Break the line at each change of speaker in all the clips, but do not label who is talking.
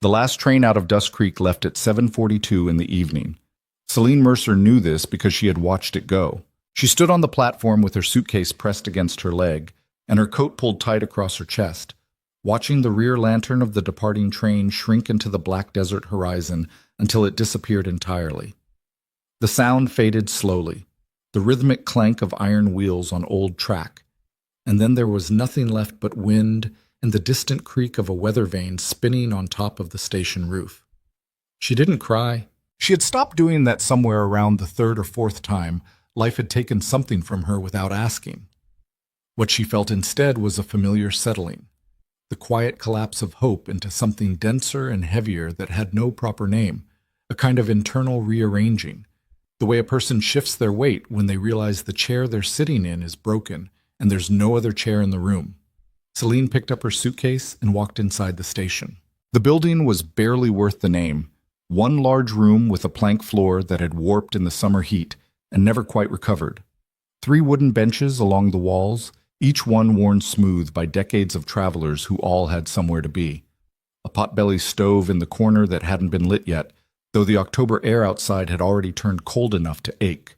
The last train out of Dust Creek left at 7:42 in the evening. Celine Mercer knew this because she had watched it go. She stood on the platform with her suitcase pressed against her leg and her coat pulled tight across her chest, watching the rear lantern of the departing train shrink into the black desert horizon until it disappeared entirely. The sound faded slowly, the rhythmic clank of iron wheels on old track, and then there was nothing left but wind and the distant creak of a weather vane spinning on top of the station roof. She didn't cry. She had stopped doing that somewhere around the third or fourth time life had taken something from her without asking. What she felt instead was a familiar settling, the quiet collapse of hope into something denser and heavier that had no proper name, a kind of internal rearranging, the way a person shifts their weight when they realize the chair they're sitting in is broken and there's no other chair in the room. Celine picked up her suitcase and walked inside the station. The building was barely worth the name, one large room with a plank floor that had warped in the summer heat and never quite recovered. 3 wooden benches along the walls, each one worn smooth by decades of travelers who all had somewhere to be. A potbelly stove in the corner that hadn't been lit yet, though the October air outside had already turned cold enough to ache.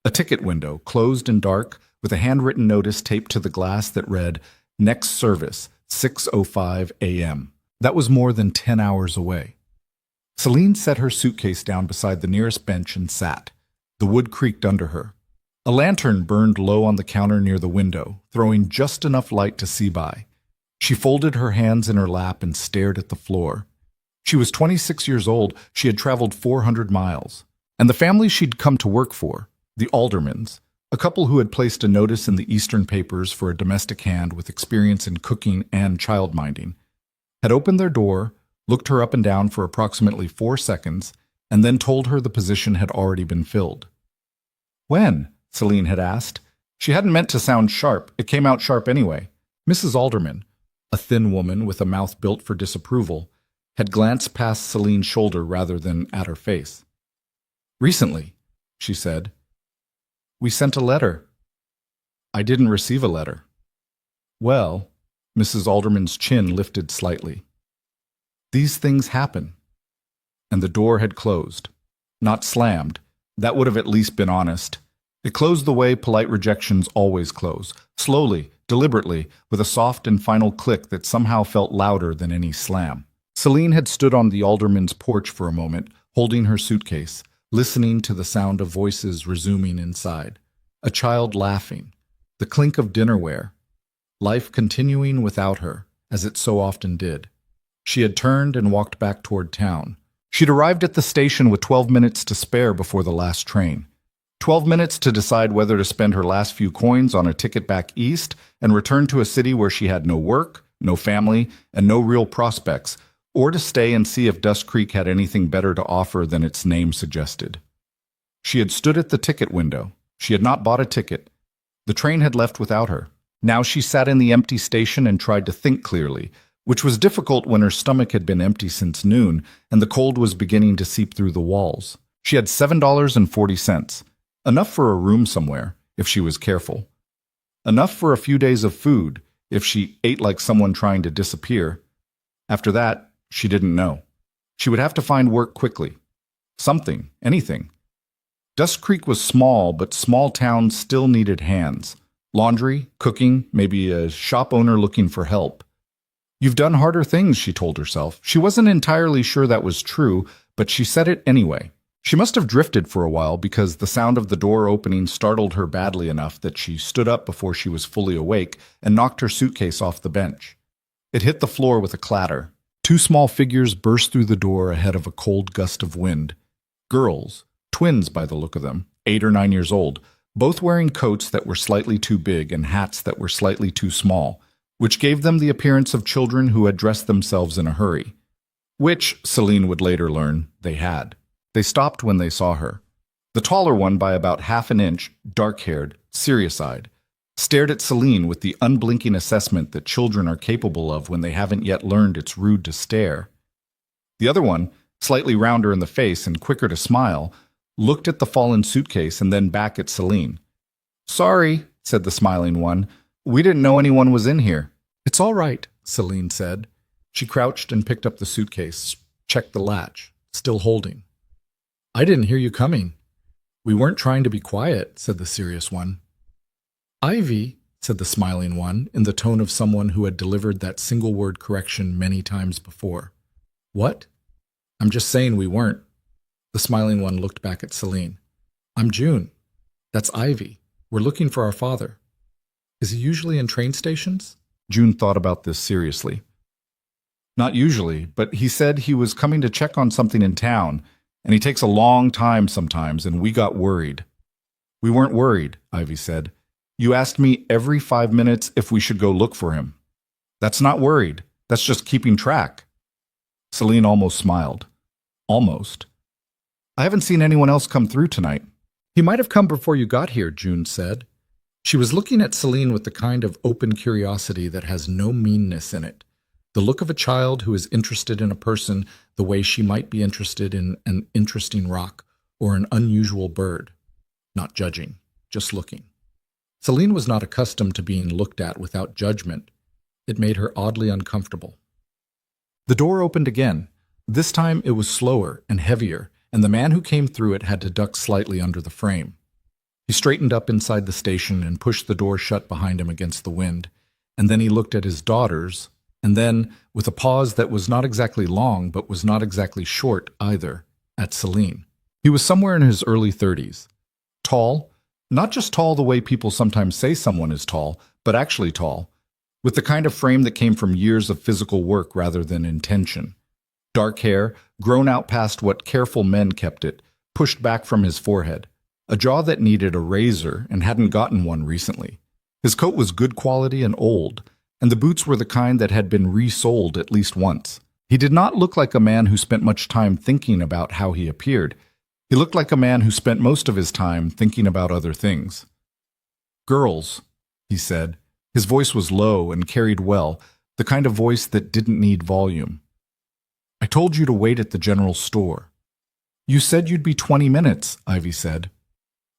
A ticket window, closed and dark, with a handwritten notice taped to the glass that read, "Next service, 6:05 a.m." That was more than 10 hours away. Celine set her suitcase down beside the nearest bench and sat. The wood creaked under her. A lantern burned low on the counter near the window, throwing just enough light to see by. She folded her hands in her lap and stared at the floor. She was 26 years old. She had traveled 400 miles. And the family she'd come to work for, the Aldermans, a couple who had placed a notice in the Eastern papers for a domestic hand with experience in cooking and child-minding, had opened their door, looked her up and down for approximately 4 seconds, and then told her the position had already been filled. "When?" Celine had asked. She hadn't meant to sound sharp. It came out sharp anyway. Mrs. Alderman, a thin woman with a mouth built for disapproval, had glanced past Celine's shoulder rather than at her face. "Recently," she said. "We sent a letter." "I didn't receive a letter." "Well," Mrs. Alderman's chin lifted slightly. "These things happen." And the door had closed. Not slammed. That would have at least been honest. It closed the way polite rejections always close, slowly, deliberately, with a soft and final click that somehow felt louder than any slam. Celine had stood on the alderman's porch for a moment, holding her suitcase, listening to the sound of voices resuming inside. A child laughing, the clink of dinnerware, life continuing without her, as it so often did. She had turned and walked back toward town. She'd arrived at the station with 12 minutes to spare before the last train. 12 minutes to decide whether to spend her last few coins on a ticket back east and return to a city where she had no work, no family, and no real prospects, or to stay and see if Dust Creek had anything better to offer than its name suggested. She had stood at the ticket window. She had not bought a ticket. The train had left without her. Now she sat in the empty station and tried to think clearly, which was difficult when her stomach had been empty since noon and the cold was beginning to seep through the walls. She had $7.40. Enough for a room somewhere, if she was careful. Enough for a few days of food, if she ate like someone trying to disappear. After that, she didn't know. She would have to find work quickly. Something, anything. Dust Creek was small, but small towns still needed hands. Laundry, cooking, maybe a shop owner looking for help. "You've done harder things," she told herself. She wasn't entirely sure that was true, but she said it anyway. She must have drifted for a while because the sound of the door opening startled her badly enough that she stood up before she was fully awake and knocked her suitcase off the bench. It hit the floor with a clatter. 2 small figures burst through the door ahead of a cold gust of wind. Girls, twins by the look of them, 8 or 9 years old, both wearing coats that were slightly too big and hats that were slightly too small, which gave them the appearance of children who had dressed themselves in a hurry. Which, Celine would later learn, they had. They stopped when they saw her. The taller one by about half an inch, dark-haired, serious-eyed, stared at Celine with the unblinking assessment that children are capable of when they haven't yet learned it's rude to stare. The other one, slightly rounder in the face and quicker to smile, looked at the fallen suitcase and then back at Celine. "Sorry," said the smiling one. "We didn't know anyone was in here." "It's all right," Celine said. She crouched and picked up the suitcase, checked the latch, still holding. "I didn't hear you coming." "We weren't trying to be quiet," said the serious one. "Ivy," said the smiling one, in the tone of someone who had delivered that single-word correction many times before. "What?" "I'm just saying we weren't." The smiling one looked back at Celine. "I'm June. That's Ivy. We're looking for our father." "Is he usually in train stations?" June thought about this seriously. "Not usually, but he said he was coming to check on something in town, and he takes a long time sometimes, and we got worried." "We weren't worried," Ivy said. "You asked me every 5 minutes if we should go look for him. That's not worried. That's just keeping track." Celine almost smiled. Almost. "I haven't seen anyone else come through tonight." "He might have come before you got here," June said. She was looking at Celine with the kind of open curiosity that has no meanness in it. The look of a child who is interested in a person the way she might be interested in an interesting rock or an unusual bird. Not judging, just looking. Celine was not accustomed to being looked at without judgment. It made her oddly uncomfortable. The door opened again. This time it was slower and heavier, and the man who came through it had to duck slightly under the frame. He straightened up inside the station and pushed the door shut behind him against the wind, and then he looked at his daughters, and then, with a pause that was not exactly long but was not exactly short either, at Celine. He was somewhere in his early 30s. Tall, not just tall the way people sometimes say someone is tall, but actually tall, with the kind of frame that came from years of physical work rather than intention. Dark hair, grown out past what careful men kept it, pushed back from his forehead. A jaw that needed a razor and hadn't gotten one recently. His coat was good quality and old, and the boots were the kind that had been resoled at least once. He did not look like a man who spent much time thinking about how he appeared. He looked like a man who spent most of his time thinking about other things. "Girls," he said. His voice was low and carried well, the kind of voice that didn't need volume. "I told you to wait at the general store." "You said you'd be 20 minutes, Ivy said.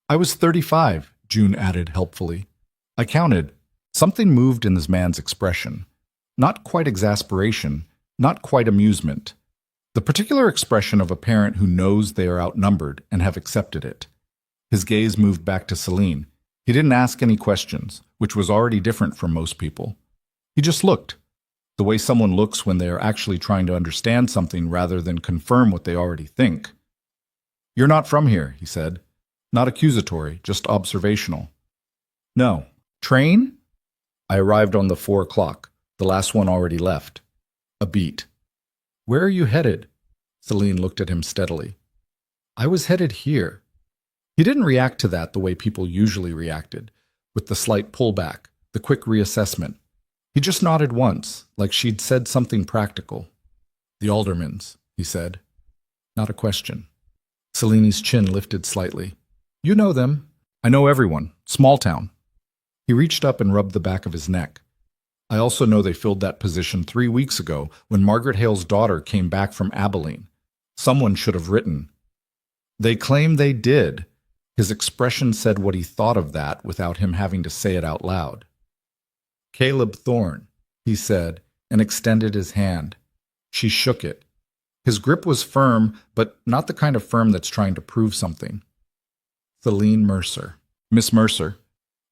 "I was 35, June added helpfully. I counted. Something moved in this man's expression. Not quite exasperation, not quite amusement. The particular expression of a parent who knows they are outnumbered and have accepted it. His gaze moved back to Celine. He didn't ask any questions, which was already different from most people. He just looked, the way someone looks when they are actually trying to understand something rather than confirm what they already think. "You're not from here," he said. Not accusatory, just observational. "No. Train?" "I arrived on the 4 o'clock. The last one already left." A beat. "Where are you headed?" Celine looked at him steadily. "I was headed here." He didn't react to that the way people usually reacted, with the slight pullback, the quick reassessment. He just nodded once, like she'd said something practical. "The Aldermans," he said. Not a question. Celine's chin lifted slightly. "You know them." "I know everyone. Small town." He reached up and rubbed the back of his neck. "I also know they filled that position 3 weeks ago when Margaret Hale's daughter came back from Abilene. Someone should have written." "They claim they did." His expression said what he thought of that without him having to say it out loud. "Caleb Thorne," he said, and extended his hand. She shook it. His grip was firm, but not the kind of firm that's trying to prove something. "Celine Mercer." "Miss Mercer."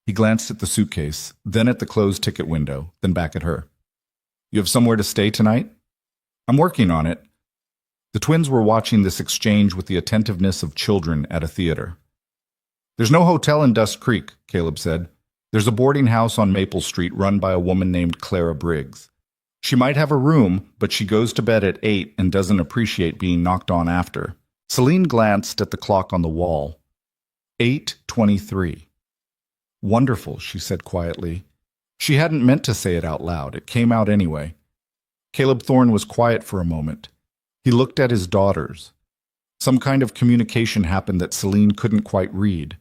He glanced at the suitcase, then at the closed ticket window, then back at her. "You have somewhere to stay tonight?" "I'm working on it." The twins were watching this exchange with the attentiveness of children at a theater. "There's no hotel in Dust Creek," Caleb said. "There's a boarding house on Maple Street run by a woman named Clara Briggs. She might have a room, but she goes to bed at 8 and doesn't appreciate being knocked on after." Celine glanced at the clock on the wall. 8:23. "Wonderful," she said quietly. She hadn't meant to say it out loud. It came out anyway. Caleb Thorne was quiet for a moment. He looked at his daughters. Some kind of communication happened that Celine couldn't quite read.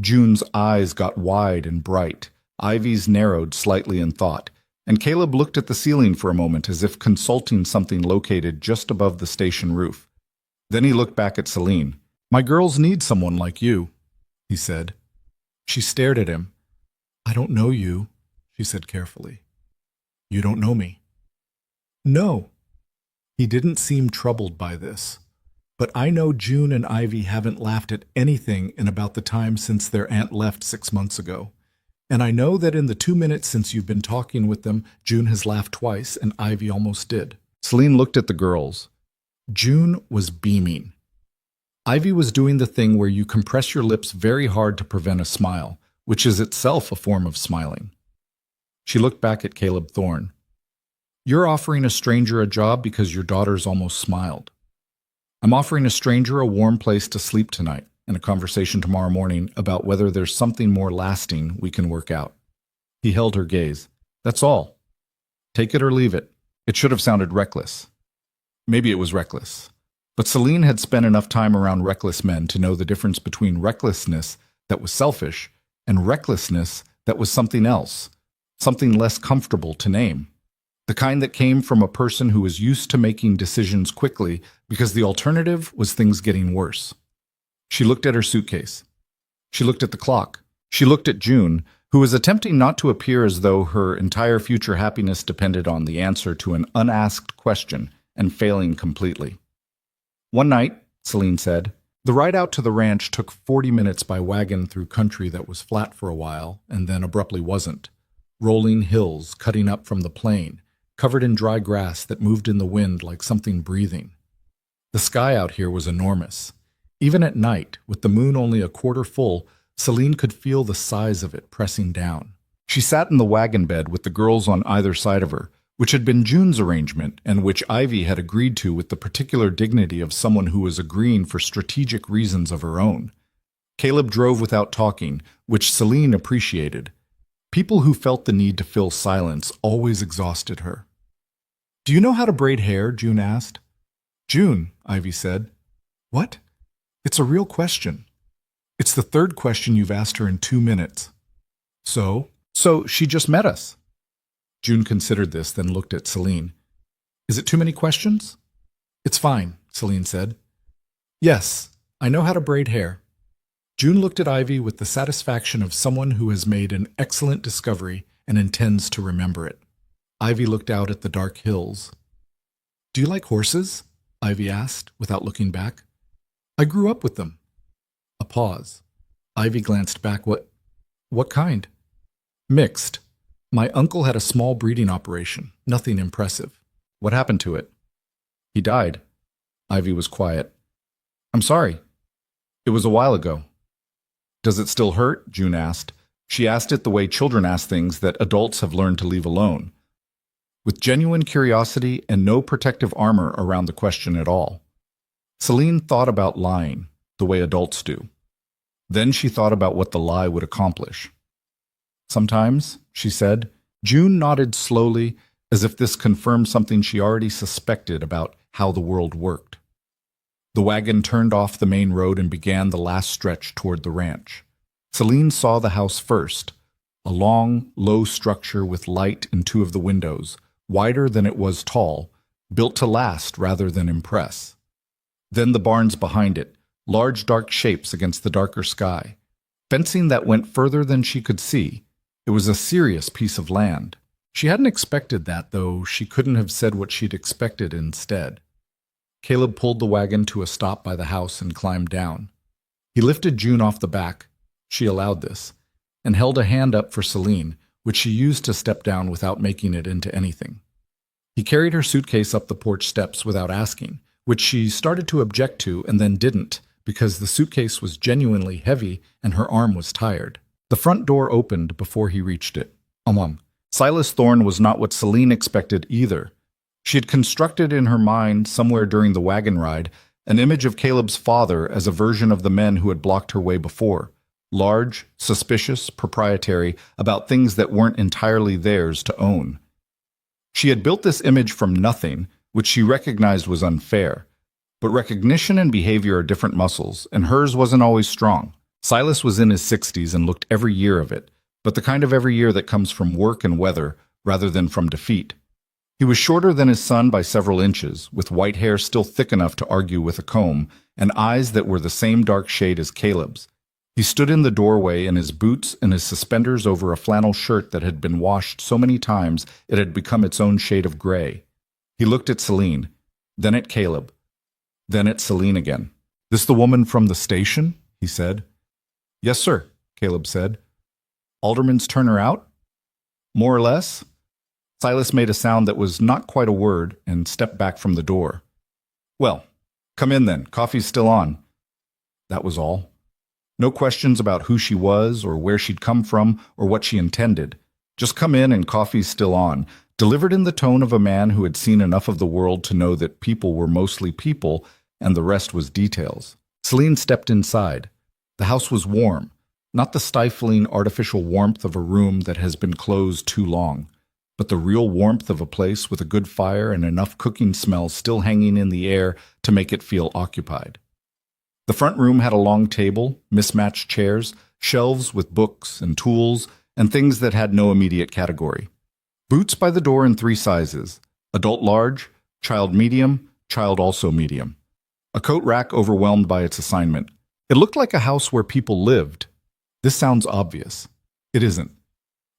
June's eyes got wide and bright. Ivy's narrowed slightly in thought. And Caleb looked at the ceiling for a moment as if consulting something located just above the station roof. Then he looked back at Celine. "My girls need someone like you," he said. She stared at him. "I don't know you," she said carefully. "You don't know me." "No." He didn't seem troubled by this. But I know June and Ivy haven't laughed at anything in about the time since their aunt left 6 months ago. And I know that in the 2 minutes since you've been talking with them, June has laughed twice and Ivy almost did. Celine looked at the girls. June was beaming. Ivy was doing the thing where you compress your lips very hard to prevent a smile, which is itself a form of smiling. She looked back at Caleb Thorne. You're offering a stranger a job because your daughters almost smiled. I'm offering a stranger a warm place to sleep tonight and a conversation tomorrow morning about whether there's something more lasting we can work out. He held her gaze. That's all. Take it or leave it. It should have sounded reckless. Maybe it was reckless. But Celine had spent enough time around reckless men to know the difference between recklessness that was selfish and recklessness that was something else, something less comfortable to name. The kind that came from a person who was used to making decisions quickly because the alternative was things getting worse. She looked at her suitcase. She looked at the clock. She looked at June, who was attempting not to appear as though her entire future happiness depended on the answer to an unasked question and failing completely. One night, Celine said, the ride out to the ranch took 40 minutes by wagon through country that was flat for a while and then abruptly wasn't. Rolling hills cutting up from the plain, covered in dry grass that moved in the wind like something breathing. The sky out here was enormous. Even at night, with the moon only a quarter full, Celine could feel the size of it pressing down. She sat in the wagon bed with the girls on either side of her, which had been June's arrangement and which Ivy had agreed to with the particular dignity of someone who was agreeing for strategic reasons of her own. Caleb drove without talking, which Celine appreciated. People who felt the need to fill silence always exhausted her. Do you know how to braid hair? June asked. June, Ivy said. What? It's a real question. It's the third question you've asked her in 2 minutes. So she just met us. June considered this, then looked at Celine. Is it too many questions? It's fine, Celine said. Yes, I know how to braid hair. June looked at Ivy with the satisfaction of someone who has made an excellent discovery and intends to remember it. Ivy looked out at the dark hills. Do you like horses? Ivy asked, without looking back. I grew up with them. A pause. Ivy glanced back. What kind? Mixed. My uncle had a small breeding operation. Nothing impressive. What happened to it? He died. Ivy was quiet. I'm sorry. It was a while ago. Does it still hurt? June asked. She asked it the way children ask things that adults have learned to leave alone, with genuine curiosity and no protective armor around the question at all. Celine thought about lying, the way adults do. Then she thought about what the lie would accomplish. Sometimes, she said. June nodded slowly, as if this confirmed something she already suspected about how the world worked. The wagon turned off the main road and began the last stretch toward the ranch. Celine saw the house first, a long, low structure with light in 2 of the windows, wider than it was tall, built to last rather than impress. Then the barns behind it, large dark shapes against the darker sky, fencing that went further than she could see. It was a serious piece of land. She hadn't expected that, though she couldn't have said what she'd expected instead. Caleb pulled the wagon to a stop by the house and climbed down. He lifted June off the back. She allowed this, and held a hand up for Celine, which she used to step down without making it into anything. He carried her suitcase up the porch steps without asking, which she started to object to and then didn't, because the suitcase was genuinely heavy and her arm was tired. The front door opened before he reached it. Silas Thorne was not what Celine expected either. She had constructed in her mind, somewhere during the wagon ride, an image of Caleb's father as a version of the men who had blocked her way before. Large, suspicious, proprietary, about things that weren't entirely theirs to own. She had built this image from nothing, which she recognized was unfair. But recognition and behavior are different muscles, and hers wasn't always strong. Silas was in his 60s and looked every year of it, but the kind of every year that comes from work and weather rather than from defeat. He was shorter than his son by several inches, with white hair still thick enough to argue with a comb, and eyes that were the same dark shade as Caleb's. He stood in the doorway in his boots and his suspenders over a flannel shirt that had been washed so many times it had become its own shade of gray. He looked at Celine. then at Caleb, then at Celine again. "This the woman from the station?" he said. "Yes, sir," Caleb said. "Alderman's turn her out?" "More or less." Silas made a sound that was not quite a word and stepped back from the door. "Well, come in then. Coffee's still on." That was all. No questions about who she was or where she'd come from or what she intended. Just come in and coffee's still on, delivered in the tone of a man who had seen enough of the world to know that people were mostly people and the rest was details. Celine stepped inside. The house was warm, not the stifling artificial warmth of a room that has been closed too long, but the real warmth of a place with a good fire and enough cooking smell still hanging in the air to make it feel occupied. The front room had a long table, mismatched chairs, shelves with books and tools, and things that had no immediate category. Boots by the door in 3 sizes: adult large, child medium, child also medium. A coat rack overwhelmed by its assignment. It looked like a house where people lived. This sounds obvious. It isn't.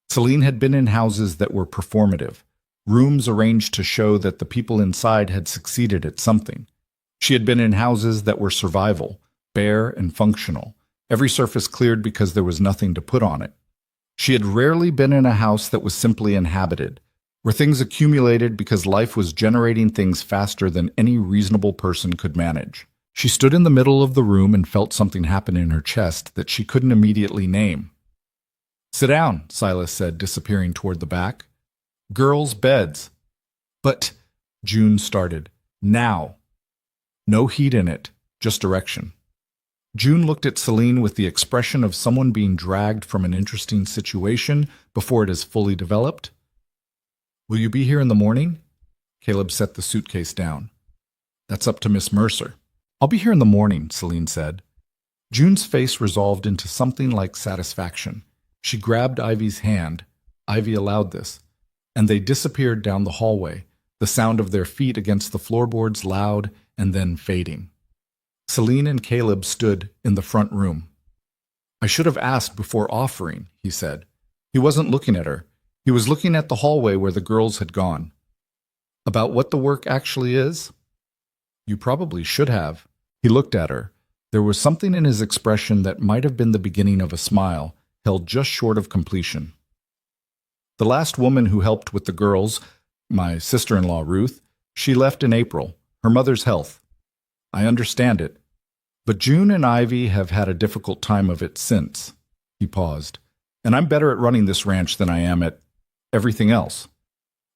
Celine had been in houses that were performative, rooms arranged to show that the people inside had succeeded at something. She had been in houses that were survival, bare and functional, every surface cleared because there was nothing to put on it. She had rarely been in a house that was simply inhabited, where things accumulated because life was generating things faster than any reasonable person could manage. She stood in the middle of the room and felt something happen in her chest that she couldn't immediately name. "Sit down," Silas said, disappearing toward the back. "Girls' beds." "But," June started, "now." No heat in it, just direction. June looked at Celine with the expression of someone being dragged from an interesting situation before it is fully developed. "Will you be here in the morning?" Caleb set the suitcase down. "That's up to Miss Mercer." "I'll be here in the morning," Celine said. June's face resolved into something like satisfaction. She grabbed Ivy's hand. Ivy allowed this. And they disappeared down the hallway, the sound of their feet against the floorboards loud and then fading. Celine and Caleb stood in the front room. "I should have asked before offering," he said. He wasn't looking at her. He was looking at the hallway where the girls had gone. "About what the work actually is?" "You probably should have." He looked at her. There was something in his expression that might have been the beginning of a smile, held just short of completion. "The last woman who helped with the girls, my sister-in-law Ruth, she left in April. Her mother's health. I understand it. But June and Ivy have had a difficult time of it since." He paused. "And I'm better at running this ranch than I am at everything else."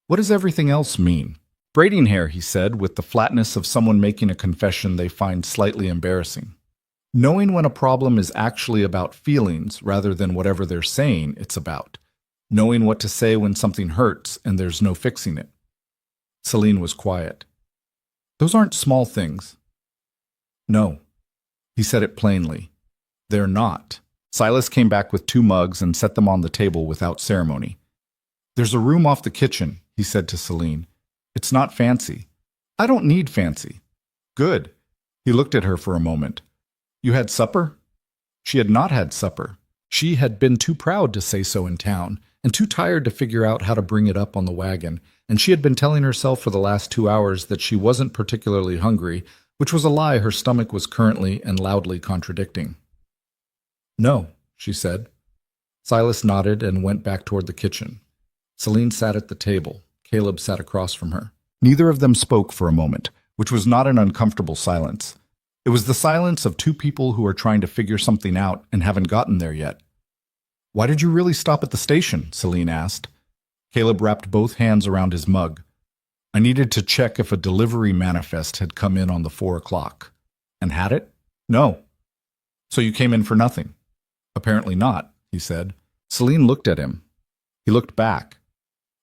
"What does everything else mean?" "Braiding hair," he said, with the flatness of someone making a confession they find slightly embarrassing. "Knowing when a problem is actually about feelings rather than whatever they're saying it's about. Knowing what to say when something hurts and there's no fixing it." Celine was quiet. "Those aren't small things." "No." He said it plainly. "They're not." Silas came back with 2 mugs and set them on the table without ceremony. "There's a room off the kitchen," he said to Celine. "It's not fancy." "I don't need fancy." "Good." He looked at her for a moment. "You had supper?" She had not had supper. She had been too proud to say so in town, and too tired to figure out how to bring it up on the wagon, and she had been telling herself for the last 2 hours that she wasn't particularly hungry, which was a lie her stomach was currently and loudly contradicting. "No," she said. Silas nodded and went back toward the kitchen. Celine sat at the table. Caleb sat across from her. Neither of them spoke for a moment, which was not an uncomfortable silence. It was the silence of 2 people who are trying to figure something out and haven't gotten there yet. "Why did you really stop at the station?" Celine asked. Caleb wrapped both hands around his mug. "I needed to check if a delivery manifest had come in on the 4 o'clock. "And had it?" "No." "So you came in for nothing?" "Apparently not," he said. Celine looked at him. He looked back.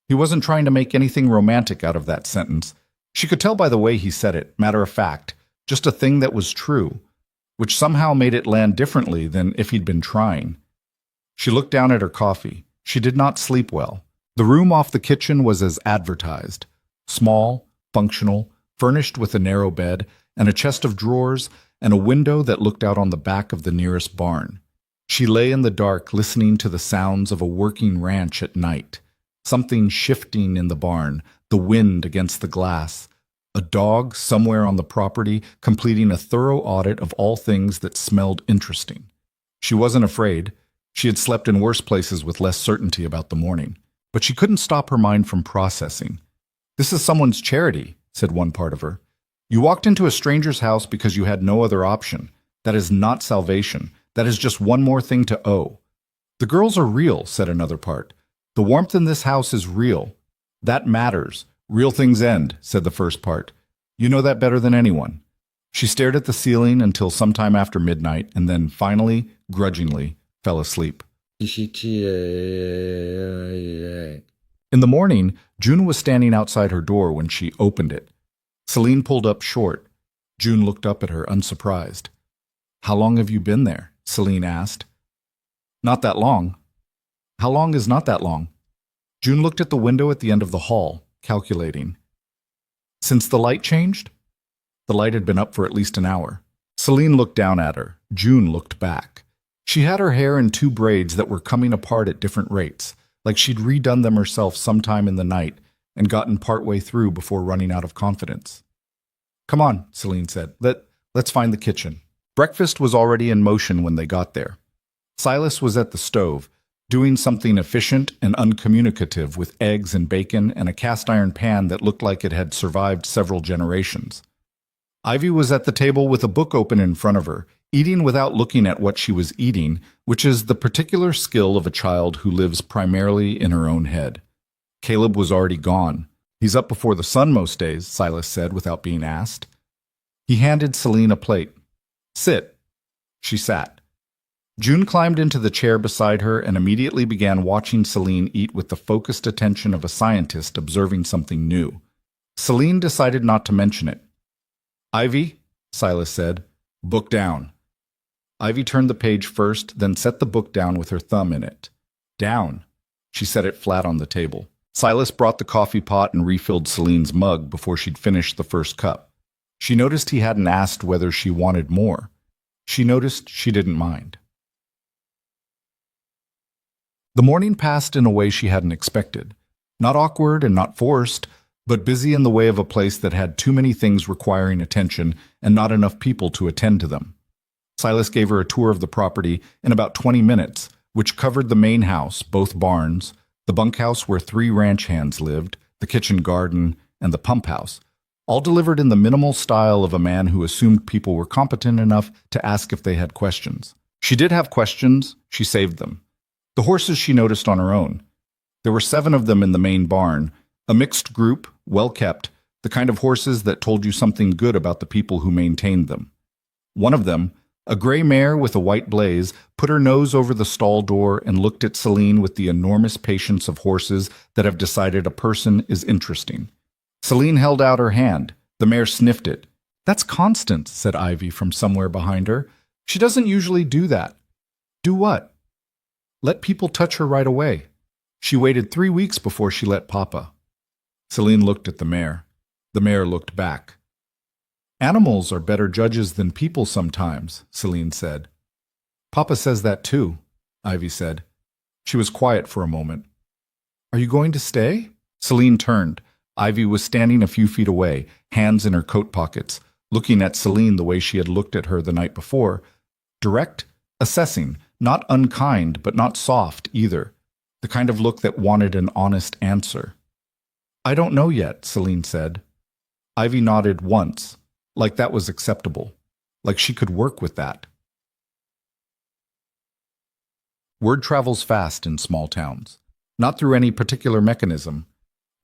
He wasn't trying to make anything romantic out of that sentence. She could tell by the way he said it, matter of fact, just a thing that was true, which somehow made it land differently than if he'd been trying. She looked down at her coffee. She did not sleep well. The room off the kitchen was as advertised. Small, functional, furnished with a narrow bed and a chest of drawers and a window that looked out on the back of the nearest barn. She lay in the dark listening to the sounds of a working ranch at night. Something shifting in the barn, the wind against the glass, A dog somewhere on the property completing a thorough audit of all things that smelled interesting. She wasn't afraid. She had slept in worse places with less certainty about the morning. But she couldn't stop her mind from processing. "This is someone's charity," said one part of her. "You walked into a stranger's house because you had no other option. That is not salvation. That is just one more thing to owe." "The girls are real," said another part. "The warmth in this house is real. That matters. Real things end," said the first part. "You know that better than anyone." She stared at the ceiling until sometime after midnight and then finally, grudgingly, fell asleep. In the morning, June was standing outside her door when she opened it. Celine pulled up short. June looked up at her, unsurprised. "How long have you been there?" Celine asked. "Not that long." "How long is not that long?" June looked at the window at the end of the hall, calculating. "Since the light changed?" The light had been up for at least an hour. Celine looked down at her. June looked back. She had her hair in two braids that were coming apart at different rates, like she'd redone them herself sometime in the night and gotten partway through before running out of confidence. "Come on," Celine said. Let's find the kitchen." Breakfast was already in motion when they got there. Silas was at the stove, doing something efficient and uncommunicative with eggs and bacon and a cast-iron pan that looked like it had survived several generations. Ivy was at the table with a book open in front of her, eating without looking at what she was eating, which is the particular skill of a child who lives primarily in her own head. Caleb was already gone. "He's up before the sun most days," Silas said without being asked. He handed Celine a plate. "Sit." She sat. June climbed into the chair beside her and immediately began watching Celine eat with the focused attention of a scientist observing something new. Celine decided not to mention it. "Ivy," Silas said, "book down." Ivy turned the page first, then set the book down with her thumb in it. "Down." She set it flat on the table. Silas brought the coffee pot and refilled Celine's mug before she'd finished the first cup. She noticed he hadn't asked whether she wanted more. She noticed she didn't mind. The morning passed in a way she hadn't expected. Not awkward and not forced, but busy in the way of a place that had too many things requiring attention and not enough people to attend to them. Silas gave her a tour of the property in about 20 minutes, which covered the main house, both barns, the bunkhouse where 3 ranch hands lived, the kitchen garden, and the pump house, all delivered in the minimal style of a man who assumed people were competent enough to ask if they had questions. She did have questions, she saved them. The horses she noticed on her own. There were 7 of them in the main barn, a mixed group, well-kept, the kind of horses that told you something good about the people who maintained them. One of them, a gray mare with a white blaze, put her nose over the stall door and looked at Celine with the enormous patience of horses that have decided a person is interesting. Celine held out her hand. The mare sniffed it. "That's Constance," said Ivy from somewhere behind her. "She doesn't usually do that." "Do what?" "Let people touch her right away. She waited 3 weeks before she let Papa." Celine looked at the mare. The mare looked back. "Animals are better judges than people sometimes," Celine said. "Papa says that too," Ivy said. She was quiet for a moment. "Are you going to stay?" Celine turned. Ivy was standing a few feet away, hands in her coat pockets, looking at Celine the way she had looked at her the night before. Direct, assessing, not unkind but not soft either, the kind of look that wanted an honest answer. "I don't know yet," Celine said. Ivy nodded once, like that was acceptable, like she could work with that. Word travels fast in small towns, not through any particular mechanism.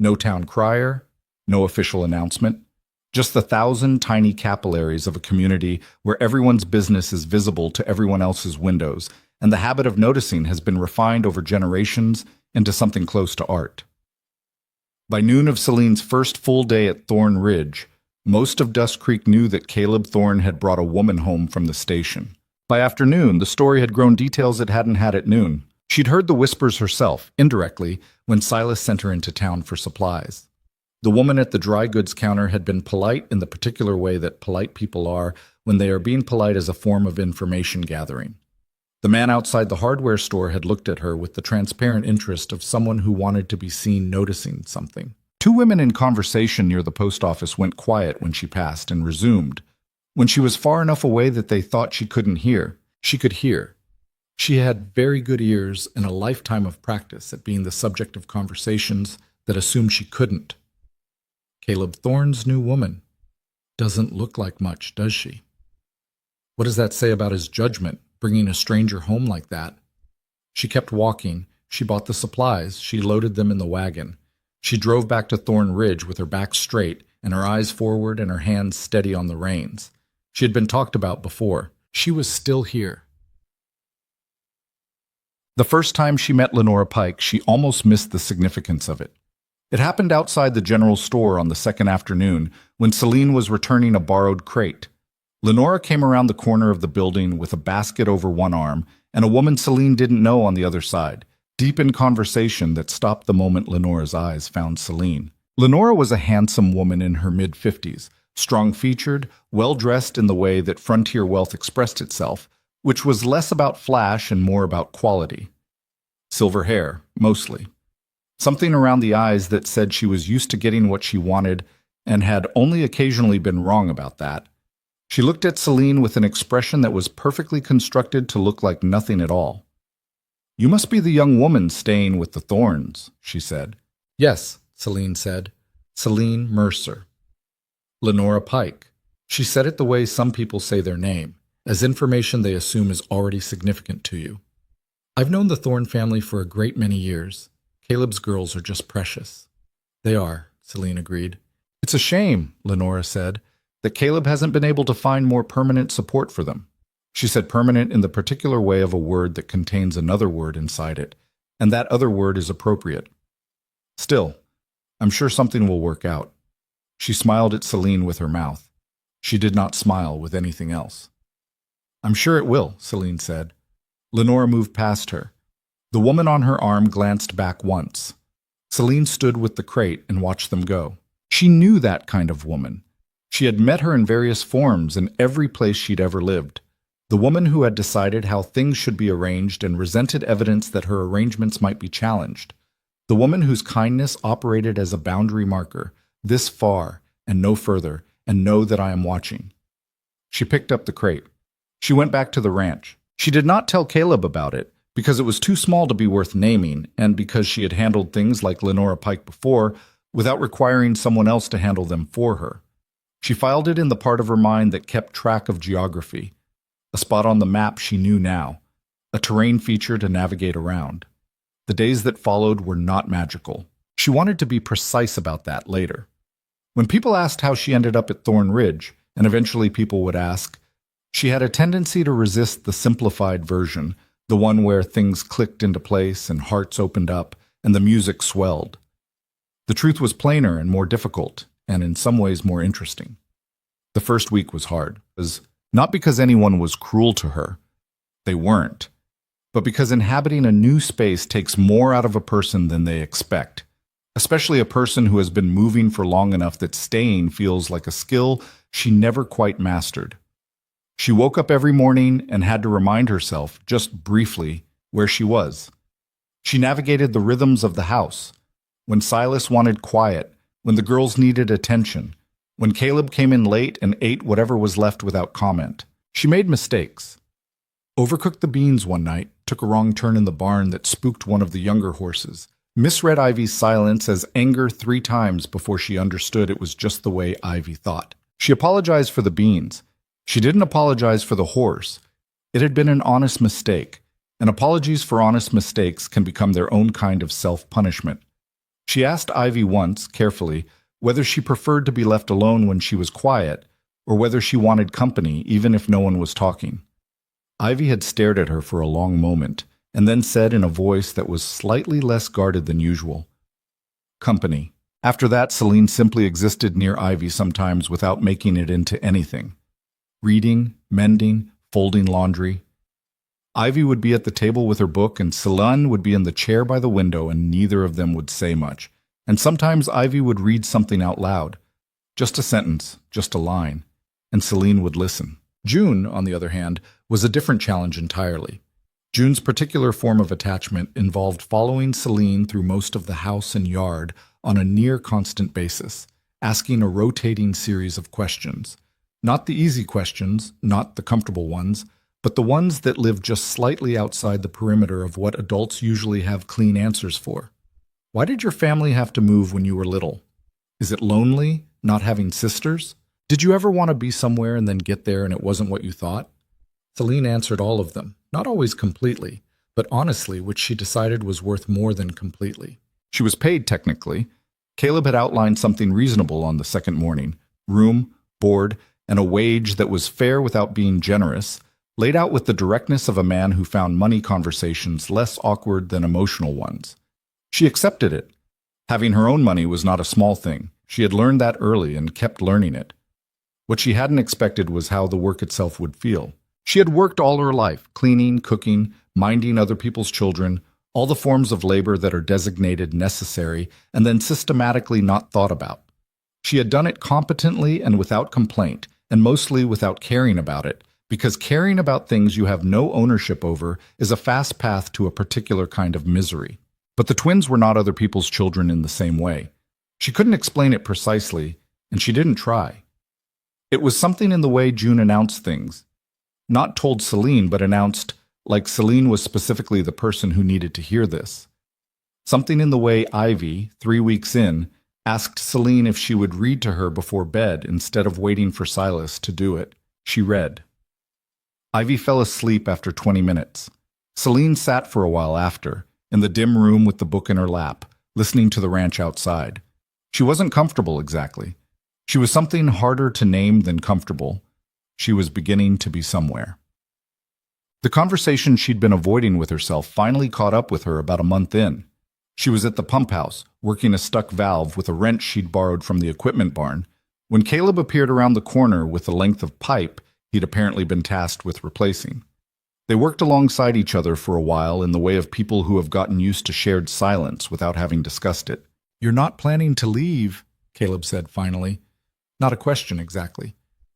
No town crier, no official announcement, just the 1,000 tiny capillaries of a community where everyone's business is visible to everyone else's windows, and the habit of noticing has been refined over generations into something close to art. By noon of Celine's first full day at Thorn Ridge, most of Dust Creek knew that Caleb Thorne had brought a woman home from the station. By afternoon, the story had grown details it hadn't had at noon. She'd heard the whispers herself, indirectly, when Silas sent her into town for supplies. The woman at the dry goods counter had been polite in the particular way that polite people are when they are being polite as a form of information gathering. The man outside the hardware store had looked at her with the transparent interest of someone who wanted to be seen noticing something. Two women in conversation near the post office went quiet when she passed and resumed. When she was far enough away that they thought she couldn't hear, she could hear. She had very good ears and a lifetime of practice at being the subject of conversations that assumed she couldn't. Caleb Thorne's new woman doesn't look like much, does she? What does that say about his judgment, bringing a stranger home like that? She kept walking. She bought the supplies. She loaded them in the wagon. She drove back to Thorn Ridge with her back straight and her eyes forward and her hands steady on the reins. She had been talked about before. She was still here. The first time she met Lenora Pike, she almost missed the significance of it. It happened outside the general store on the second afternoon when Celine was returning a borrowed crate. Lenora came around the corner of the building with a basket over one arm and a woman Celine didn't know on the other side, deep in conversation that stopped the moment Lenora's eyes found Celine. Lenora was a handsome woman in her mid-50s, strong-featured, well-dressed in the way that frontier wealth expressed itself, which was less about flash and more about quality. Silver hair, mostly. Something around the eyes that said she was used to getting what she wanted and had only occasionally been wrong about that. She looked at Celine with an expression that was perfectly constructed to look like nothing at all. "You must be the young woman staying with the Thorns," she said. "Yes," Celine said. "Celine Mercer." Lenora Pike. She said it the way some people say their name, as information they assume is already significant to you. "I've known the Thorne family for a great many years. Caleb's girls are just precious." "They are," Celine agreed. "It's a shame," Lenora said, "that Caleb hasn't been able to find more permanent support for them." She said permanent in the particular way of a word that contains another word inside it, and that other word is appropriate. "Still, I'm sure something will work out." She smiled at Celine with her mouth. She did not smile with anything else. "I'm sure it will," Celine said. Lenora moved past her. The woman on her arm glanced back once. Celine stood with the crate and watched them go. She knew that kind of woman. She had met her in various forms in every place she'd ever lived. The woman who had decided how things should be arranged and resented evidence that her arrangements might be challenged. The woman whose kindness operated as a boundary marker, this far and no further, and know that I am watching. She picked up the crate. She went back to the ranch. She did not tell Caleb about it, because it was too small to be worth naming, and because she had handled things like Lenora Pike before without requiring someone else to handle them for her. She filed it in the part of her mind that kept track of geography, a spot on the map she knew now, a terrain feature to navigate around. The days that followed were not magical. She wanted to be precise about that later. When people asked how she ended up at Thorn Ridge, and eventually people would ask, she had a tendency to resist the simplified version, the one where things clicked into place and hearts opened up and the music swelled. The truth was plainer and more difficult, and in some ways more interesting. The first week was hard, not because anyone was cruel to her. They weren't. But because inhabiting a new space takes more out of a person than they expect, especially a person who has been moving for long enough that staying feels like a skill she never quite mastered. She woke up every morning and had to remind herself, just briefly, where she was. She navigated the rhythms of the house. When Silas wanted quiet, when the girls needed attention, when Caleb came in late and ate whatever was left without comment. She made mistakes. Overcooked the beans one night, took a wrong turn in the barn that spooked one of the younger horses, misread Ivy's silence as anger 3 times before she understood it was just the way Ivy thought. She apologized for the beans. She didn't apologize for the horse. It had been an honest mistake, and apologies for honest mistakes can become their own kind of self-punishment. She asked Ivy once, carefully, whether she preferred to be left alone when she was quiet, or whether she wanted company even if no one was talking. Ivy had stared at her for a long moment, and then said in a voice that was slightly less guarded than usual, "Company." After that, Celine simply existed near Ivy sometimes without making it into anything. Reading, mending, folding laundry. Ivy would be at the table with her book, and Celine would be in the chair by the window, and neither of them would say much. And sometimes Ivy would read something out loud. Just a sentence, just a line. And Celine would listen. June, on the other hand, was a different challenge entirely. June's particular form of attachment involved following Celine through most of the house and yard, on a near-constant basis, asking a rotating series of questions. Not the easy questions, not the comfortable ones, but the ones that live just slightly outside the perimeter of what adults usually have clean answers for. Why did your family have to move when you were little? Is it lonely, not having sisters? Did you ever want to be somewhere and then get there and it wasn't what you thought? Celine answered all of them, not always completely, but honestly, which she decided was worth more than completely. She was paid technically. Caleb had outlined something reasonable on the second morning: room, board, and a wage that was fair without being generous, laid out with the directness of a man who found money conversations less awkward than emotional ones. She accepted it. Having her own money was not a small thing. She had learned that early and kept learning it. What she hadn't expected was how the work itself would feel. She had worked all her life, cleaning, cooking, minding other people's children, all the forms of labor that are designated necessary and then systematically not thought about. She had done it competently and without complaint, and mostly without caring about it, because caring about things you have no ownership over is a fast path to a particular kind of misery. But the twins were not other people's children in the same way. She couldn't explain it precisely, and she didn't try. It was something in the way June announced things. Not told Celine, but announced like Celine was specifically the person who needed to hear this. Something in the way Ivy, 3 weeks in, asked Celine if she would read to her before bed instead of waiting for Silas to do it. She read. Ivy fell asleep after 20 minutes. Celine sat for a while after, in the dim room with the book in her lap, listening to the ranch outside. She wasn't comfortable exactly. She was something harder to name than comfortable. She was beginning to be somewhere. The conversation she'd been avoiding with herself finally caught up with her about a month in. She was at the pump house, working a stuck valve with a wrench she'd borrowed from the equipment barn, when Caleb appeared around the corner with the length of pipe he'd apparently been tasked with replacing. They worked alongside each other for a while in the way of people who have gotten used to shared silence without having discussed it. "You're not planning to leave," Caleb said finally. Not a question exactly.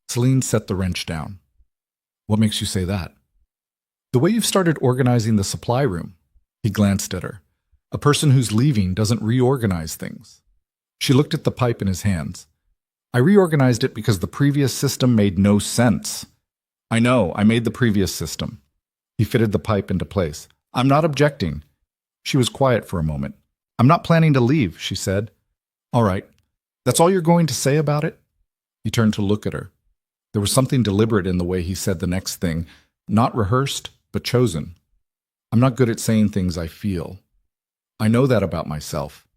Celine set the wrench down. "What makes you say that?" "The way you've started organizing the supply room." He glanced at her. "A person who's leaving doesn't reorganize things." She looked at the pipe in his hands. "I reorganized it because the previous system made no sense." "I know, I made the previous system." He fitted the pipe into place. "I'm not objecting." She was quiet for a moment. "I'm not planning to leave," she said. "All right. That's all you're going to say about it?" He turned to look at her. There was something deliberate in the way he said the next thing, not rehearsed, but chosen. "I'm not good at saying things I feel. I know that about myself.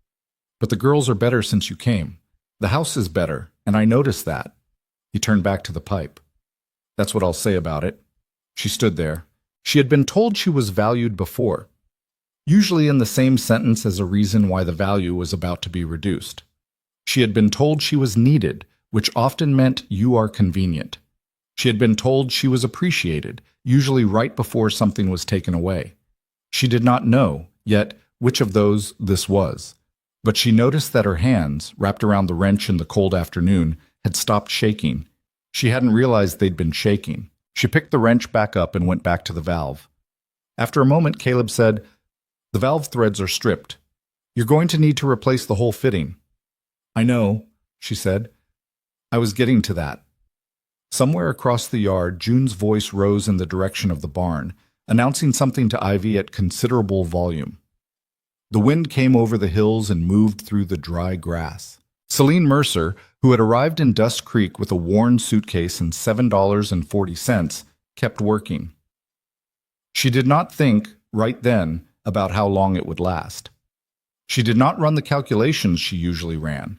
But the girls are better since you came. The house is better, and I noticed that." He turned back to the pipe. "That's what I'll say about it." She stood there. She had been told she was valued before, usually in the same sentence as a reason why the value was about to be reduced. She had been told she was needed, which often meant you are convenient. She had been told she was appreciated, usually right before something was taken away. She did not know, yet, which of those this was. But she noticed that her hands, wrapped around the wrench in the cold afternoon, had stopped shaking. She hadn't realized they'd been shaking. She picked the wrench back up and went back to the valve. After a moment, Caleb said, "The valve threads are stripped. You're going to need to replace the whole fitting." "I know," she said. "I was getting to that." Somewhere across the yard, June's voice rose in the direction of the barn, announcing something to Ivy at considerable volume. The wind came over the hills and moved through the dry grass. Celine Mercer, who had arrived in Dust Creek with a worn suitcase and $7.40, kept working. She did not think, right then, about how long it would last. She did not run the calculations she usually ran.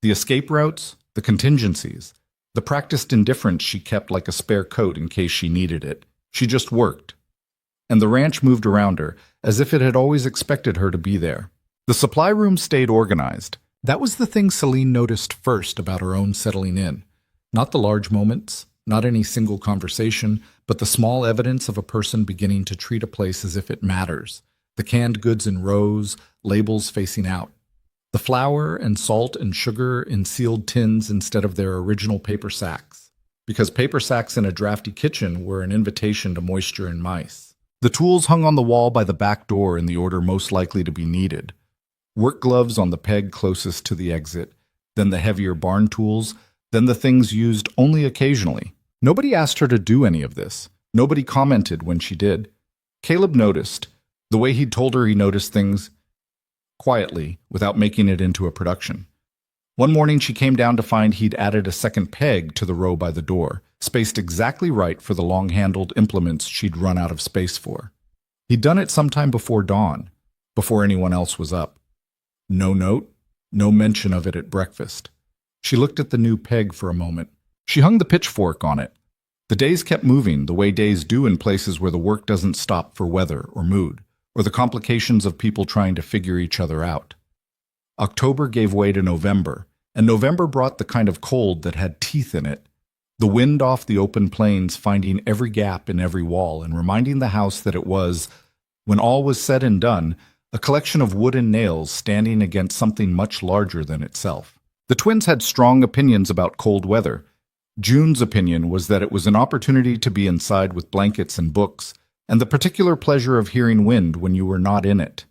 The escape routes, the contingencies, the practiced indifference she kept like a spare coat in case she needed it. She just worked. And the ranch moved around her, as if it had always expected her to be there. The supply room stayed organized. That was the thing Celine noticed first about her own settling in. Not the large moments, not any single conversation, but the small evidence of a person beginning to treat a place as if it matters. The canned goods in rows, labels facing out. The flour and salt and sugar in sealed tins instead of their original paper sacks. Because paper sacks in a drafty kitchen were an invitation to moisture and mice. The tools hung on the wall by the back door in the order most likely to be needed. Work gloves on the peg closest to the exit, then the heavier barn tools, then the things used only occasionally. Nobody asked her to do any of this. Nobody commented when she did. Caleb noticed, the way he'd told her he noticed things, quietly, without making it into a production. One morning she came down to find he'd added a second peg to the row by the door, spaced exactly right for the long-handled implements she'd run out of space for. He'd done it sometime before dawn, before anyone else was up. No note, no mention of it at breakfast. She looked at the new peg for a moment. She hung the pitchfork on it. The days kept moving the way days do in places where the work doesn't stop for weather or mood, or the complications of people trying to figure each other out. October gave way to November, and November brought the kind of cold that had teeth in it. The wind off the open plains finding every gap in every wall and reminding the house that it was, when all was said and done, a collection of wooden nails standing against something much larger than itself. The twins had strong opinions about cold weather. June's opinion was that it was an opportunity to be inside with blankets and books, and the particular pleasure of hearing wind when you were not in it.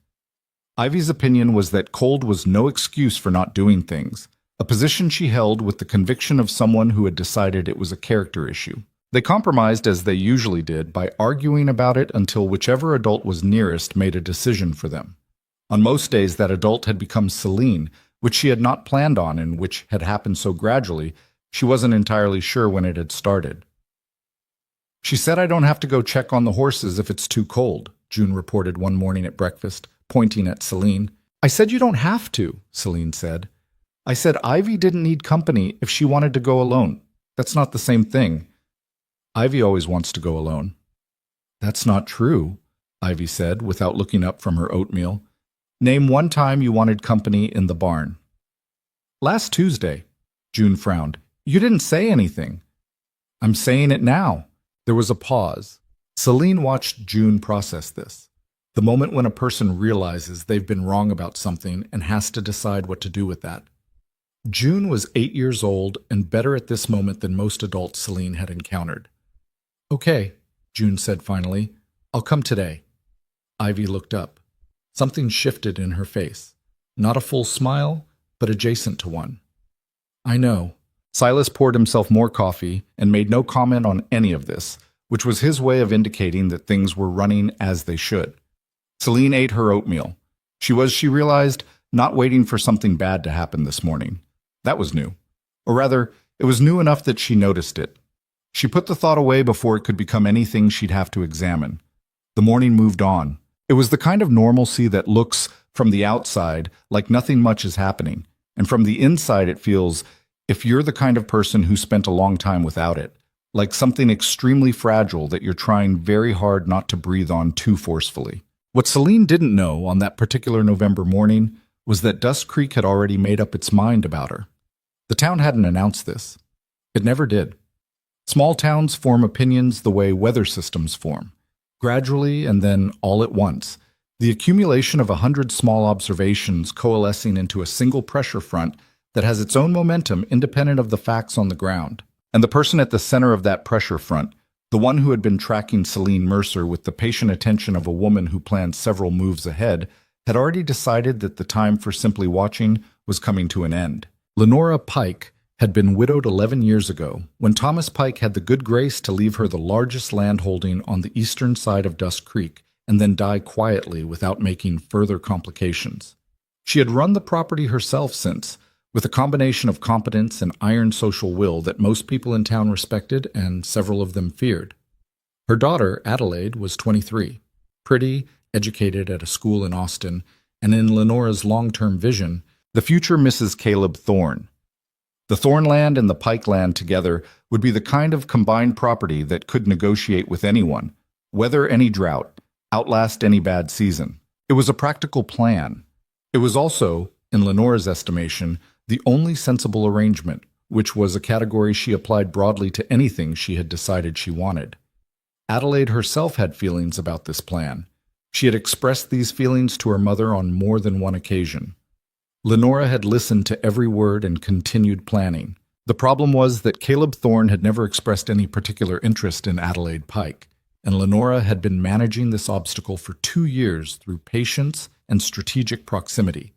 Ivy's opinion was that cold was no excuse for not doing things, a position she held with the conviction of someone who had decided it was a character issue. They compromised as they usually did by arguing about it until whichever adult was nearest made a decision for them. On most days that adult had become Celine, which she had not planned on and which had happened so gradually, she wasn't entirely sure when it had started. "She said I don't have to go check on the horses if it's too cold," June reported one morning at breakfast, pointing at Celine. "I said you don't have to," Celine said. "I said Ivy didn't need company if she wanted to go alone. That's not the same thing. Ivy always wants to go alone." "That's not true," Ivy said, without looking up from her oatmeal. "Name one time you wanted company in the barn." "Last Tuesday." June frowned. "You didn't say anything." "I'm saying it now." There was a pause. Celine watched June process this. The moment when a person realizes they've been wrong about something and has to decide what to do with that. June was 8 years old and better at this moment than most adults Celine had encountered. "Okay," June said finally. "I'll come today." Ivy looked up. Something shifted in her face. Not a full smile, but adjacent to one. "I know." Silas poured himself more coffee and made no comment on any of this, which was his way of indicating that things were running as they should. Celine ate her oatmeal. She realized, not waiting for something bad to happen this morning. That was new. Or rather, it was new enough that she noticed it. She put the thought away before it could become anything she'd have to examine. The morning moved on. It was the kind of normalcy that looks, from the outside, like nothing much is happening, and from the inside it feels, if you're the kind of person who spent a long time without it, like something extremely fragile that you're trying very hard not to breathe on too forcefully. What Celine didn't know on that particular November morning was that Dust Creek had already made up its mind about her. The town hadn't announced this. It never did. Small towns form opinions the way weather systems form, gradually and then all at once, the accumulation of 100 small observations coalescing into a single pressure front that has its own momentum independent of the facts on the ground. And the person at the center of that pressure front, the one who had been tracking Celine Mercer with the patient attention of a woman who planned several moves ahead, had already decided that the time for simply watching was coming to an end. Lenora Pike had been widowed 11 years ago, when Thomas Pike had the good grace to leave her the largest landholding on the eastern side of Dust Creek and then die quietly without making further complications. She had run the property herself since, with a combination of competence and iron social will that most people in town respected and several of them feared. Her daughter, Adelaide, was 23, pretty, educated at a school in Austin, and in Lenora's long-term vision, the future Mrs. Caleb Thorne. The Thorneland and the Pikeland together would be the kind of combined property that could negotiate with anyone, weather any drought, outlast any bad season. It was a practical plan. It was also, in Lenora's estimation, the only sensible arrangement, which was a category she applied broadly to anything she had decided she wanted. Adelaide herself had feelings about this plan. She had expressed these feelings to her mother on more than one occasion. Lenora had listened to every word and continued planning. The problem was that Caleb Thorne had never expressed any particular interest in Adelaide Pike, and Lenora had been managing this obstacle for 2 years through patience and strategic proximity.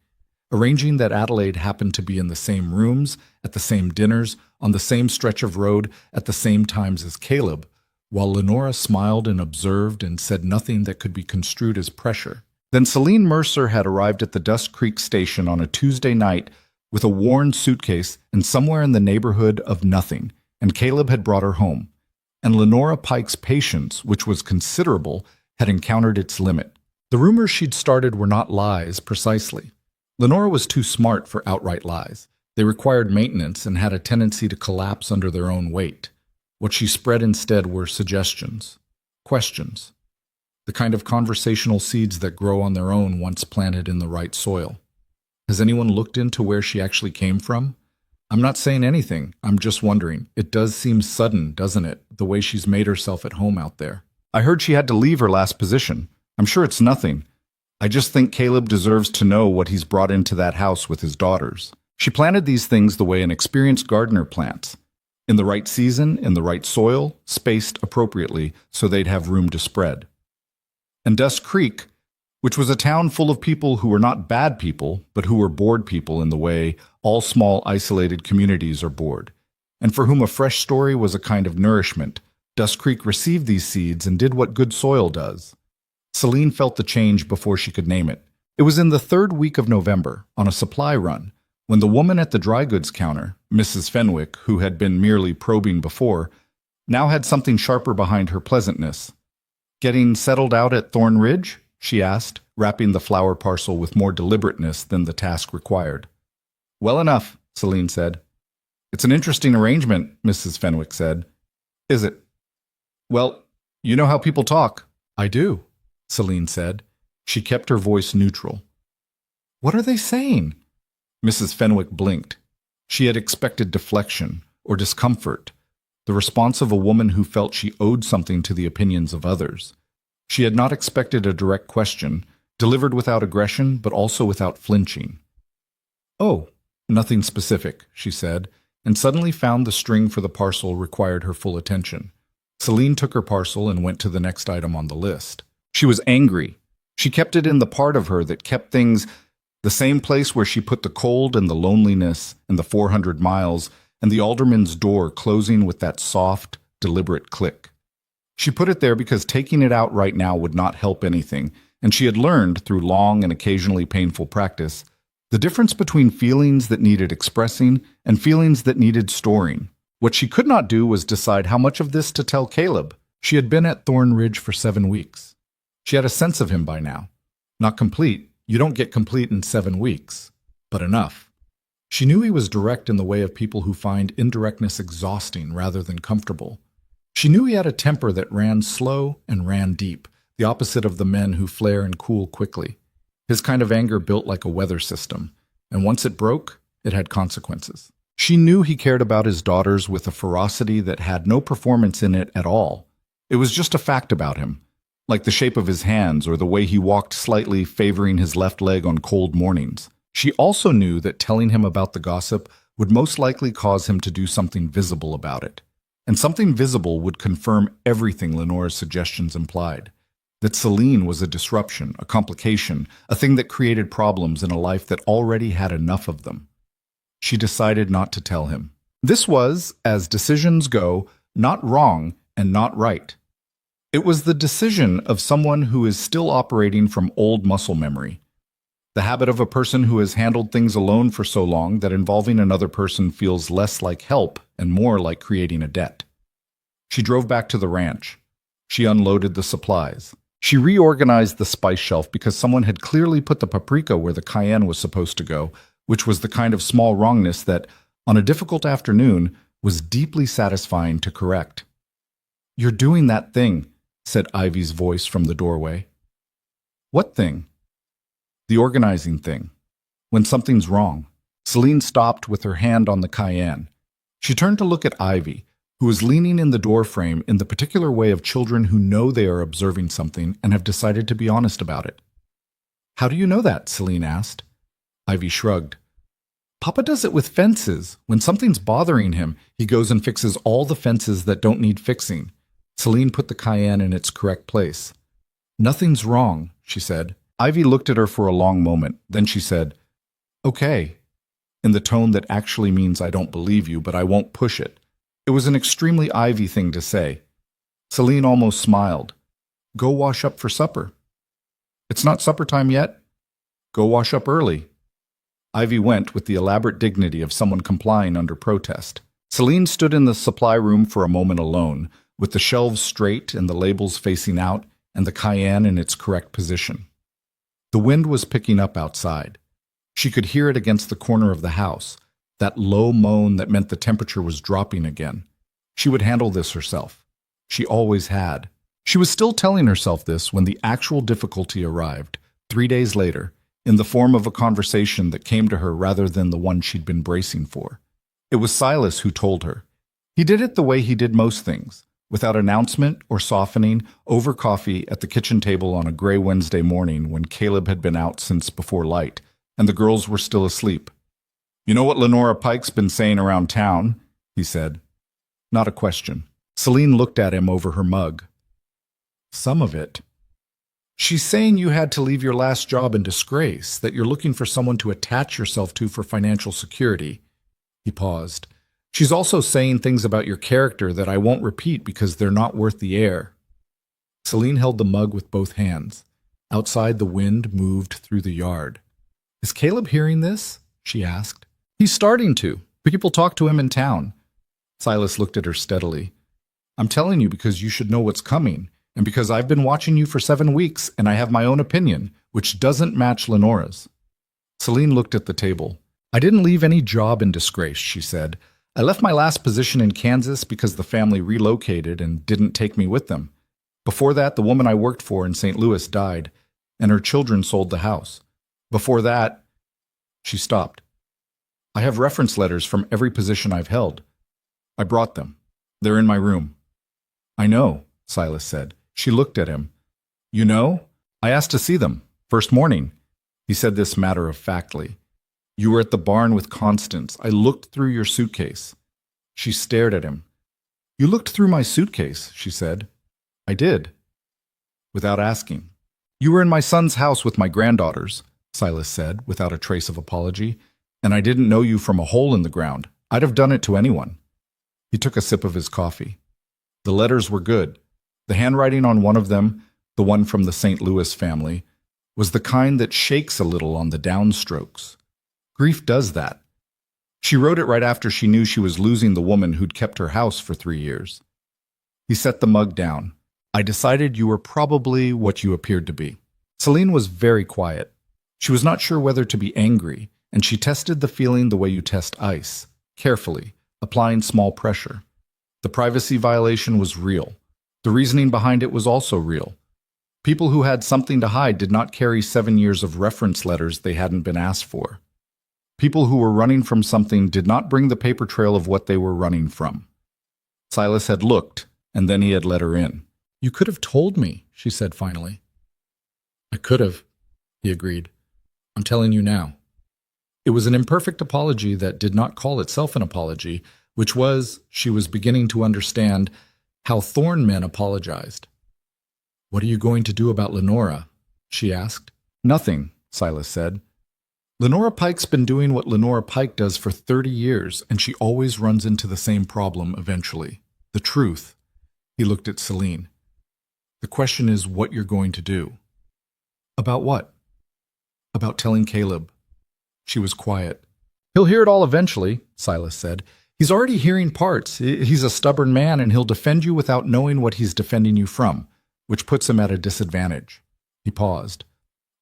arranging that Adelaide happened to be in the same rooms, at the same dinners, on the same stretch of road, at the same times as Caleb, while Lenora smiled and observed and said nothing that could be construed as pressure. Then Celine Mercer had arrived at the Dust Creek station on a Tuesday night with a worn suitcase and somewhere in the neighborhood of nothing, and Caleb had brought her home. And Lenora Pike's patience, which was considerable, had encountered its limit. The rumors she'd started were not lies, precisely. Lenora was too smart for outright lies. They required maintenance and had a tendency to collapse under their own weight. What she spread instead were suggestions, questions, the kind of conversational seeds that grow on their own once planted in the right soil. Has anyone looked into where she actually came from? I'm not saying anything, I'm just wondering. It does seem sudden, doesn't it, the way she's made herself at home out there. I heard she had to leave her last position. I'm sure it's nothing. I just think Caleb deserves to know what he's brought into that house with his daughters. She planted these things the way an experienced gardener plants. In the right season, in the right soil, spaced appropriately so they'd have room to spread. And Dust Creek, which was a town full of people who were not bad people, but who were bored people in the way all small, isolated communities are bored, and for whom a fresh story was a kind of nourishment, Dust Creek received these seeds and did what good soil does. Celine felt the change before she could name it. It was in the third week of November, on a supply run, when the woman at the dry goods counter, Mrs. Fenwick, who had been merely probing before, now had something sharper behind her pleasantness. "Getting settled out at Thorn Ridge?" she asked, wrapping the flower parcel with more deliberateness than the task required. "Well enough," Celine said. "It's an interesting arrangement," Mrs. Fenwick said. "Is it?" "Well, you know how people talk." "I do," Celine said. She kept her voice neutral. "What are they saying?" Mrs. Fenwick blinked. She had expected deflection or discomfort, the response of a woman who felt she owed something to the opinions of others. She had not expected a direct question, delivered without aggression but also without flinching. "Oh, nothing specific," she said, and suddenly found the string for the parcel required her full attention. Celine took her parcel and went to the next item on the list. She was angry. She kept it in the part of her that kept things the same place where she put the cold and the loneliness and the 400 miles and the alderman's door closing with that soft, deliberate click. She put it there because taking it out right now would not help anything, and she had learned, through long and occasionally painful practice, the difference between feelings that needed expressing and feelings that needed storing. What she could not do was decide how much of this to tell Caleb. She had been at Thorn Ridge for 7 weeks. She had a sense of him by now. Not complete. You don't get complete in 7 weeks, but enough. She knew he was direct in the way of people who find indirectness exhausting rather than comfortable. She knew he had a temper that ran slow and ran deep, the opposite of the men who flare and cool quickly. His kind of anger built like a weather system, and once it broke, it had consequences. She knew he cared about his daughters with a ferocity that had no performance in it at all. It was just a fact about him, like the shape of his hands or the way he walked slightly favoring his left leg on cold mornings. She also knew that telling him about the gossip would most likely cause him to do something visible about it. And something visible would confirm everything Lenora's suggestions implied. That Celine was a disruption, a complication, a thing that created problems in a life that already had enough of them. She decided not to tell him. This was, as decisions go, not wrong and not right. It was the decision of someone who is still operating from old muscle memory. The habit of a person who has handled things alone for so long that involving another person feels less like help and more like creating a debt. She drove back to the ranch. She unloaded the supplies. She reorganized the spice shelf because someone had clearly put the paprika where the cayenne was supposed to go, which was the kind of small wrongness that, on a difficult afternoon, was deeply satisfying to correct. "You're doing that thing," said Ivy's voice from the doorway. "What thing?" "The organizing thing. When something's wrong." Celine stopped with her hand on the cayenne. She turned to look at Ivy, who was leaning in the doorframe in the particular way of children who know they are observing something and have decided to be honest about it. "How do you know that?" Celine asked. Ivy shrugged. "Papa does it with fences. When something's bothering him, he goes and fixes all the fences that don't need fixing." Celine put the cayenne in its correct place. "Nothing's wrong," she said. Ivy looked at her for a long moment. Then she said, Okay, in the tone that actually means I don't believe you, but I won't push it. It was an extremely Ivy thing to say. Celine almost smiled. Go wash up for supper. It's not supper time yet? Go wash up early. Ivy went with the elaborate dignity of someone complying under protest. Celine stood in the supply room for a moment alone, with the shelves straight and the labels facing out and the cayenne in its correct position. The wind was picking up outside. She could hear it against the corner of the house, that low moan that meant the temperature was dropping again. She would handle this herself. She always had. She was still telling herself this when the actual difficulty arrived, 3 days later, in the form of a conversation that came to her rather than the one she'd been bracing for. It was Silas who told her. He did it the way he did most things, without announcement or softening, over coffee at the kitchen table on a gray Wednesday morning when Caleb had been out since before light, and the girls were still asleep. You know what Lenora Pike's been saying around town? He said. Not a question. Celine looked at him over her mug. Some of it. She's saying you had to leave your last job in disgrace, that you're looking for someone to attach yourself to for financial security. He paused. She's also saying things about your character that I won't repeat because they're not worth the air. Celine held the mug with both hands. Outside, the wind moved through the yard. Is Caleb hearing this? She asked. He's starting to. People talk to him in town. Silas looked at her steadily. I'm telling you because you should know what's coming, and because I've been watching you for 7 weeks and I have my own opinion, which doesn't match Lenora's. Celine looked at the table. I didn't leave any job in disgrace, she said. I left my last position in Kansas because the family relocated and didn't take me with them. Before that, the woman I worked for in St. Louis died, and her children sold the house. Before that, she stopped. I have reference letters from every position I've held. I brought them. They're in my room. I know, Silas said. She looked at him. You know? I asked to see them. First morning. He said this matter-of-factly. You were at the barn with Constance. I looked through your suitcase. She stared at him. You looked through my suitcase, she said. I did. Without asking. You were in my son's house with my granddaughters, Silas said, without a trace of apology, and I didn't know you from a hole in the ground. I'd have done it to anyone. He took a sip of his coffee. The letters were good. The handwriting on one of them, the one from the St. Louis family, was the kind that shakes a little on the downstrokes. Grief does that. She wrote it right after she knew she was losing the woman who'd kept her house for 3 years. He set the mug down. I decided you were probably what you appeared to be. Celine was very quiet. She was not sure whether to be angry, and she tested the feeling the way you test ice, carefully, applying small pressure. The privacy violation was real. The reasoning behind it was also real. People who had something to hide did not carry 7 years of reference letters they hadn't been asked for. People who were running from something did not bring the paper trail of what they were running from. Silas had looked, and then he had let her in. You could have told me, she said finally. I could have, he agreed. I'm telling you now. It was an imperfect apology that did not call itself an apology, which was, she was beginning to understand, how Thorne men apologized. What are you going to do about Lenora? She asked. Nothing, Silas said. Lenora Pike's been doing what Lenora Pike does for 30 years, and she always runs into the same problem eventually. The truth. He looked at Celine. The question is what you're going to do. About what? About telling Caleb. She was quiet. He'll hear it all eventually, Silas said. He's already hearing parts. He's a stubborn man, and he'll defend you without knowing what he's defending you from, which puts him at a disadvantage. He paused.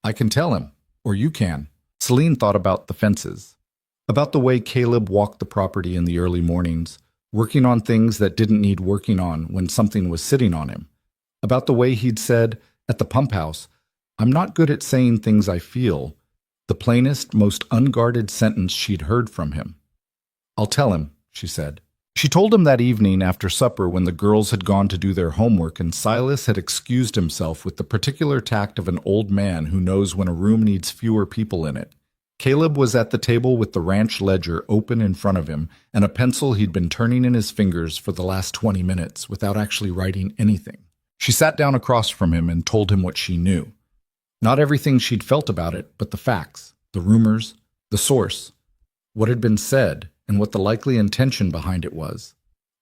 I can tell him, or you can. Celine thought about the fences, about the way Caleb walked the property in the early mornings, working on things that didn't need working on when something was sitting on him, about the way he'd said, at the pump house, I'm not good at saying things I feel, the plainest, most unguarded sentence she'd heard from him. I'll tell him, she said. She told him that evening after supper when the girls had gone to do their homework and Silas had excused himself with the particular tact of an old man who knows when a room needs fewer people in it. Caleb was at the table with the ranch ledger open in front of him and a pencil he'd been turning in his fingers for the last 20 minutes without actually writing anything. She sat down across from him and told him what she knew. Not everything she'd felt about it, but the facts, the rumors, The source, what had been said, and what the likely intention behind it was.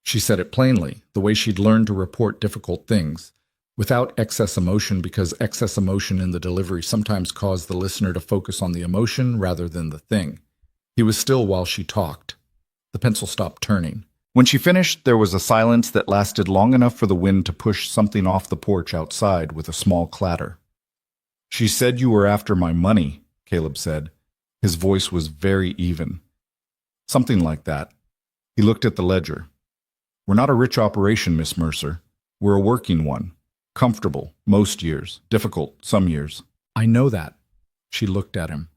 She said it plainly, the way she'd learned to report difficult things, without excess emotion, because excess emotion in the delivery sometimes caused the listener to focus on the emotion rather than the thing. He was still while she talked. The pencil stopped turning. When she finished, there was a silence that lasted long enough for the wind to push something off the porch outside with a small clatter. "She said you were after my money," Caleb said. His voice was very even. "Something like that." He looked at the ledger. "We're not a rich operation, Miss Mercer. We're a working one. Comfortable, most years. Difficult, some years." "I know that." She looked at him.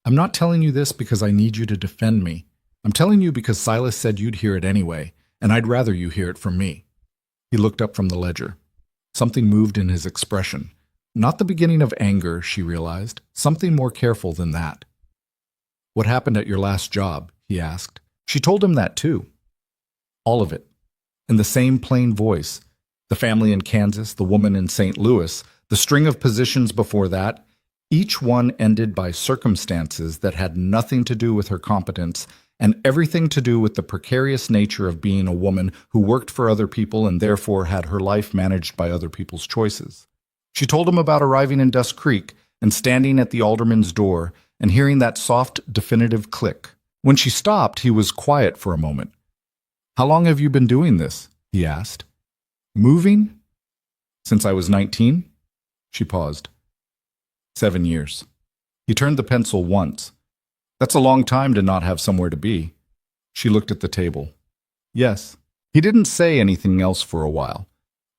"I'm not telling you this because I need you to defend me. I'm telling you because Silas said you'd hear it anyway, and I'd rather you hear it from me." He looked up from the ledger. Something moved in his expression. Not the beginning of anger, she realized. Something more careful than that. "What happened at your last job?" he asked. She told him that too. All of it. In the same plain voice. The family in Kansas, the woman in St. Louis, the string of positions before that, each one ended by circumstances that had nothing to do with her competence and everything to do with the precarious nature of being a woman who worked for other people and therefore had her life managed by other people's choices. She told him about arriving in Dust Creek and standing at the alderman's door and hearing that soft, definitive click. When she stopped, he was quiet for a moment. "How long have you been doing this?" he asked. "Moving?" "Since I was 19? She paused. 7 years. He turned the pencil once. "That's a long time to not have somewhere to be." She looked at the table. "Yes." He didn't say anything else for a while.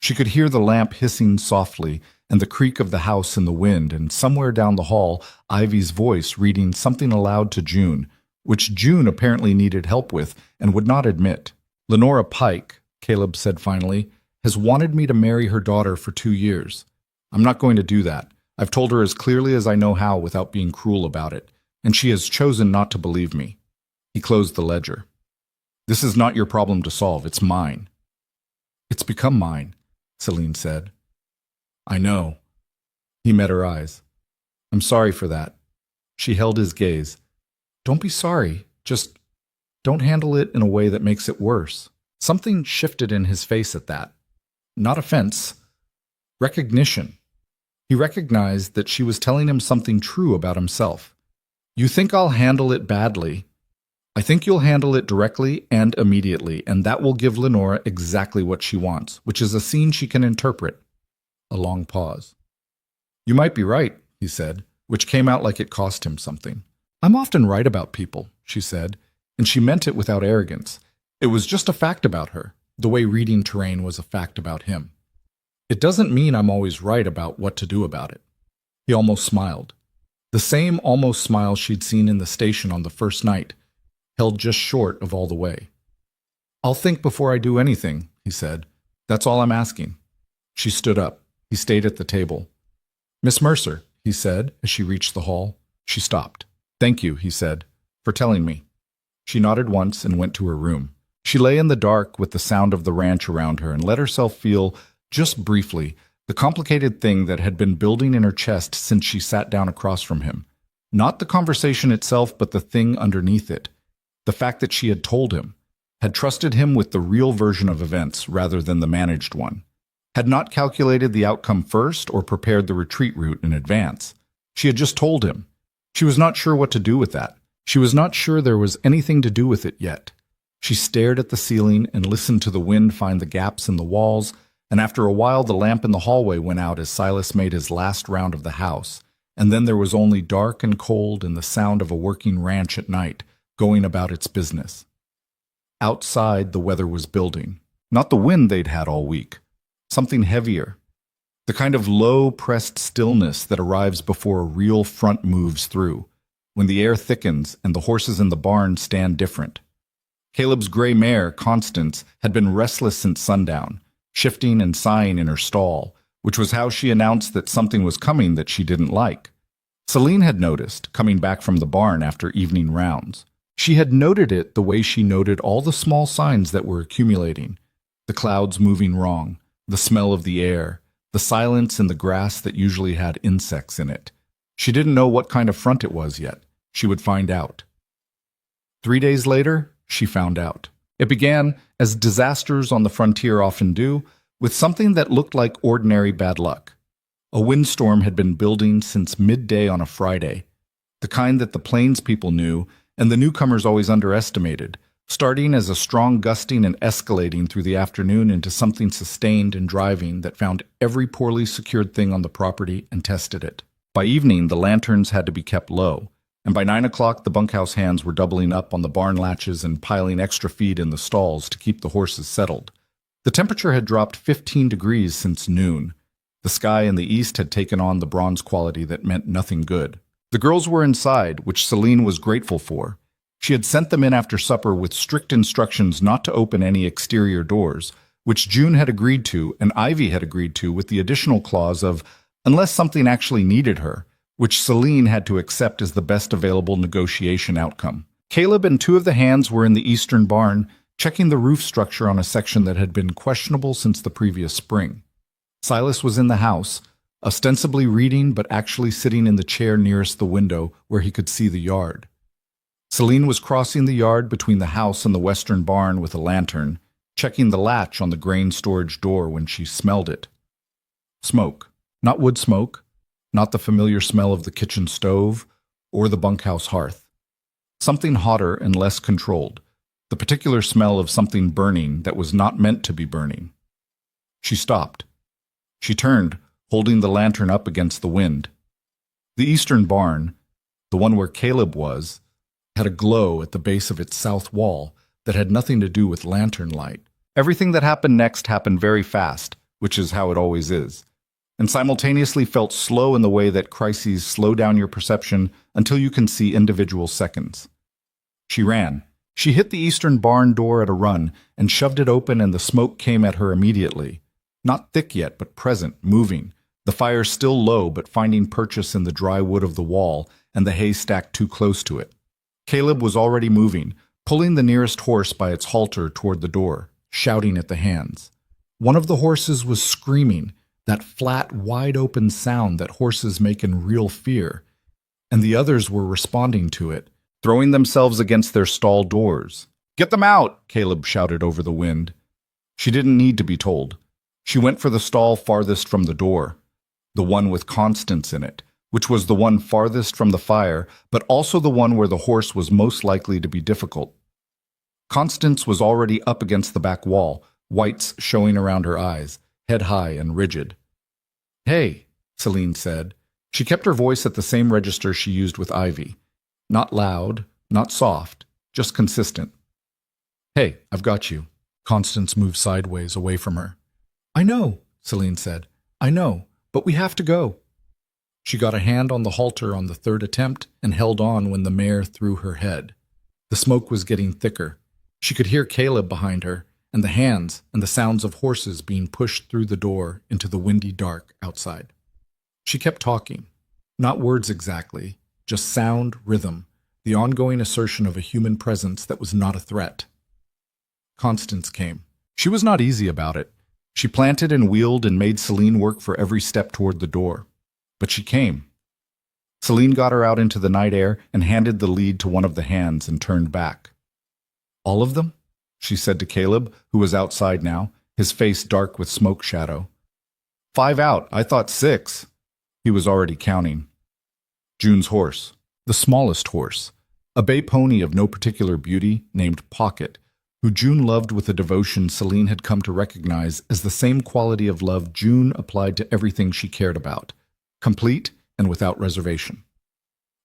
She could hear the lamp hissing softly and the creak of the house in the wind, and somewhere down the hall, Ivy's voice reading something aloud to June, which June apparently needed help with and would not admit. "Lenora Pike," Caleb said finally, "has wanted me to marry her daughter for 2 years. I'm not going to do that. I've told her as clearly as I know how without being cruel about it, and she has chosen not to believe me." He closed the ledger. "This is not your problem to solve. It's mine." "It's become mine," Celine said. "I know." He met her eyes. "I'm sorry for that." She held his gaze. "Don't be sorry. Just don't handle it in a way that makes it worse." Something shifted in his face at that. Not offense. Recognition. He recognized that she was telling him something true about himself. "You think I'll handle it badly. I think you'll handle it directly and immediately, and that will give Lenora exactly what she wants, which is a scene she can interpret." A long pause. "You might be right," he said, which came out like it cost him something. "I'm often right about people," she said, and she meant it without arrogance. It was just a fact about her, the way reading terrain was a fact about him. "It doesn't mean I'm always right about what to do about it." He almost smiled. The same almost smile she'd seen in the station on the first night, held just short of all the way. "I'll think before I do anything," he said. "That's all I'm asking." She stood up. He stayed at the table. "Miss Mercer," he said as she reached the hall. She stopped. "Thank you," he said, "for telling me." She nodded once and went to her room. She lay in the dark with the sound of the ranch around her and let herself feel, just briefly, the complicated thing that had been building in her chest since she sat down across from him. Not the conversation itself, but the thing underneath it. The fact that she had told him, had trusted him with the real version of events rather than the managed one. Had not calculated the outcome first or prepared the retreat route in advance. She had just told him. She was not sure what to do with that. She was not sure there was anything to do with it yet. She stared at the ceiling and listened to the wind find the gaps in the walls, and after a while the lamp in the hallway went out as Silas made his last round of the house, and then there was only dark and cold and the sound of a working ranch at night, going about its business. Outside, the weather was building. Not the wind they'd had all week. Something heavier. The kind of low-pressed stillness that arrives before a real front moves through, when the air thickens and the horses in the barn stand different. Caleb's gray mare, Constance, had been restless since sundown, shifting and sighing in her stall, which was how she announced that something was coming that she didn't like. Celine had noticed, coming back from the barn after evening rounds. She had noted it the way she noted all the small signs that were accumulating. The clouds moving wrong, the smell of the air, the silence in the grass that usually had insects in it. She didn't know what kind of front it was yet. She would find out. 3 days later, she found out. It began, as disasters on the frontier often do, with something that looked like ordinary bad luck. A windstorm had been building since midday on a Friday, the kind that the plains people knew and the newcomers always underestimated, starting as a strong gusting and escalating through the afternoon into something sustained and driving that found every poorly secured thing on the property and tested it. By evening, the lanterns had to be kept low, and by 9 o'clock the bunkhouse hands were doubling up on the barn latches and piling extra feed in the stalls to keep the horses settled. The temperature had dropped 15 degrees since noon. The sky in the east had taken on the bronze quality that meant nothing good. The girls were inside, which Celine was grateful for. She had sent them in after supper with strict instructions not to open any exterior doors, which June had agreed to and Ivy had agreed to, with the additional clause of unless something actually needed her, which Celine had to accept as the best available negotiation outcome. Caleb and 2 of the hands were in the eastern barn, checking the roof structure on a section that had been questionable since the previous spring. Silas was in the house, ostensibly reading but actually sitting in the chair nearest the window where he could see the yard. Celine was crossing the yard between the house and the western barn with a lantern, checking the latch on the grain storage door when she smelled it. Smoke. Not wood smoke, not the familiar smell of the kitchen stove or the bunkhouse hearth. Something hotter and less controlled, the particular smell of something burning that was not meant to be burning. She stopped. She turned, holding the lantern up against the wind. The eastern barn, the one where Caleb was, had a glow at the base of its south wall that had nothing to do with lantern light. Everything that happened next happened very fast, which is how it always is, and simultaneously felt slow in the way that crises slow down your perception until you can see individual seconds. She ran. She hit the eastern barn door at a run and shoved it open, and the smoke came at her immediately. Not thick yet, but present, moving, the fire still low but finding purchase in the dry wood of the wall and the hay stacked too close to it. Caleb was already moving, pulling the nearest horse by its halter toward the door, shouting at the hands. One of the horses was screaming, that flat, wide-open sound that horses make in real fear, and the others were responding to it, throwing themselves against their stall doors. "Get them out!" Caleb shouted over the wind. She didn't need to be told. She went for the stall farthest from the door, the one with Constance in it, which was the one farthest from the fire, but also the one where the horse was most likely to be difficult. Constance was already up against the back wall, whites showing around her eyes, head high and rigid. "Hey," Celine said. She kept her voice at the same register she used with Ivy. Not loud, not soft, just consistent. "Hey, I've got you." Constance moved sideways away from her. "I know," Celine said. "I know, but we have to go." She got a hand on the halter on the third attempt and held on when the mare threw her head. The smoke was getting thicker. She could hear Caleb behind her, and the hands and the sounds of horses being pushed through the door into the windy dark outside. She kept talking. Not words exactly, just sound, rhythm, the ongoing assertion of a human presence that was not a threat. Constance came. She was not easy about it. She planted and wheeled and made Celine work for every step toward the door. But she came. Celine got her out into the night air and handed the lead to one of the hands and turned back. "All of them?" she said to Caleb, who was outside now, his face dark with smoke shadow. "5 out. I thought 6. He was already counting. June's horse, the smallest horse, a bay pony of no particular beauty named Pocket, who June loved with a devotion Celine had come to recognize as the same quality of love June applied to everything she cared about, complete and without reservation.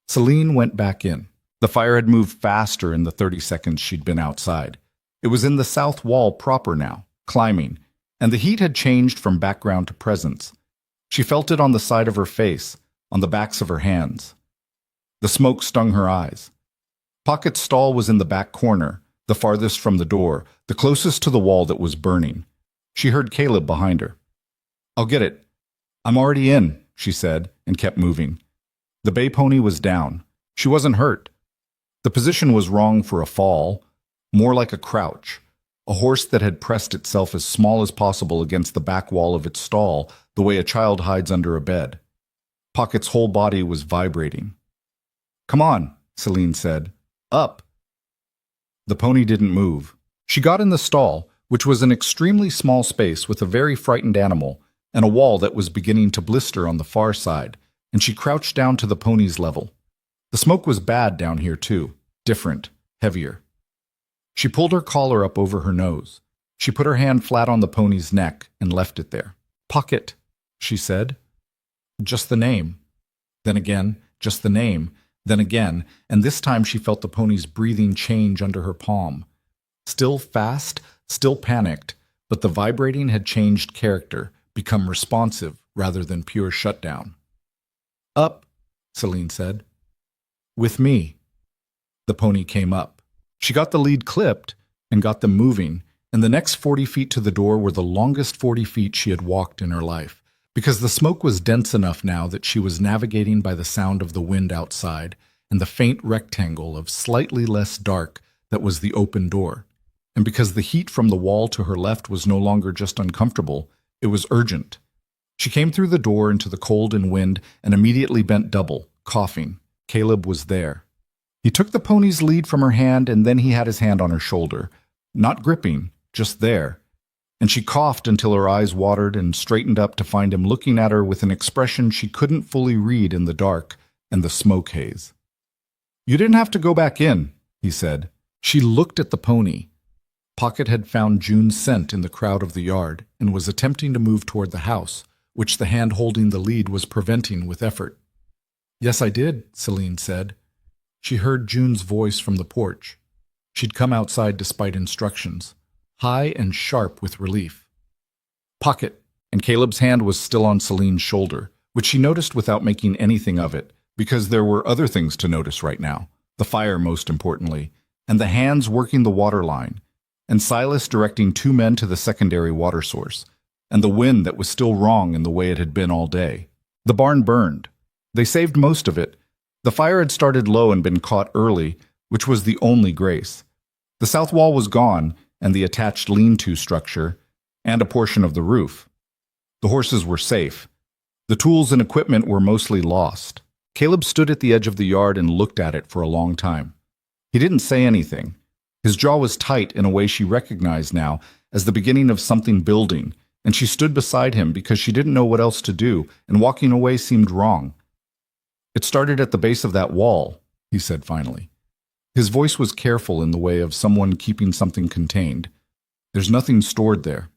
Celine went back in. The fire had moved faster in the 30 seconds she'd been outside. It was in the south wall proper now, climbing, and the heat had changed from background to presence. She felt it on the side of her face, on the backs of her hands. The smoke stung her eyes. Pocket's stall was in the back corner, the farthest from the door, the closest to the wall that was burning. She heard Caleb behind her. "I'll get it. I'm already in," she said, and kept moving. The bay pony was down. She wasn't hurt. The position was wrong for a fall, more like a crouch, a horse that had pressed itself as small as possible against the back wall of its stall, the way a child hides under a bed. Pocket's whole body was vibrating. "Come on," Celine said. Up. The pony didn't move. She got in the stall, which was an extremely small space with a very frightened animal and a wall that was beginning to blister on the far side, and she crouched down to the pony's level. The smoke was bad down here too, different, heavier. She pulled her collar up over her nose. She put her hand flat on the pony's neck and left it there. Pocket, she said. Just the name. Then again, just the name. Then again, and this time she felt the pony's breathing change under her palm. Still fast, still panicked, but the vibrating had changed character, become responsive rather than pure shutdown. Up, Celine said. With me. The pony came up. She got the lead clipped and got them moving, and the next 40 feet to the door were the longest 40 feet she had walked in her life, because the smoke was dense enough now that she was navigating by the sound of the wind outside and the faint rectangle of slightly less dark that was the open door, and because the heat from the wall to her left was no longer just uncomfortable, it was urgent. She came through the door into the cold and wind and immediately bent double, coughing. Caleb was there. He took the pony's lead from her hand, and then he had his hand on her shoulder, not gripping, just there. And she coughed until her eyes watered and straightened up to find him looking at her with an expression she couldn't fully read in the dark and the smoke haze. You didn't have to go back in, he said. She looked at the pony. Pocket had found June's scent in the crowd of the yard and was attempting to move toward the house, which the hand holding the lead was preventing with effort. Yes, I did, Celine said. She heard June's voice from the porch. She'd come outside despite instructions, high and sharp with relief. Pocket, and Caleb's hand was still on Celine's shoulder, which she noticed without making anything of it, because there were other things to notice right now, the fire most importantly, and the hands working the water line, and Silas directing 2 men to the secondary water source, and the wind that was still wrong in the way it had been all day. The barn burned. They saved most of it. The fire had started low and been caught early, which was the only grace. The south wall was gone, and the attached lean-to structure, and a portion of the roof. The horses were safe. The tools and equipment were mostly lost. Caleb stood at the edge of the yard and looked at it for a long time. He didn't say anything. His jaw was tight in a way she recognized now as the beginning of something building, and she stood beside him because she didn't know what else to do, and walking away seemed wrong. It started at the base of that wall, he said finally. His voice was careful in the way of someone keeping something contained. There's nothing stored there.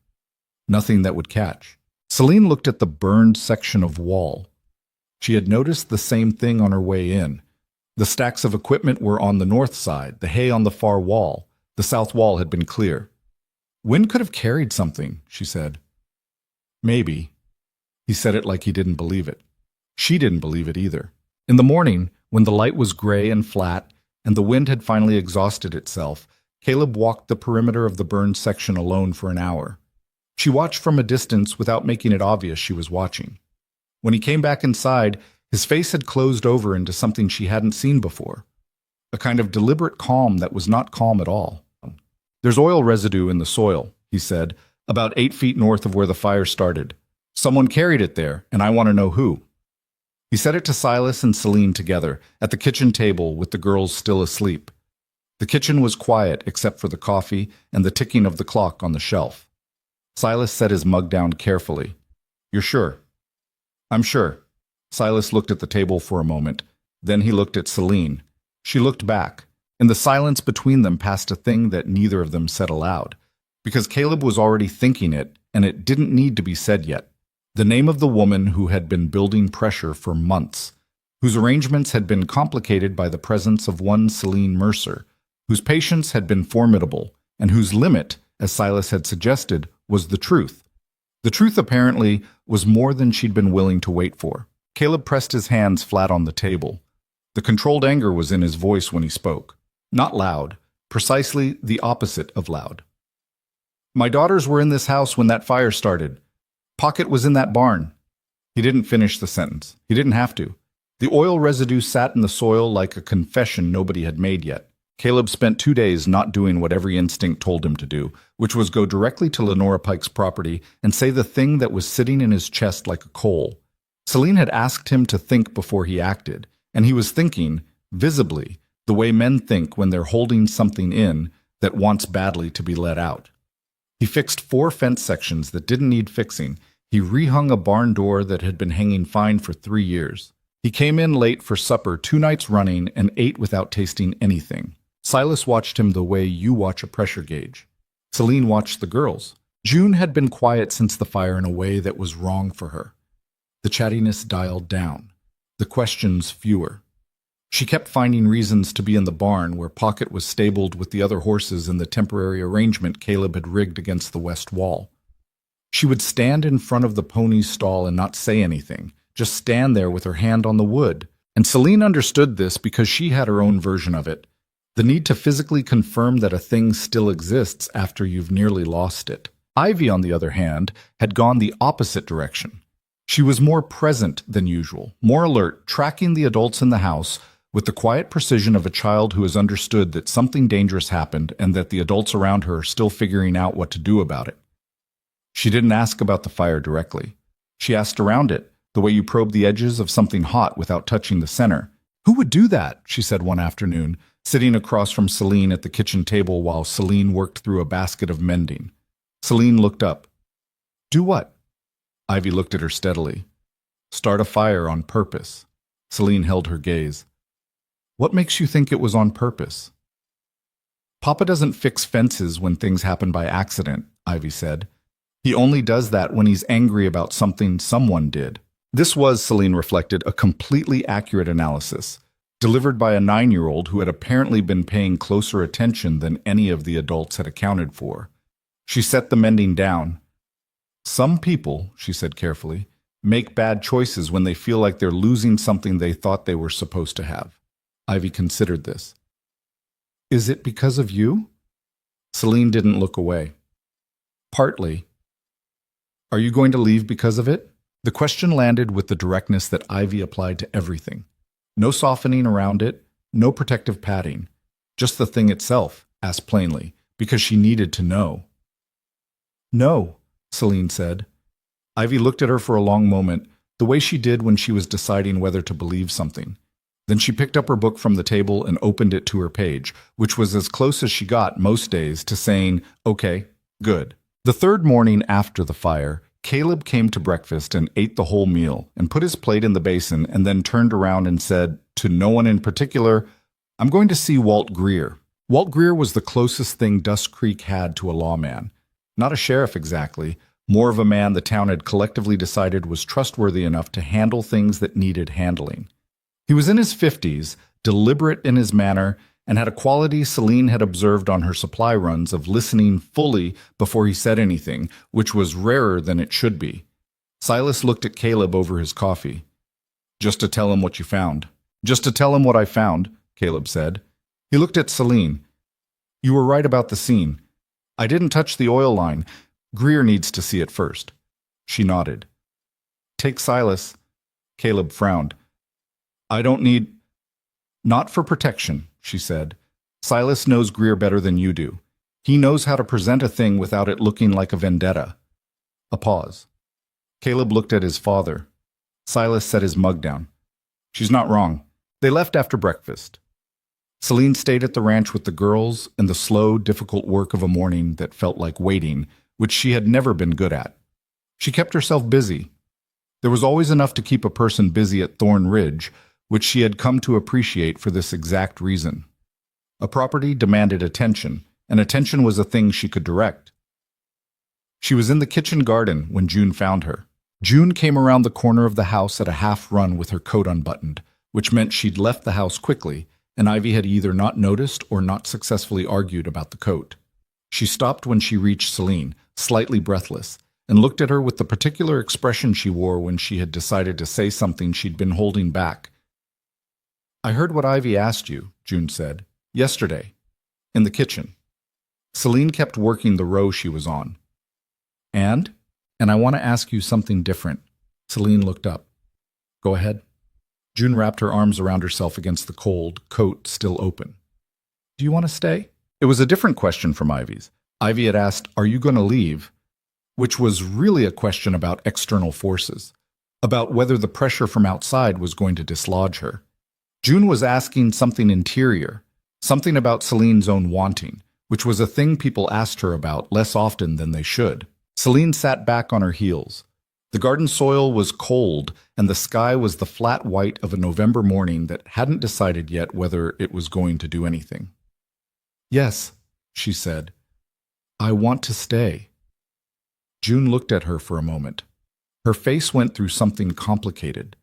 Nothing that would catch. Celine looked at the burned section of wall. She had noticed the same thing on her way in. The stacks of equipment were on the north side, the hay on the far wall. The south wall had been clear. Wind could have carried something, she said. Maybe. He said it like he didn't believe it. She didn't believe it either. In the morning, when the light was gray and flat, and the wind had finally exhausted itself, Caleb walked the perimeter of the burned section alone for an hour. She watched from a distance without making it obvious she was watching. When he came back inside, his face had closed over into something she hadn't seen before. A kind of deliberate calm that was not calm at all. There's oil residue in the soil, he said, about 8 feet north of where the fire started. Someone carried it there, and I want to know who. He said it to Silas and Celine together, at the kitchen table with the girls still asleep. The kitchen was quiet except for the coffee and the ticking of the clock on the shelf. Silas set his mug down carefully. You're sure? I'm sure. Silas looked at the table for a moment. Then he looked at Celine. She looked back. In the silence between them passed a thing that neither of them said aloud, because Caleb was already thinking it, and it didn't need to be said yet. The name of the woman who had been building pressure for months, whose arrangements had been complicated by the presence of one Celine Mercer, whose patience had been formidable, and whose limit, as Silas had suggested, was the truth. The truth, apparently, was more than she'd been willing to wait for. Caleb pressed his hands flat on the table. The controlled anger was in his voice when he spoke. Not loud, precisely the opposite of loud. My daughters were in this house when that fire started. Pocket was in that barn. He didn't finish the sentence. He didn't have to. The oil residue sat in the soil like a confession nobody had made yet. Caleb spent 2 days not doing what every instinct told him to do, which was go directly to Lenora Pike's property and say the thing that was sitting in his chest like a coal. Celine had asked him to think before he acted, and he was thinking, visibly, the way men think when they're holding something in that wants badly to be let out. He fixed 4 fence sections that didn't need fixing. He rehung a barn door that had been hanging fine for 3 years. He came in late for supper 2 nights running and ate without tasting anything. Silas watched him the way you watch a pressure gauge. Celine watched the girls. June had been quiet since the fire in a way that was wrong for her. The chattiness dialed down, the questions fewer. She kept finding reasons to be in the barn where Pocket was stabled with the other horses in the temporary arrangement Caleb had rigged against the west wall. She would stand in front of the pony's stall and not say anything, just stand there with her hand on the wood. And Celine understood this because she had her own version of it. The need to physically confirm that a thing still exists after you've nearly lost it. Ivy, on the other hand, had gone the opposite direction. She was more present than usual, more alert, tracking the adults in the house with the quiet precision of a child who has understood that something dangerous happened and that the adults around her are still figuring out what to do about it. She didn't ask about the fire directly. She asked around it, the way you probe the edges of something hot without touching the center. "Who would do that?" she said one afternoon, sitting across from Celine at the kitchen table while Celine worked through a basket of mending. Celine looked up. "Do what?" Ivy looked at her steadily. "Start a fire on purpose." Celine held her gaze. "What makes you think it was on purpose?" "Papa doesn't fix fences when things happen by accident," Ivy said. "He only does that when he's angry about something someone did." This was, Celine reflected, a completely accurate analysis, delivered by a 9-year-old who had apparently been paying closer attention than any of the adults had accounted for. She set the mending down. "Some people," she said carefully, "make bad choices when they feel like they're losing something they thought they were supposed to have." Ivy considered this. "Is it because of you?" Celine didn't look away. "Partly." "Are you going to leave because of it?" The question landed with the directness that Ivy applied to everything. No softening around it, no protective padding. Just the thing itself, asked plainly, because she needed to know. "No," Celine said. Ivy looked at her for a long moment, the way she did when she was deciding whether to believe something. Then she picked up her book from the table and opened it to her page, which was as close as she got most days to saying, "Okay, good." The 3rd morning after the fire, Caleb came to breakfast and ate the whole meal and put his plate in the basin and then turned around and said, to no one in particular, "I'm going to see Walt Greer." Walt Greer was the closest thing Dust Creek had to a lawman. Not a sheriff exactly, more of a man the town had collectively decided was trustworthy enough to handle things that needed handling. He was in his 50s, deliberate in his manner, and had a quality Celine had observed on her supply runs of listening fully before he said anything, which was rarer than it should be. Silas looked at Caleb over his coffee. "Just to tell him what you found." "Just to tell him what I found," Caleb said. He looked at Celine. "You were right about the scene. I didn't touch the oil line. Greer needs to see it first." She nodded. "Take Silas." Caleb frowned. "I don't need—" "Not for protection," she said. "Silas knows Greer better than you do. He knows how to present a thing without it looking like a vendetta." A pause. Caleb looked at his father. Silas set his mug down. "She's not wrong." They left after breakfast. Celine stayed at the ranch with the girls in the slow, difficult work of a morning that felt like waiting, which she had never been good at. She kept herself busy. There was always enough to keep a person busy at Thorn Ridge, which she had come to appreciate for this exact reason. A property demanded attention, and attention was a thing she could direct. She was in the kitchen garden when June found her. June came around the corner of the house at a half-run with her coat unbuttoned, which meant she'd left the house quickly, and Ivy had either not noticed or not successfully argued about the coat. She stopped when she reached Celine, slightly breathless, and looked at her with the particular expression she wore when she had decided to say something she'd been holding back. "I heard what Ivy asked you," June said, "yesterday, in the kitchen." Celine kept working the row she was on. And I want to ask you something different." Celine looked up. "Go ahead." June wrapped her arms around herself against the cold, coat still open. "Do you want to stay?" It was a different question from Ivy's. Ivy had asked, "Are you going to leave?" Which was really a question about external forces, about whether the pressure from outside was going to dislodge her. June was asking something interior, something about Celine's own wanting, which was a thing people asked her about less often than they should. Celine sat back on her heels. The garden soil was cold, and the sky was the flat white of a November morning that hadn't decided yet whether it was going to do anything. "Yes," she said. "I want to stay." June looked at her for a moment. Her face went through something complicated.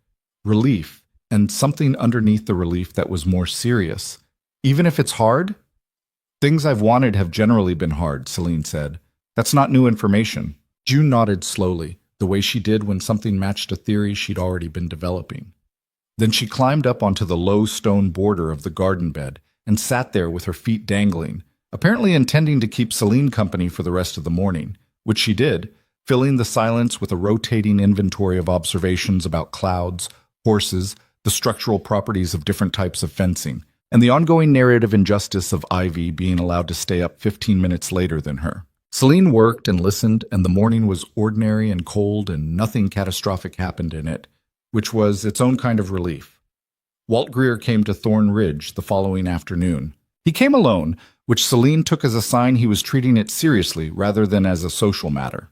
Relief, and something underneath the relief that was more serious. "Even if it's hard?" "Things I've wanted have generally been hard," Celine said. "That's not new information." June nodded slowly, the way she did when something matched a theory she'd already been developing. Then she climbed up onto the low stone border of the garden bed and sat there with her feet dangling, apparently intending to keep Celine company for the rest of the morning, which she did, filling the silence with a rotating inventory of observations about clouds, horses, the structural properties of different types of fencing, and the ongoing narrative injustice of Ivy being allowed to stay up 15 minutes later than her. Celine worked and listened, and the morning was ordinary and cold, and nothing catastrophic happened in it, which was its own kind of relief. Walt Greer came to Thorn Ridge the following afternoon. He came alone, which Celine took as a sign he was treating it seriously rather than as a social matter.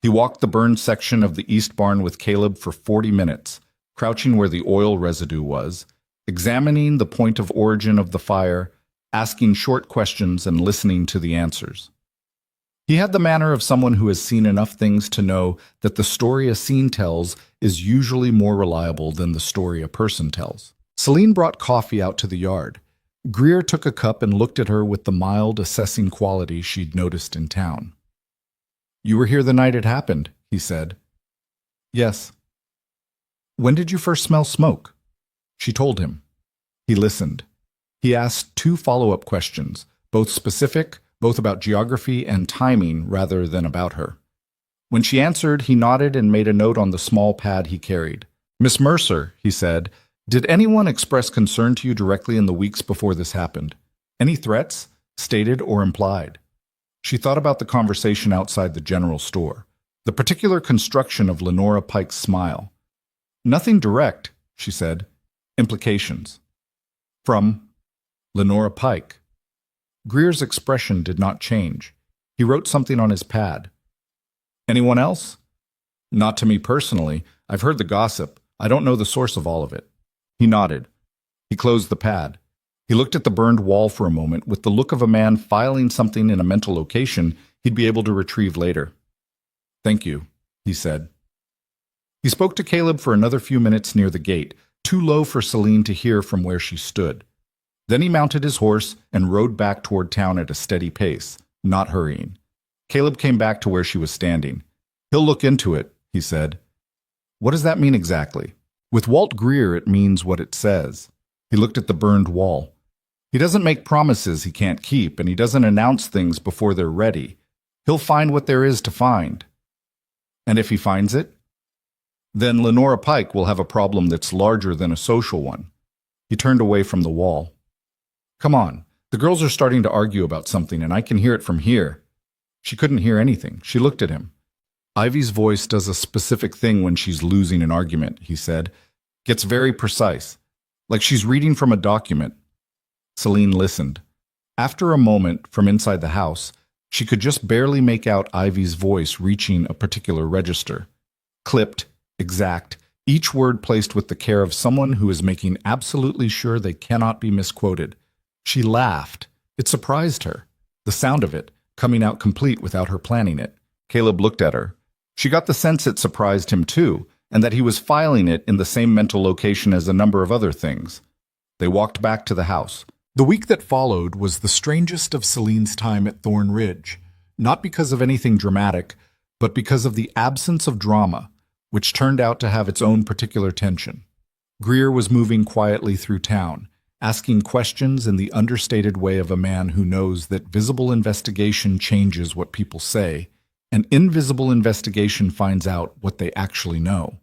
He walked the burned section of the east barn with Caleb for 40 minutes, crouching where the oil residue was, examining the point of origin of the fire, asking short questions and listening to the answers. He had the manner of someone who has seen enough things to know that the story a scene tells is usually more reliable than the story a person tells. Celine brought coffee out to the yard. Greer took a cup and looked at her with the mild, assessing quality she'd noticed in town. "You were here the night it happened," he said. "Yes." "When did you first smell smoke?" She told him. He listened. He asked 2 follow-up questions, both specific, both about geography and timing rather than about her. When she answered, he nodded and made a note on the small pad he carried. "Miss Mercer," he said, "did anyone express concern to you directly in the weeks before this happened? Any threats, stated or implied?" She thought about the conversation outside the general store, the particular construction of Lenora Pike's smile. "Nothing direct," she said. "Implications." "From Lenora Pike." Greer's expression did not change. He wrote something on his pad. "Anyone else?" "Not to me personally. I've heard the gossip. I don't know the source of all of it." He nodded. He closed the pad. He looked at the burned wall for a moment with the look of a man filing something in a mental location he'd be able to retrieve later. "Thank you," he said. He spoke to Caleb for another few minutes near the gate, too low for Celine to hear from where she stood. Then he mounted his horse and rode back toward town at a steady pace, not hurrying. Caleb came back to where she was standing. "He'll look into it," he said. "What does that mean exactly?" "With Walt Greer, it means what it says." He looked at the burned wall. "He doesn't make promises he can't keep, and he doesn't announce things before they're ready. He'll find what there is to find." "And if he finds it?" "Then Lenora Pike will have a problem that's larger than a social one." He turned away from the wall. "Come on. The girls are starting to argue about something, and I can hear it from here." She couldn't hear anything. She looked at him. "Ivy's voice does a specific thing when she's losing an argument," he said. "Gets very precise. Like she's reading from a document." Celine listened. After a moment, from inside the house, she could just barely make out Ivy's voice reaching a particular register. Clipped, exact, each word placed with the care of someone who is making absolutely sure they cannot be misquoted. She laughed. It surprised her. The sound of it, coming out complete without her planning it. Caleb looked at her. She got the sense it surprised him too, and that he was filing it in the same mental location as a number of other things. They walked back to the house. The week that followed was the strangest of Celine's time at Thorn Ridge, not because of anything dramatic, but because of the absence of drama, which turned out to have its own particular tension. Greer was moving quietly through town, asking questions in the understated way of a man who knows that visible investigation changes what people say, and invisible investigation finds out what they actually know.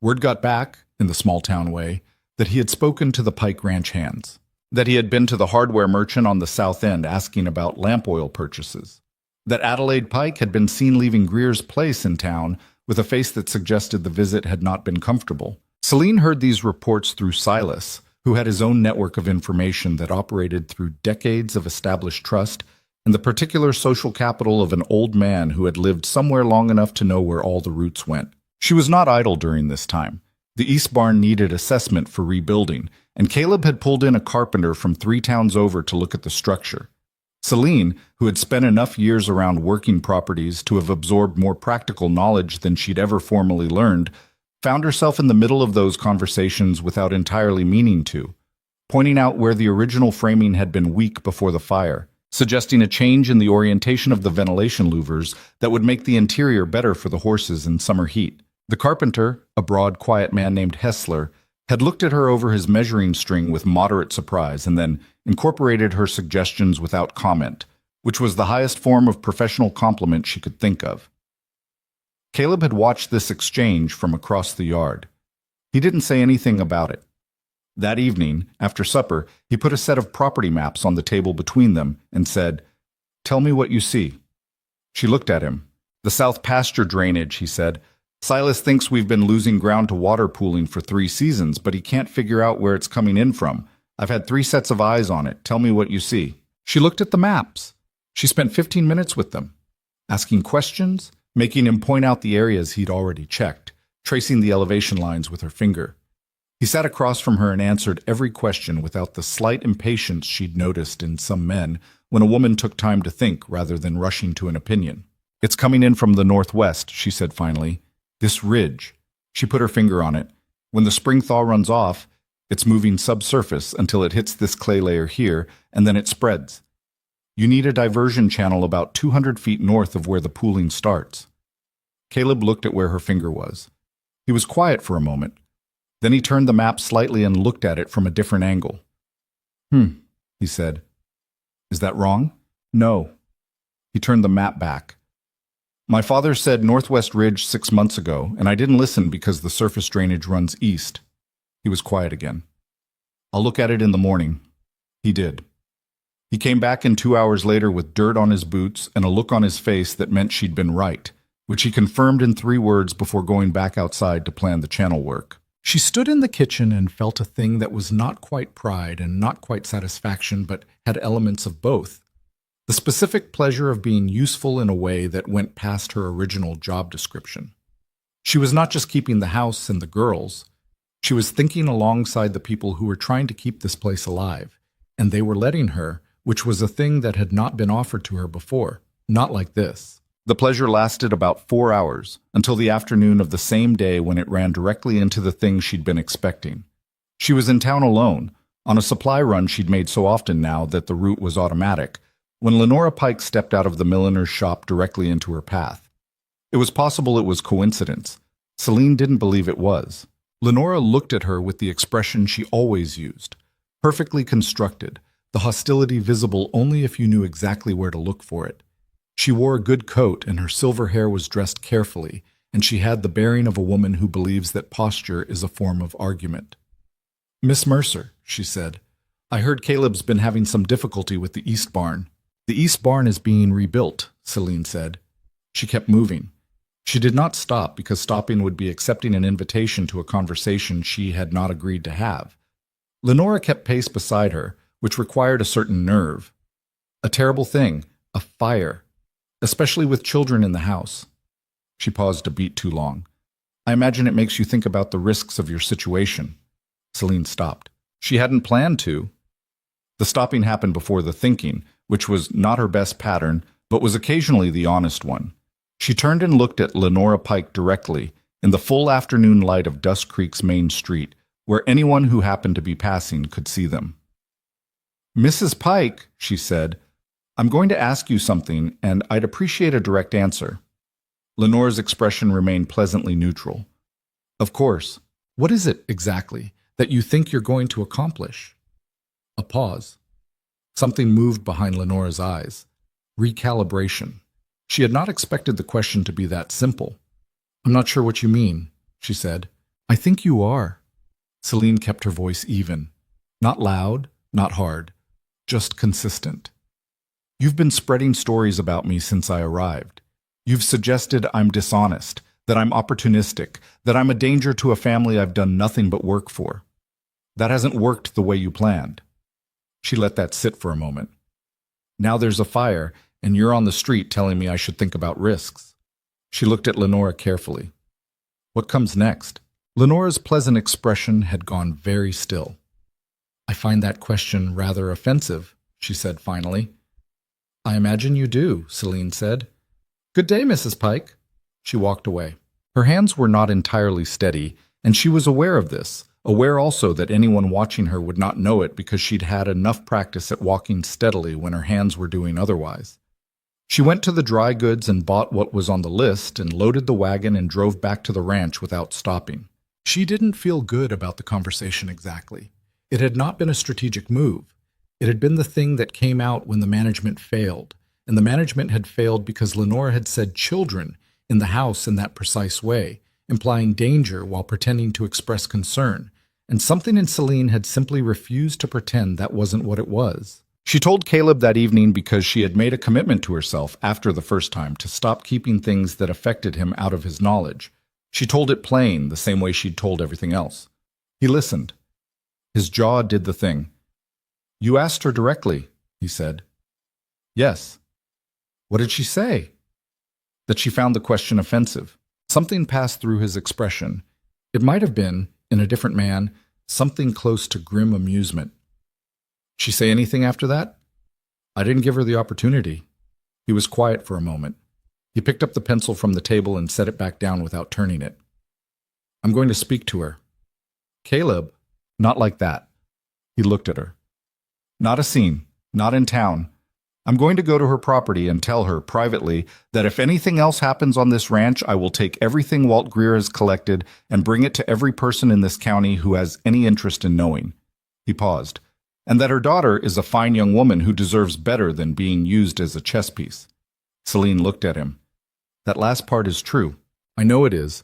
Word got back, in the small-town way, that he had spoken to the Pike Ranch hands, that he had been to the hardware merchant on the south end asking about lamp oil purchases, that Adelaide Pike had been seen leaving Greer's place in town with a face that suggested the visit had not been comfortable. Celine heard these reports through Silas, who had his own network of information that operated through decades of established trust and the particular social capital of an old man who had lived somewhere long enough to know where all the roots went. She was not idle during this time. The East Barn needed assessment for rebuilding, and Caleb had pulled in a carpenter from 3 towns over to look at the structure. Celine, who had spent enough years around working properties to have absorbed more practical knowledge than she'd ever formally learned, found herself in the middle of those conversations without entirely meaning to, pointing out where the original framing had been weak before the fire, suggesting a change in the orientation of the ventilation louvers that would make the interior better for the horses in summer heat. The carpenter, a broad, quiet man named Hessler, had looked at her over his measuring string with moderate surprise and then incorporated her suggestions without comment, which was the highest form of professional compliment she could think of. Caleb had watched this exchange from across the yard. He didn't say anything about it. That evening, after supper, he put a set of property maps on the table between them and said, "Tell me what you see." She looked at him. "The south pasture drainage," he said. "Silas thinks we've been losing ground to water pooling for 3 seasons, but he can't figure out where it's coming in from. I've had 3 sets of eyes on it. Tell me what you see." She looked at the maps. She spent 15 minutes with them, asking questions, making him point out the areas he'd already checked, tracing the elevation lines with her finger. He sat across from her and answered every question without the slight impatience she'd noticed in some men when a woman took time to think rather than rushing to an opinion. "It's coming in from the northwest," she said finally. "This ridge." She put her finger on it. "When the spring thaw runs off, it's moving subsurface until it hits this clay layer here, and then it spreads. You need a diversion channel about 200 feet north of where the pooling starts." Caleb looked at where her finger was. He was quiet for a moment. Then he turned the map slightly and looked at it from a different angle. He said. "Is that wrong?" "No." He turned the map back. "My father said Northwest Ridge 6 months ago, and I didn't listen because the surface drainage runs east." He was quiet again. "I'll look at it in the morning." He did. He came back in 2 hours later with dirt on his boots and a look on his face that meant she'd been right, which he confirmed in 3 words before going back outside to plan the channel work. She stood in the kitchen and felt a thing that was not quite pride and not quite satisfaction, but had elements of both. The specific pleasure of being useful in a way that went past her original job description. She was not just keeping the house and the girls. She was thinking alongside the people who were trying to keep this place alive, and they were letting her, which was a thing that had not been offered to her before, not like this. The pleasure lasted about 4 hours, until the afternoon of the same day when it ran directly into the thing she'd been expecting. She was in town alone, on a supply run she'd made so often now that the route was automatic, when Lenora Pike stepped out of the milliner's shop directly into her path. It was possible it was coincidence. Celine didn't believe it was. Lenora looked at her with the expression she always used, perfectly constructed, the hostility visible only if you knew exactly where to look for it. She wore a good coat and her silver hair was dressed carefully, and she had the bearing of a woman who believes that posture is a form of argument. "Miss Mercer," she said, "I heard Caleb's been having some difficulty with the East Barn." "The East Barn is being rebuilt," Celine said. She kept moving. She did not stop because stopping would be accepting an invitation to a conversation she had not agreed to have. Lenora kept pace beside her, which required a certain nerve. A terrible thing, a fire, especially with children in the house. She paused a beat too long. "I imagine it makes you think about the risks of your situation." Celine stopped. She hadn't planned to. The stopping happened before the thinking, which was not her best pattern, but was occasionally the honest one. She turned and looked at Lenora Pike directly, in the full afternoon light of Dust Creek's main street, where anyone who happened to be passing could see them. "Mrs. Pike," she said, "I'm going to ask you something, and I'd appreciate a direct answer." Lenora's expression remained pleasantly neutral. "Of course. What is it, exactly, that you think you're going to accomplish?" A pause. Something moved behind Lenora's eyes. Recalibration. She had not expected the question to be that simple. "I'm not sure what you mean," she said. "I think you are." Celine kept her voice even. Not loud, not hard, just consistent. "You've been spreading stories about me since I arrived. You've suggested I'm dishonest, that I'm opportunistic, that I'm a danger to a family I've done nothing but work for." That hasn't worked the way you planned. She let that sit for a moment. Now there's a fire, and you're on the street telling me I should think about risks. She looked at Lenora carefully. What comes next? Lenora's pleasant expression had gone very still. I find that question rather offensive, she said finally. I imagine you do, Celine said. Good day, Mrs. Pike. She walked away. Her hands were not entirely steady, and she was aware of this, aware also that anyone watching her would not know it because she'd had enough practice at walking steadily when her hands were doing otherwise. She went to the dry goods and bought what was on the list and loaded the wagon and drove back to the ranch without stopping. She didn't feel good about the conversation exactly. It had not been a strategic move. It had been the thing that came out when the management failed, and the management had failed because Lenora had said children in the house in that precise way, implying danger while pretending to express concern, and something in Celine had simply refused to pretend that wasn't what it was. She told Caleb that evening because she had made a commitment to herself after the first time to stop keeping things that affected him out of his knowledge. She told it plain, the same way she'd told everything else. He listened. His jaw did the thing. You asked her directly, he said. Yes. What did she say? That she found the question offensive. Something passed through his expression. It might have been, in a different man, something close to grim amusement. She say anything after that? I didn't give her the opportunity. He was quiet for a moment. He picked up the pencil from the table and set it back down without turning it. I'm going to speak to her. Caleb, not like that. He looked at her. Not a scene, not in town. I'm going to go to her property and tell her, privately, that if anything else happens on this ranch, I will take everything Walt Greer has collected and bring it to every person in this county who has any interest in knowing. He paused. And that her daughter is a fine young woman who deserves better than being used as a chess piece. Celine looked at him. That last part is true. I know it is.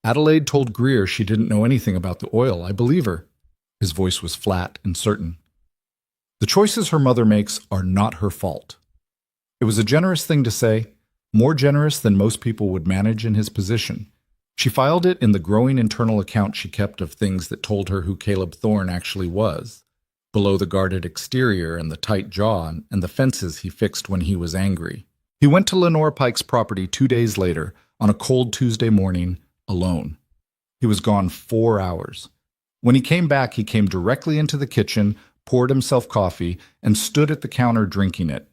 Adelaide told Greer she didn't know anything about the oil. I believe her. His voice was flat and certain. The choices her mother makes are not her fault. It was a generous thing to say, more generous than most people would manage in his position. She filed it in the growing internal account she kept of things that told her who Caleb Thorne actually was, below the guarded exterior and the tight jaw and the fences he fixed when he was angry. He went to Lenore Pike's property 2 days later, on a cold Tuesday morning, alone. He was gone 4 hours. When he came back, he came directly into the kitchen, poured himself coffee, and stood at the counter drinking it.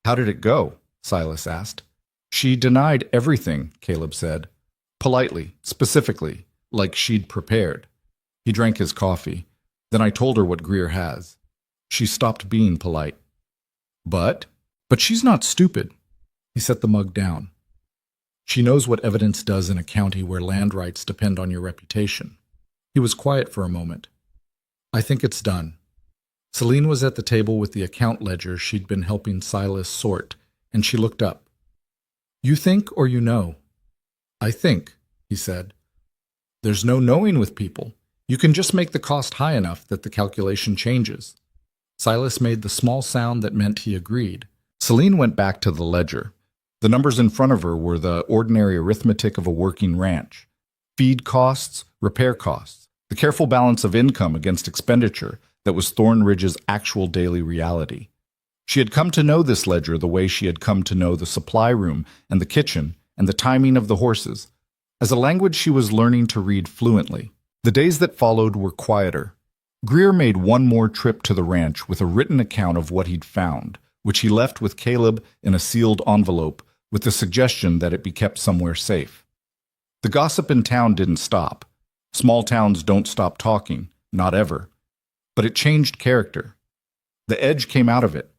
How did it go? Silas asked. She denied everything, Caleb said. Politely, specifically, like she'd prepared. He drank his coffee. Then I told her what Greer has. She stopped being polite. But she's not stupid. He set the mug down. She knows what evidence does in a county where land rights depend on your reputation. He was quiet for a moment. I think it's done. Celine was at the table with the account ledger she'd been helping Silas sort, and she looked up. You think or you know? I think, he said. There's no knowing with people. You can just make the cost high enough that the calculation changes. Silas made the small sound that meant he agreed. Celine went back to the ledger. The numbers in front of her were the ordinary arithmetic of a working ranch. Feed costs, repair costs, the careful balance of income against expenditure that was Thornridge's actual daily reality. She had come to know this ledger the way she had come to know the supply room and the kitchen and the timing of the horses, as a language she was learning to read fluently. The days that followed were quieter. Greer made one more trip to the ranch with a written account of what he'd found, which he left with Caleb in a sealed envelope with the suggestion that it be kept somewhere safe. The gossip in town didn't stop. Small towns don't stop talking, not ever. But it changed character. The edge came out of it.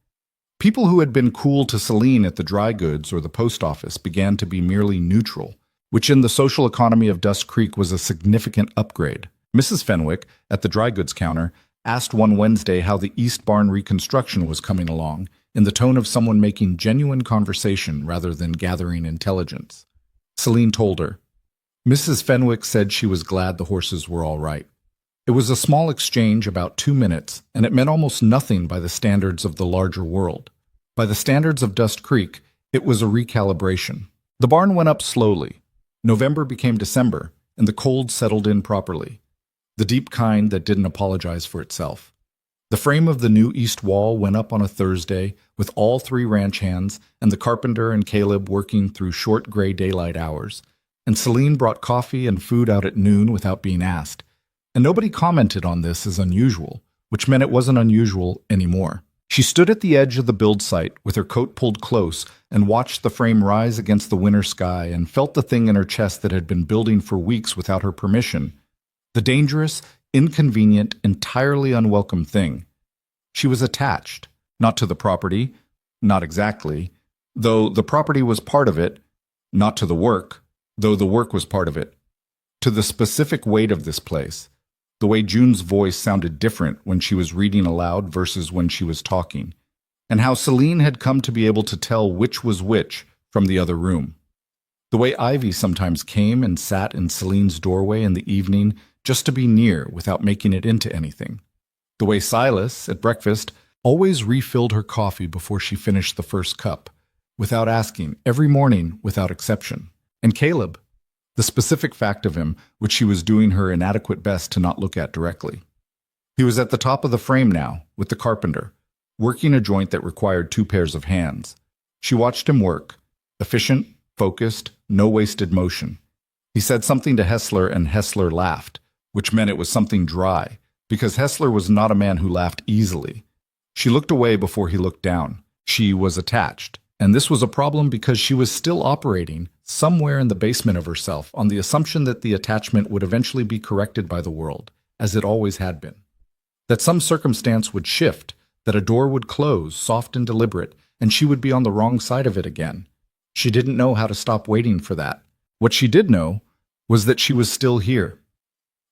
People who had been cool to Celine at the dry goods or the post office began to be merely neutral, which in the social economy of Dust Creek was a significant upgrade. Mrs. Fenwick, at the dry goods counter, asked one Wednesday how the East Barn reconstruction was coming along, in the tone of someone making genuine conversation rather than gathering intelligence. Celine told her. Mrs. Fenwick said she was glad the horses were all right. It was a small exchange, about 2 minutes, and it meant almost nothing by the standards of the larger world. By the standards of Dust Creek, it was a recalibration. The barn went up slowly. November became December, and the cold settled in properly. the deep kind that didn't apologize for itself. The frame of the new east wall went up on a Thursday with all three ranch hands and the carpenter and Caleb working through short gray daylight hours, and Celine brought coffee and food out at noon without being asked, and nobody commented on this as unusual, which meant it wasn't unusual anymore. She stood at the edge of the build site with her coat pulled close and watched the frame rise against the winter sky and felt the thing in her chest that had been building for weeks without her permission. The dangerous, inconvenient, entirely unwelcome thing. She was attached, not to the property, not exactly, though the property was part of it, not to the work, though the work was part of it, to the specific weight of this place. The way June's voice sounded different when she was reading aloud versus when she was talking, and how Celine had come to be able to tell which was which from the other room. The way Ivy sometimes came and sat in Celine's doorway in the evening just to be near without making it into anything. The way Silas, at breakfast, always refilled her coffee before she finished the first cup, without asking, every morning without exception. And Caleb, the specific fact of him, which she was doing her inadequate best to not look at directly. He was at the top of the frame now, with the carpenter, working a joint that required 2 pairs of hands. She watched him work, efficient, focused, no wasted motion. He said something to Hessler, and Hessler laughed, which meant it was something dry, because Hessler was not a man who laughed easily. She looked away before he looked down. She was attached, and this was a problem because she was still operating somewhere in the basement of herself on the assumption that the attachment would eventually be corrected by the world, as it always had been. That some circumstance would shift, that a door would close, soft and deliberate, and she would be on the wrong side of it again. She didn't know how to stop waiting for that. What she did know was that she was still here,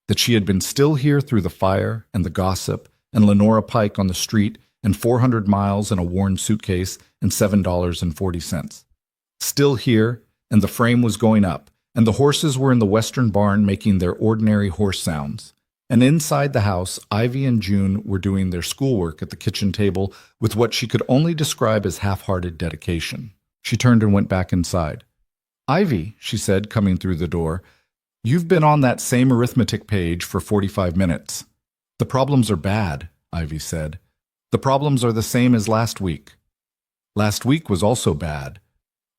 that she had been still here through the fire and the gossip and Lenora Pike on the street and 400 miles in a worn suitcase and $7.40. Still here, and the frame was going up, and the horses were in the western barn making their ordinary horse sounds. And inside the house, Ivy and June were doing their schoolwork at the kitchen table with what she could only describe as half-hearted dedication. She turned and went back inside. "Ivy," she said, coming through the door, "you've been on that same arithmetic page for 45 minutes. "The problems are bad," Ivy said. "The problems are the same as last week." "Last week was also bad."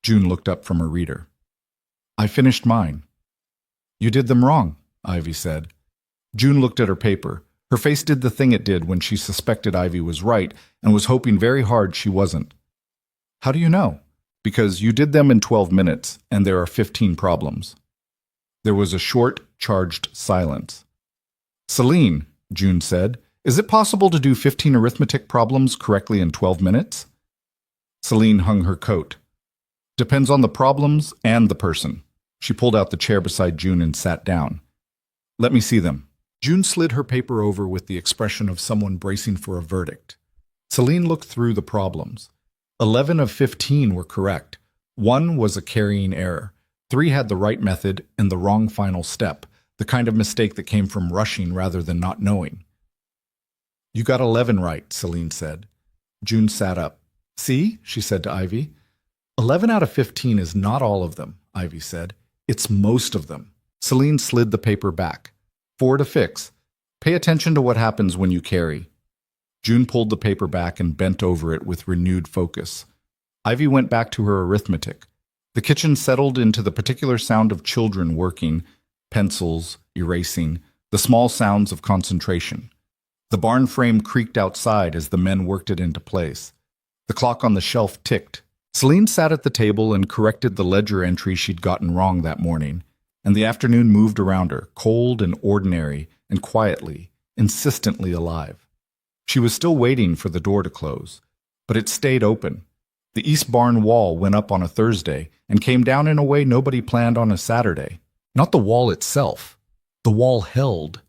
June looked up from her reader. "I finished mine." "You did them wrong," Ivy said. June looked at her paper. Her face did the thing it did when she suspected Ivy was right and was hoping very hard she wasn't. "How do you know?" "Because you did them in 12 minutes, and there are 15 problems." There was a short, charged silence. "Celine," June said, "is it possible to do 15 arithmetic problems correctly in 12 minutes?" Celine hung her coat. "Depends on the problems and the person." She pulled out the chair beside June and sat down. "Let me see them." June slid her paper over with the expression of someone bracing for a verdict. Celine looked through the problems. 11 of 15 were correct. 1 was a carrying error. 3 had the right method and the wrong final step, the kind of mistake that came from rushing rather than not knowing. "You got 11 right," Celine said. June sat up. "See?" she said to Ivy. 11 out of 15 is not all of them," Ivy said. "It's most of them." Celine slid the paper back. 4 to fix. Pay attention to what happens when you carry. June pulled the paper back and bent over it with renewed focus. Ivy went back to her arithmetic. The kitchen settled into the particular sound of children working, pencils, erasing, the small sounds of concentration. The barn frame creaked outside as the men worked it into place. The clock on the shelf ticked. Celine sat at the table and corrected the ledger entry she'd gotten wrong that morning, and the afternoon moved around her, cold and ordinary and quietly, insistently alive. She was still waiting for the door to close, but it stayed open. The east barn wall went up on a Thursday and came down in a way nobody planned on a Saturday. Not the wall itself. The wall held.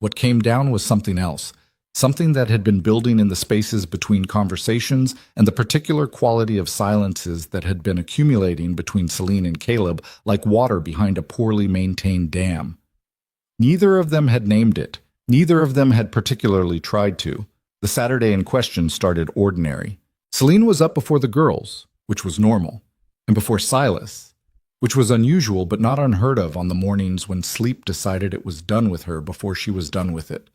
What came down was something else, something that had been building in the spaces between conversations and the particular quality of silences that had been accumulating between Celine and Caleb like water behind a poorly maintained dam. Neither of them had named it. Neither of them had particularly tried to. The Saturday in question started ordinary. Celine was up before the girls, which was normal, and before Silas, which was unusual but not unheard of on the mornings when sleep decided it was done with her before she was done with it.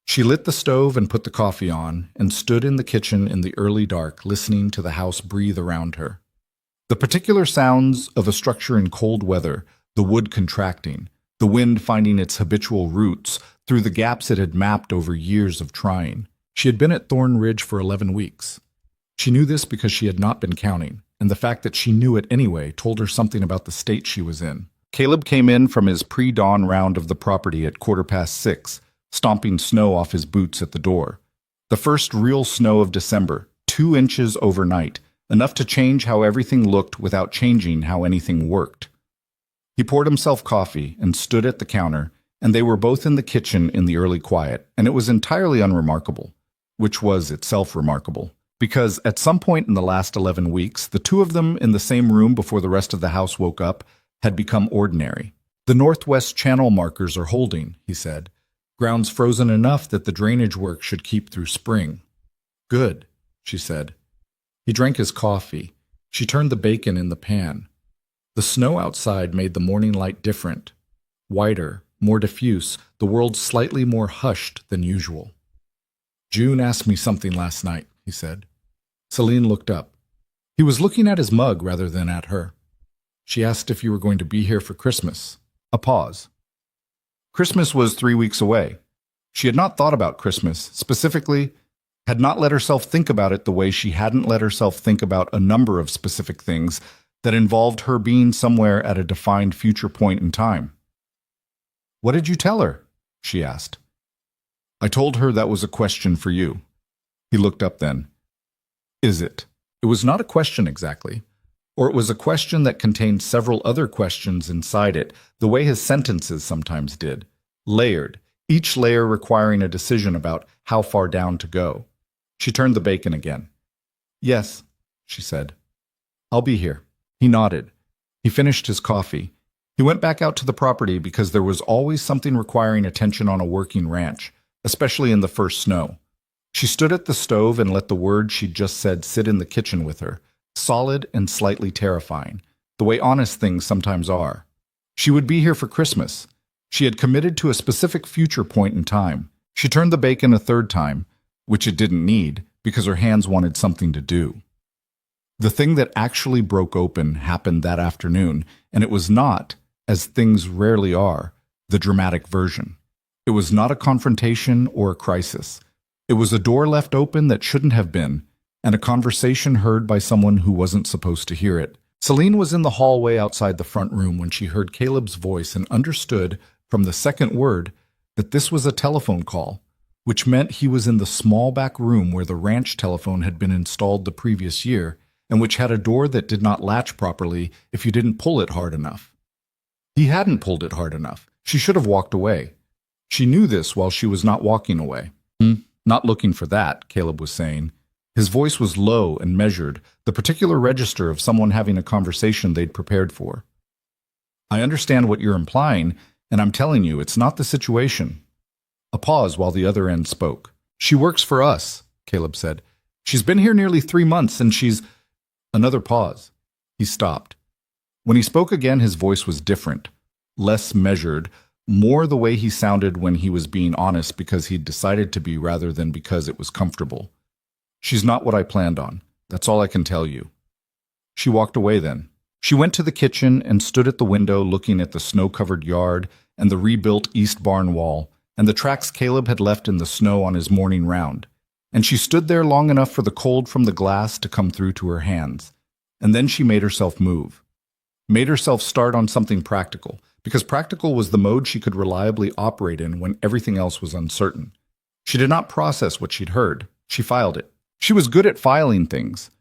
She lit the stove and put the coffee on and stood in the kitchen in the early dark, listening to the house breathe around her. The particular sounds of a structure in cold weather, the wood contracting, the wind finding its habitual roots through the gaps it had mapped over years of trying. She had been at Thorn Ridge for 11 weeks. She knew this because she had not been counting, and the fact that she knew it anyway told her something about the state she was in. Caleb came in from his pre-dawn round of the property at 6:15, stomping snow off his boots at the door. The first real snow of December, 2 inches overnight, enough to change how everything looked without changing how anything worked. He poured himself coffee and stood at the counter, and they were both in the kitchen in the early quiet, and it was entirely unremarkable, which was itself remarkable, because at some point in the last 11 weeks, the two of them in the same room before the rest of the house woke up had become ordinary. "The northwest channel markers are holding," he said. "Ground's frozen enough that the drainage work should keep through spring." "Good," she said. He drank his coffee. She turned the bacon in the pan. The snow outside made the morning light different, whiter, more diffuse, the world slightly more hushed than usual. "June asked me something last night," he said. Celine looked up. He was looking at his mug rather than at her. "She asked if you were going to be here for Christmas." A pause. Christmas was 3 weeks away. She had not thought about Christmas, specifically, had not let herself think about it the way she hadn't let herself think about a number of specific things that involved her being somewhere at a defined future point in time. "What did you tell her?" she asked. "I told her that was a question for you." He looked up then. "Is it?" It was not a question exactly, or it was a question that contained several other questions inside it, the way his sentences sometimes did, layered, each layer requiring a decision about how far down to go. She turned the bacon again. "Yes," she said. "I'll be here." He nodded. He finished his coffee. He went back out to the property because there was always something requiring attention on a working ranch, especially in the first snow. She stood at the stove and let the words she'd just said sit in the kitchen with her, solid and slightly terrifying, the way honest things sometimes are. She would be here for Christmas. She had committed to a specific future point in time. She turned the bacon a third time, which it didn't need, because her hands wanted something to do. The thing that actually broke open happened that afternoon, and it was not, as things rarely are, the dramatic version. It was not a confrontation or a crisis. It was a door left open that shouldn't have been, and a conversation heard by someone who wasn't supposed to hear it. Celine was in the hallway outside the front room when she heard Caleb's voice and understood, from the second word, that this was a telephone call, which meant he was in the small back room where the ranch telephone had been installed the previous year, and which had a door that did not latch properly if you didn't pull it hard enough. He hadn't pulled it hard enough. She should have walked away. She knew this while she was not walking away. "Not looking for that," Caleb was saying. His voice was low and measured, the particular register of someone having a conversation they'd prepared for. "I understand what you're implying, and I'm telling you, it's not the situation." A pause while the other end spoke. "She works for us," Caleb said. "She's been here nearly 3 months, and she's—" Another pause. He stopped. When he spoke again, his voice was different, less measured, more the way he sounded when he was being honest because he'd decided to be rather than because it was comfortable. "She's not what I planned on. That's all I can tell you." She walked away then. She went to the kitchen and stood at the window looking at the snow-covered yard and the rebuilt east barn wall and the tracks Caleb had left in the snow on his morning round. And she stood there long enough for the cold from the glass to come through to her hands. And then she made herself move. Made herself start on something practical, because practical was the mode she could reliably operate in when everything else was uncertain. She did not process what she'd heard. She filed it. She was good at filing things.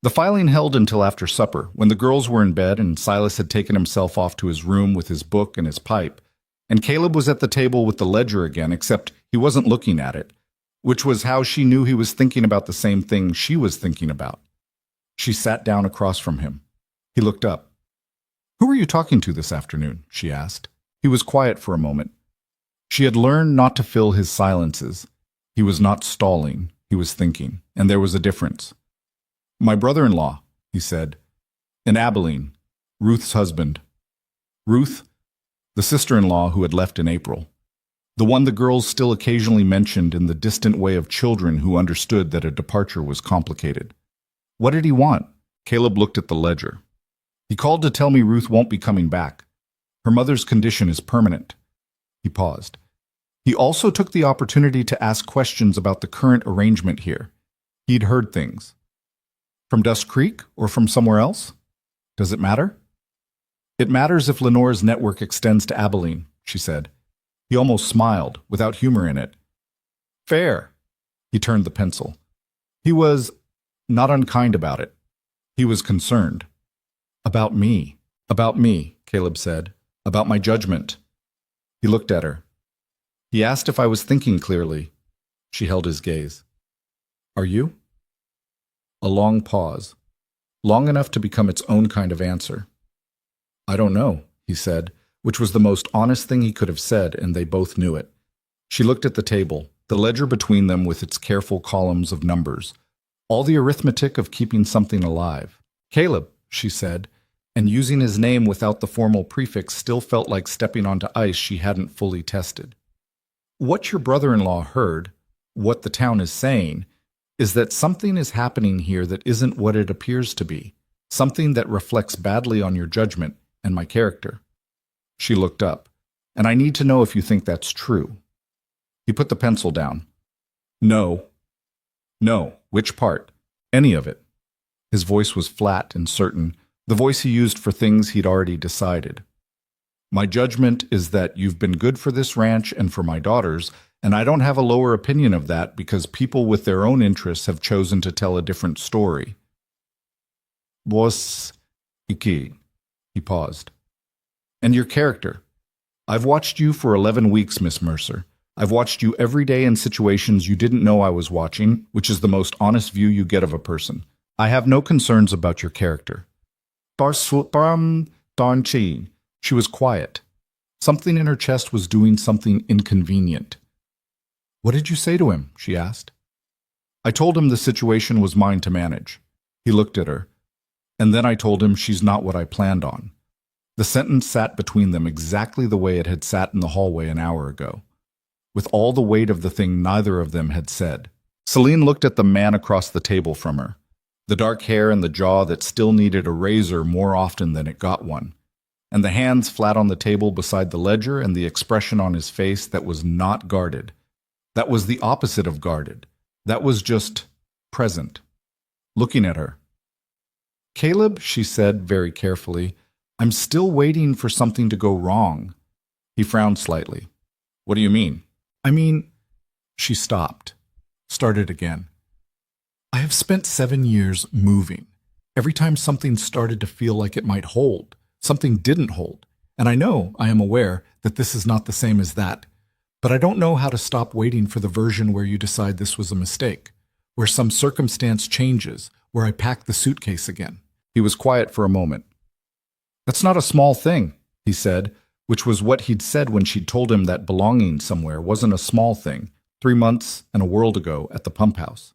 The filing held until after supper, when the girls were in bed and Silas had taken himself off to his room with his book and his pipe, and Caleb was at the table with the ledger again, except he wasn't looking at it, which was how she knew he was thinking about the same thing she was thinking about. She sat down across from him. He looked up. "Who are you talking to this afternoon?" she asked. He was quiet for a moment. She had learned not to fill his silences. He was not stalling, he was thinking, and there was a difference. "My brother-in-law," he said. "In Abilene. Ruth's husband. Ruth, the sister-in-law who had left in April. The one the girls still occasionally mentioned in the distant way of children who understood that a departure was complicated. What did he want? Caleb looked at the ledger. He called to tell me Ruth won't be coming back. Her mother's condition is permanent. He paused. He also took the opportunity to ask questions about the current arrangement here. He'd heard things. From Dust Creek or from somewhere else? Does it matter? It matters if Lenore's network extends to Abilene, she said. He almost smiled, without humor in it. Fair. He turned the pencil. He was not unkind about it. He was concerned. About me. About me, Caleb said. About my judgment. He looked at her. He asked if I was thinking clearly. She held his gaze. Are you? A long pause. Long enough to become its own kind of answer. I don't know, he said, which was the most honest thing he could have said, and they both knew it. She looked at the table, the ledger between them with its careful columns of numbers, all the arithmetic of keeping something alive. Caleb, she said, and using his name without the formal prefix still felt like stepping onto ice she hadn't fully tested. What your brother-in-law heard, what the town is saying, is that something is happening here that isn't what it appears to be, something that reflects badly on your judgment and my character. She looked up, and I need to know if you think that's true. He put the pencil down. No. No. Which part? Any of it. His voice was flat and certain, the voice he used for things he'd already decided. My judgment is that you've been good for this ranch and for my daughters, and I don't have a lower opinion of that because people with their own interests have chosen to tell a different story. Vos iki. He paused. And your character. I've watched you for 11 weeks, Miss Mercer. I've watched you every day in situations you didn't know I was watching, which is the most honest view you get of a person. I have no concerns about your character. Barsutbaram Donchi. She was quiet. Something in her chest was doing something inconvenient. What did you say to him? She asked. I told him the situation was mine to manage. He looked at her. And then I told him she's not what I planned on. The sentence sat between them exactly the way it had sat in the hallway an hour ago, with all the weight of the thing neither of them had said. Celine looked at the man across the table from her, the dark hair and the jaw that still needed a razor more often than it got one, and the hands flat on the table beside the ledger and the expression on his face that was not guarded. That was the opposite of guarded. That was just present, looking at her. Caleb, she said very carefully, I'm still waiting for something to go wrong. He frowned slightly. What do you mean? I mean, she stopped, started again. I have spent 7 years moving. Every time something started to feel like it might hold, something didn't hold. And I know, I am aware, that this is not the same as that. But I don't know how to stop waiting for the version where you decide this was a mistake, where some circumstance changes, where I pack the suitcase again. He was quiet for a moment. That's not a small thing, he said, which was what he'd said when she'd told him that belonging somewhere wasn't a small thing, 3 months and a world ago at the pump house.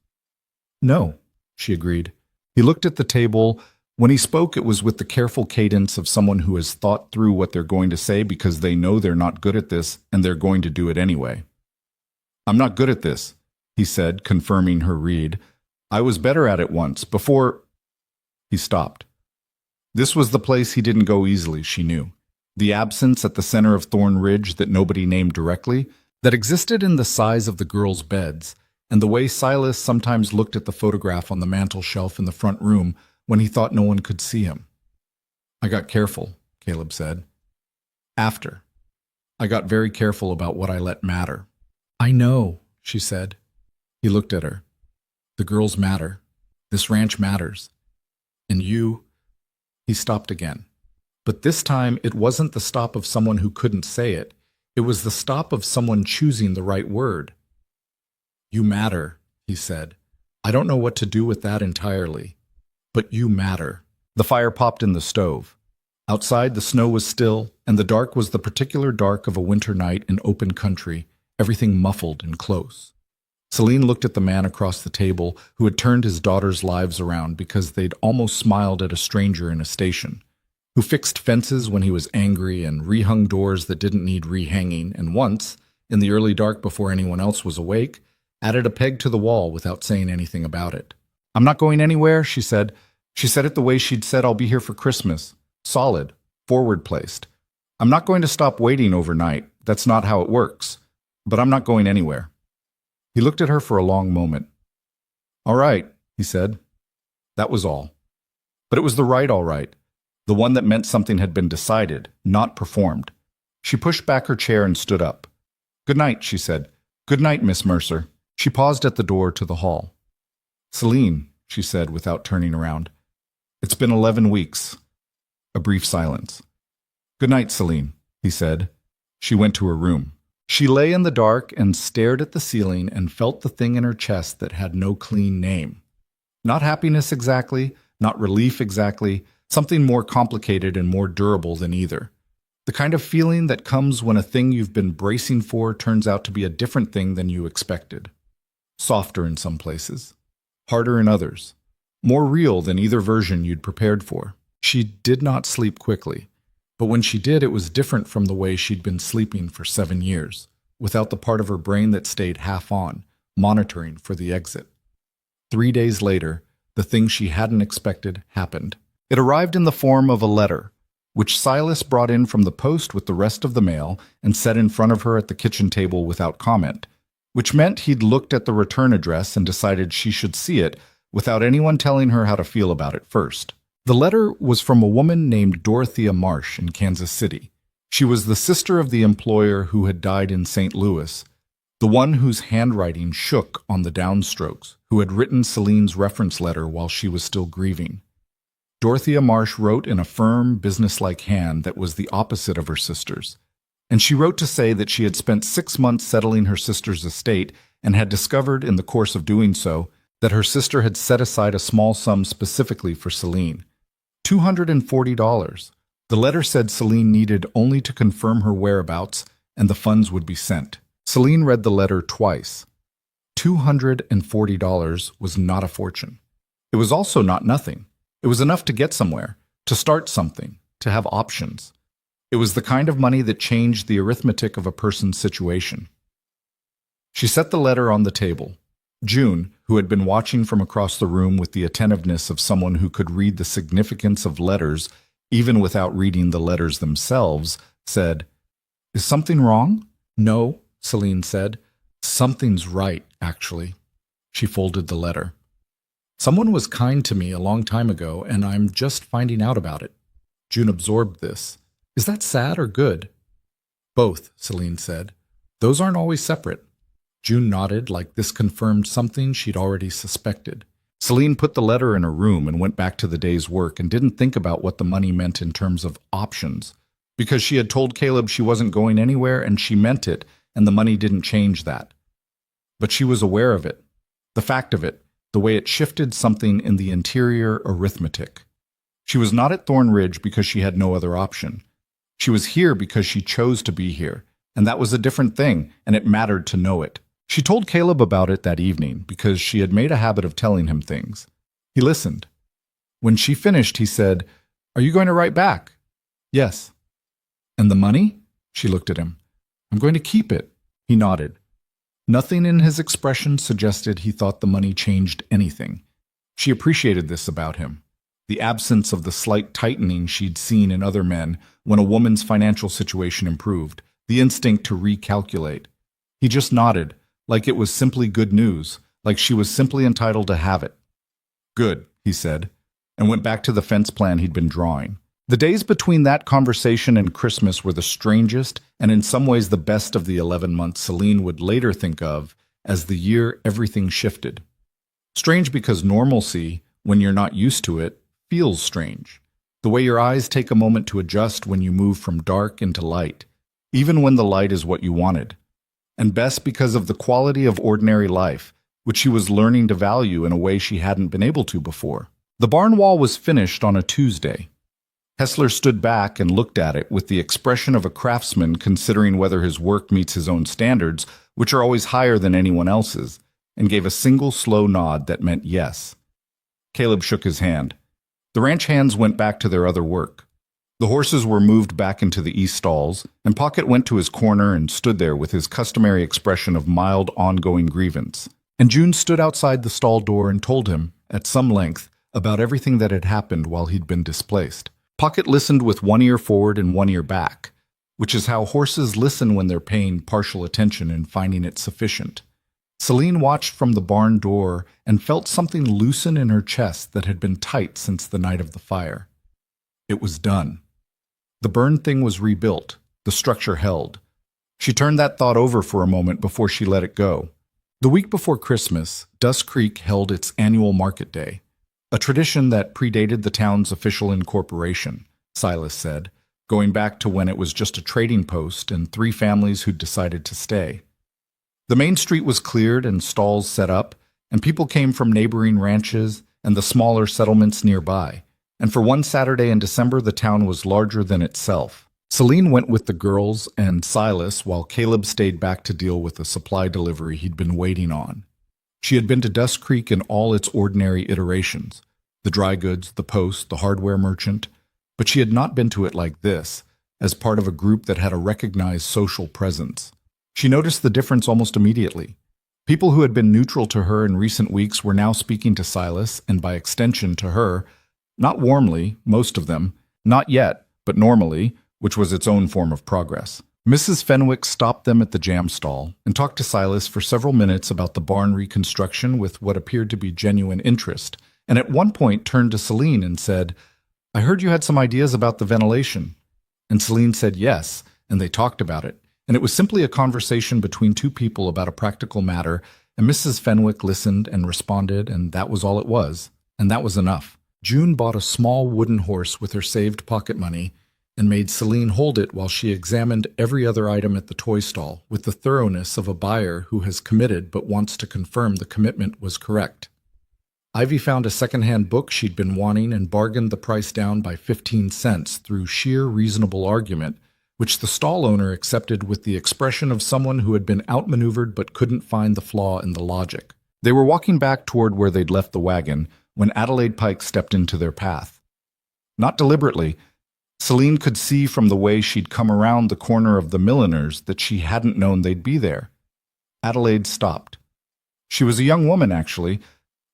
No, she agreed. He looked at the table. When he spoke, it was with the careful cadence of someone who has thought through what they're going to say because they know they're not good at this and they're going to do it anyway. I'm not good at this, he said, confirming her read. I was better at it once, before... He stopped. This was the place he didn't go easily, she knew. The absence at the center of Thorn Ridge that nobody named directly, that existed in the size of the girls' beds, and the way Silas sometimes looked at the photograph on the mantel shelf in the front room when he thought no one could see him. I got careful, Caleb said. After. I got very careful about what I let matter. I know, she said. He looked at her. The girls matter. This ranch matters. And you... He stopped again. But this time it wasn't the stop of someone who couldn't say it. It was the stop of someone choosing the right word. You matter, he said. I don't know what to do with that entirely. But you matter. The fire popped in the stove. Outside, the snow was still, and the dark was the particular dark of a winter night in open country, everything muffled and close. Celine looked at the man across the table who had turned his daughters' lives around because they'd almost smiled at a stranger in a station. who fixed fences when he was angry and rehung doors that didn't need rehanging, and once, in the early dark before anyone else was awake, added a peg to the wall without saying anything about it. "I'm not going anywhere," she said. She said it the way she'd said, "I'll be here for Christmas." Solid, forward-placed. "I'm not going to stop waiting overnight. That's not how it works. But I'm not going anywhere." He looked at her for a long moment. "All right," he said. That was all. But it was the right all right, the one that meant something had been decided, not performed. She pushed back her chair and stood up. "Good night," she said. "Good night, Miss Mercer." She paused at the door to the hall. "Celine," she said without turning around. "It's been 11 weeks. A brief silence. "Good night, Celine," he said. She went to her room. She lay in the dark and stared at the ceiling and felt the thing in her chest that had no clean name. Not happiness exactly, not relief exactly, something more complicated and more durable than either. The kind of feeling that comes when a thing you've been bracing for turns out to be a different thing than you expected. Softer in some places, harder in others, more real than either version you'd prepared for. She did not sleep quickly, but when she did, it was different from the way she'd been sleeping for 7 years, without the part of her brain that stayed half on, monitoring for the exit. 3 days later, the thing she hadn't expected happened. It arrived in the form of a letter, which Silas brought in from the post with the rest of the mail and set in front of her at the kitchen table without comment, which meant he'd looked at the return address and decided she should see it without anyone telling her how to feel about it first. The letter was from a woman named Dorothea Marsh in Kansas City. She was the sister of the employer who had died in St. Louis, the one whose handwriting shook on the downstrokes, who had written Celine's reference letter while she was still grieving. Dorothea Marsh wrote in a firm, businesslike hand that was the opposite of her sister's, and she wrote to say that she had spent 6 months settling her sister's estate and had discovered in the course of doing so that her sister had set aside a small sum specifically for Celine. $240. The letter said Celine needed only to confirm her whereabouts and the funds would be sent. Celine read the letter twice. $240 was not a fortune. It was also not nothing. It was enough to get somewhere, to start something, to have options. It was the kind of money that changed the arithmetic of a person's situation. She set the letter on the table. June, who had been watching from across the room with the attentiveness of someone who could read the significance of letters even without reading the letters themselves, said, "Is something wrong?" "No," Celine said. "Something's right, actually." She folded the letter. "Someone was kind to me a long time ago, and I'm just finding out about it." June absorbed this. "Is that sad or good?" "Both," Celine said. "Those aren't always separate." June nodded, like this confirmed something she'd already suspected. Celine put the letter in her room and went back to the day's work and didn't think about what the money meant in terms of options, because she had told Caleb she wasn't going anywhere and she meant it, and the money didn't change that. But she was aware of it, the fact of it, the way it shifted something in the interior arithmetic. She was not at Thorn Ridge because she had no other option. She was here because she chose to be here, and that was a different thing, and it mattered to know it. She told Caleb about it that evening because she had made a habit of telling him things. He listened. When she finished, he said, "Are you going to write back?" "Yes." "And the money?" She looked at him. "I'm going to keep it." He nodded. Nothing in his expression suggested he thought the money changed anything. She appreciated this about him, the absence of the slight tightening she'd seen in other men when a woman's financial situation improved, the instinct to recalculate. He just nodded, like it was simply good news, like she was simply entitled to have it. "Good," he said, and went back to the fence plan he'd been drawing. The days between that conversation and Christmas were the strangest and in some ways the best of the 11 months Celine would later think of as the year everything shifted. Strange because normalcy, when you're not used to it, feels strange. The way your eyes take a moment to adjust when you move from dark into light, even when the light is what you wanted. And best because of the quality of ordinary life, which she was learning to value in a way she hadn't been able to before. The barn wall was finished on a Tuesday. Hessler stood back and looked at it with the expression of a craftsman considering whether his work meets his own standards, which are always higher than anyone else's, and gave a single slow nod that meant yes. Caleb shook his hand. The ranch hands went back to their other work. The horses were moved back into the east stalls, and Pocket went to his corner and stood there with his customary expression of mild, ongoing grievance. And June stood outside the stall door and told him, at some length, about everything that had happened while he'd been displaced. Pocket listened with one ear forward and one ear back, which is how horses listen when they're paying partial attention and finding it sufficient. Celine watched from the barn door and felt something loosen in her chest that had been tight since the night of the fire. It was done. The burned thing was rebuilt. The structure held. She turned that thought over for a moment before she let it go. The week before Christmas, Dust Creek held its annual market day, a tradition that predated the town's official incorporation, Silas said, going back to when it was just a trading post and 3 families who'd decided to stay. The main street was cleared and stalls set up, and people came from neighboring ranches and the smaller settlements nearby. And for one Saturday in December, the town was larger than itself. Celine went with the girls and Silas while Caleb stayed back to deal with a supply delivery he'd been waiting on. She had been to Dust Creek in all its ordinary iterations, the dry goods, the post, the hardware merchant, but she had not been to it like this, as part of a group that had a recognized social presence. She noticed the difference almost immediately. People who had been neutral to her in recent weeks were now speaking to Silas, and by extension to her, not warmly, most of them, not yet, but normally, which was its own form of progress. Mrs. Fenwick stopped them at the jam stall and talked to Silas for several minutes about the barn reconstruction with what appeared to be genuine interest, and at one point turned to Celine and said, "I heard you had some ideas about the ventilation." And Celine said yes, and they talked about it, and it was simply a conversation between 2 people about a practical matter, and Mrs. Fenwick listened and responded, and that was all it was, and that was enough. June bought a small wooden horse with her saved pocket money and made Celine hold it while she examined every other item at the toy stall with the thoroughness of a buyer who has committed but wants to confirm the commitment was correct. Ivy found a second-hand book she'd been wanting and bargained the price down by 15 cents through sheer reasonable argument, which the stall owner accepted with the expression of someone who had been outmaneuvered but couldn't find the flaw in the logic. They were walking back toward where they'd left the wagon when Adelaide Pike stepped into their path. Not deliberately, Celine could see from the way she'd come around the corner of the milliner's that she hadn't known they'd be there. Adelaide stopped. She was a young woman, actually,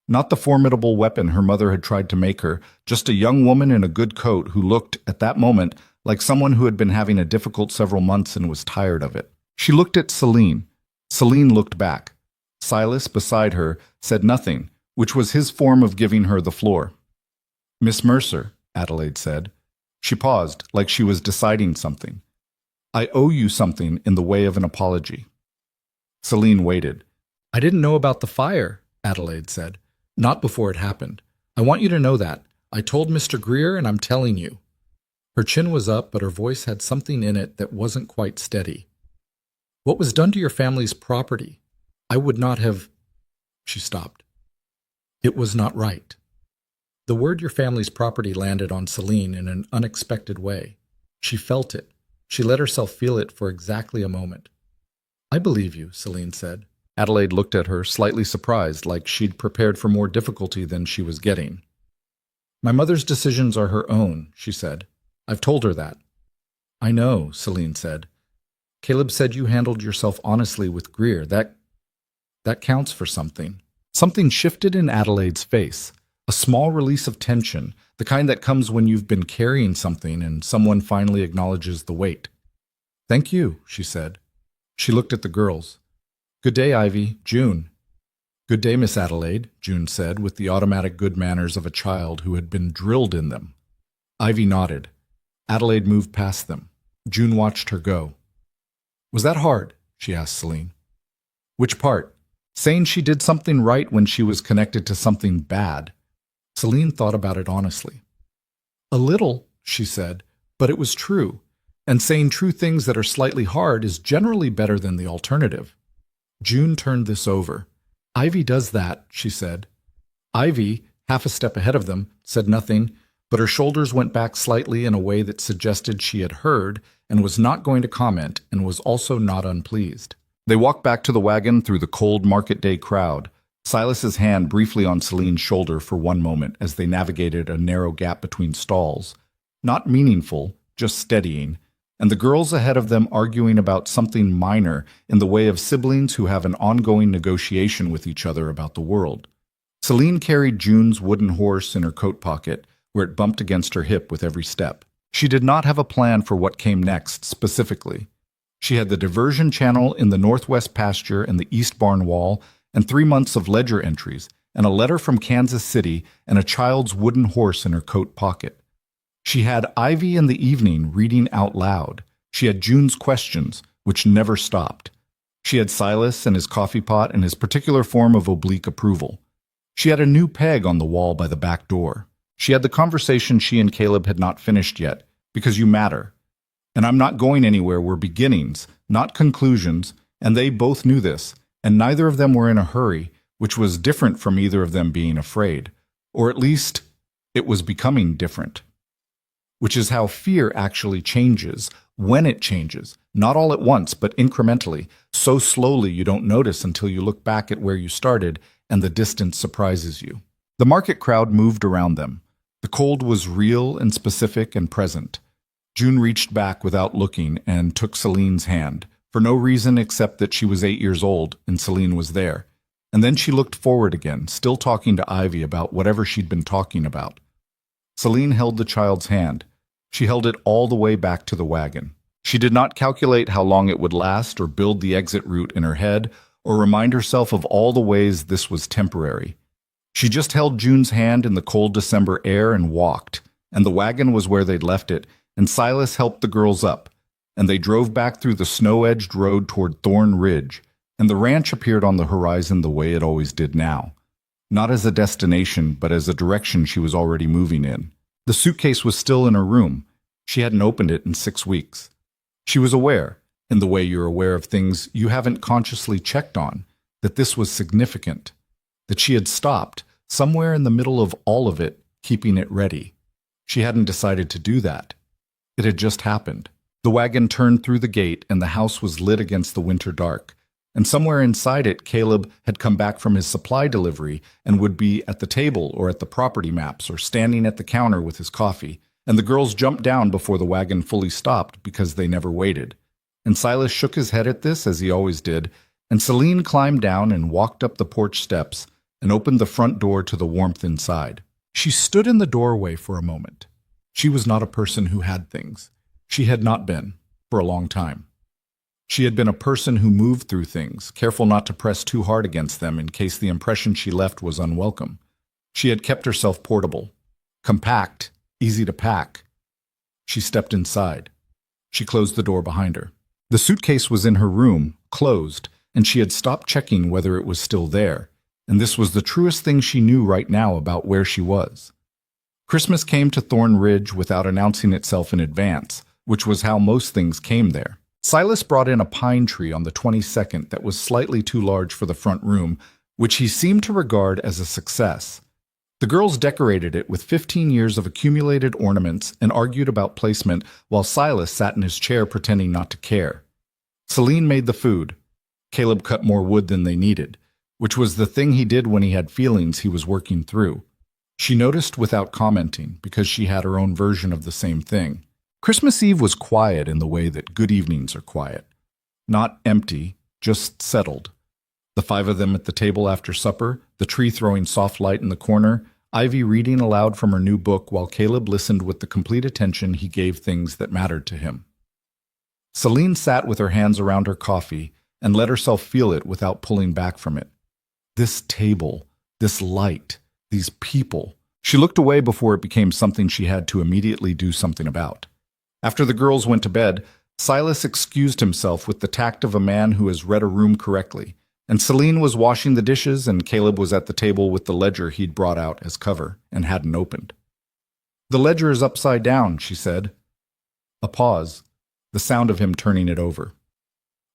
not the formidable weapon her mother had tried to make her, just a young woman in a good coat who looked, at that moment, like someone who had been having a difficult several months and was tired of it. She looked at Celine. Celine looked back. Silas, beside her, said nothing, which was his form of giving her the floor. "Miss Mercer," Adelaide said. She paused, like she was deciding something. "I owe you something in the way of an apology." Celine waited. "I didn't know about the fire," Adelaide said. "Not before it happened. I want you to know that. I told Mr. Greer and I'm telling you." Her chin was up, but her voice had something in it that wasn't quite steady. "What was done to your family's property? I would not have—" She stopped. "It was not right." The word "your family's property" landed on Celine in an unexpected way. She felt it. She let herself feel it for exactly a moment. "I believe you," Celine said. Adelaide looked at her, slightly surprised, like she'd prepared for more difficulty than she was getting. "My mother's decisions are her own," she said. "I've told her that." "I know," Celine said. "Caleb said you handled yourself honestly with Greer. That counts for something." Something shifted in Adelaide's face. A small release of tension, the kind that comes when you've been carrying something and someone finally acknowledges the weight. "Thank you," she said. She looked at the girls. "Good day, Ivy. June." "Good day, Miss Adelaide," June said, with the automatic good manners of a child who had been drilled in them. Ivy nodded. Adelaide moved past them. June watched her go. "Was that hard?" she asked Celine. "Which part? Saying she did something right when she was connected to something bad?" Celine thought about it honestly. "A little," she said, "but it was true. And saying true things that are slightly hard is generally better than the alternative." June turned this over. "Ivy does that," she said. Ivy, half a step ahead of them, said nothing, but her shoulders went back slightly in a way that suggested she had heard and was not going to comment and was also not unpleased. They walked back to the wagon through the cold market day crowd, Silas's hand briefly on Celine's shoulder for one moment as they navigated a narrow gap between stalls, Not meaningful, just steadying, and the girls ahead of them arguing about something minor in the way of siblings who have an ongoing negotiation with each other about the world. Celine carried June's wooden horse in her coat pocket, where it bumped against her hip with every step. She did not have a plan for what came next, specifically. She had the diversion channel in the northwest pasture and the east barn wall, and 3 months of ledger entries, and a letter from Kansas City, and a child's wooden horse in her coat pocket. She had Ivy in the evening reading out loud. She had June's questions, which never stopped. She had Silas and his coffee pot and his particular form of oblique approval. She had a new peg on the wall by the back door. She had the conversation she and Caleb had not finished yet, because you matter. And I'm not going anywhere were beginnings, not conclusions, and they both knew this, and neither of them were in a hurry, which was different from either of them being afraid. Or at least, it was becoming different. Which is how fear actually changes, when it changes, not all at once, but incrementally, so slowly you don't notice until you look back at where you started and the distance surprises you. The market crowd moved around them. The cold was real and specific and present. June reached back without looking and took Celine's hand, for no reason except that she was 8 years old and Celine was there. And then she looked forward again, still talking to Ivy about whatever she'd been talking about. Celine held the child's hand. She held it all the way back to the wagon. She did not calculate how long it would last or build the exit route in her head or remind herself of all the ways this was temporary. She just held June's hand in the cold December air and walked, and the wagon was where they'd left it, and Silas helped the girls up, and they drove back through the snow-edged road toward Thorn Ridge, and the ranch appeared on the horizon the way it always did now, not as a destination, but as a direction she was already moving in. The suitcase was still in her room. She hadn't opened it in 6 weeks. She was aware, in the way you're aware of things you haven't consciously checked on, that this was significant, that she had stopped, somewhere in the middle of all of it, keeping it ready. She hadn't decided to do that. It had just happened. The wagon turned through the gate and the house was lit against the winter dark. And somewhere inside it, Caleb had come back from his supply delivery and would be at the table or at the property maps or standing at the counter with his coffee. And the girls jumped down before the wagon fully stopped because they never waited. And Silas shook his head at this, as he always did, and Celine climbed down and walked up the porch steps and opened the front door to the warmth inside. She stood in the doorway for a moment. She was not a person who had things. She had not been, for a long time. She had been a person who moved through things, careful not to press too hard against them in case the impression she left was unwelcome. She had kept herself portable, compact, easy to pack. She stepped inside. She closed the door behind her. The suitcase was in her room, closed, and she had stopped checking whether it was still there, and this was the truest thing she knew right now about where she was. Christmas came to Thorn Ridge without announcing itself in advance, which was how most things came there. Silas brought in a pine tree on the 22nd that was slightly too large for the front room, which he seemed to regard as a success. The girls decorated it with 15 years of accumulated ornaments and argued about placement while Silas sat in his chair pretending not to care. Celine made the food. Caleb cut more wood than they needed, which was the thing he did when he had feelings he was working through. She noticed without commenting because she had her own version of the same thing. Christmas Eve was quiet in the way that good evenings are quiet. Not empty, just settled. The 5 of them at the table after supper, the tree throwing soft light in the corner, Ivy reading aloud from her new book while Caleb listened with the complete attention he gave things that mattered to him. Celine sat with her hands around her coffee and let herself feel it without pulling back from it. This table, this light, these people. She looked away before it became something she had to immediately do something about. After the girls went to bed, Silas excused himself with the tact of a man who has read a room correctly, and Celine was washing the dishes and Caleb was at the table with the ledger he'd brought out as cover and hadn't opened. "The ledger is upside down," she said. A pause, the sound of him turning it over.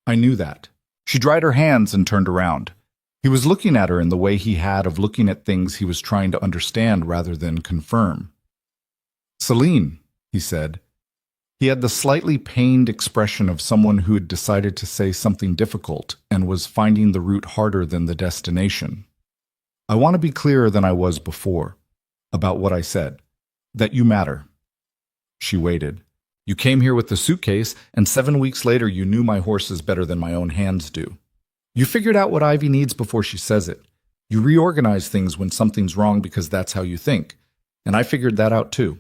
"I knew that." She dried her hands and turned around. He was looking at her in the way he had of looking at things he was trying to understand rather than confirm. "Celine," he said. He had the slightly pained expression of someone who had decided to say something difficult and was finding the route harder than the destination. "I want to be clearer than I was before, about what I said, that you matter." She waited. You came here with the suitcase, and 7 weeks later you knew my horses better than my own hands do. You figured out what Ivy needs before she says it. You reorganize things when something's wrong because that's how you think. And I figured that out too.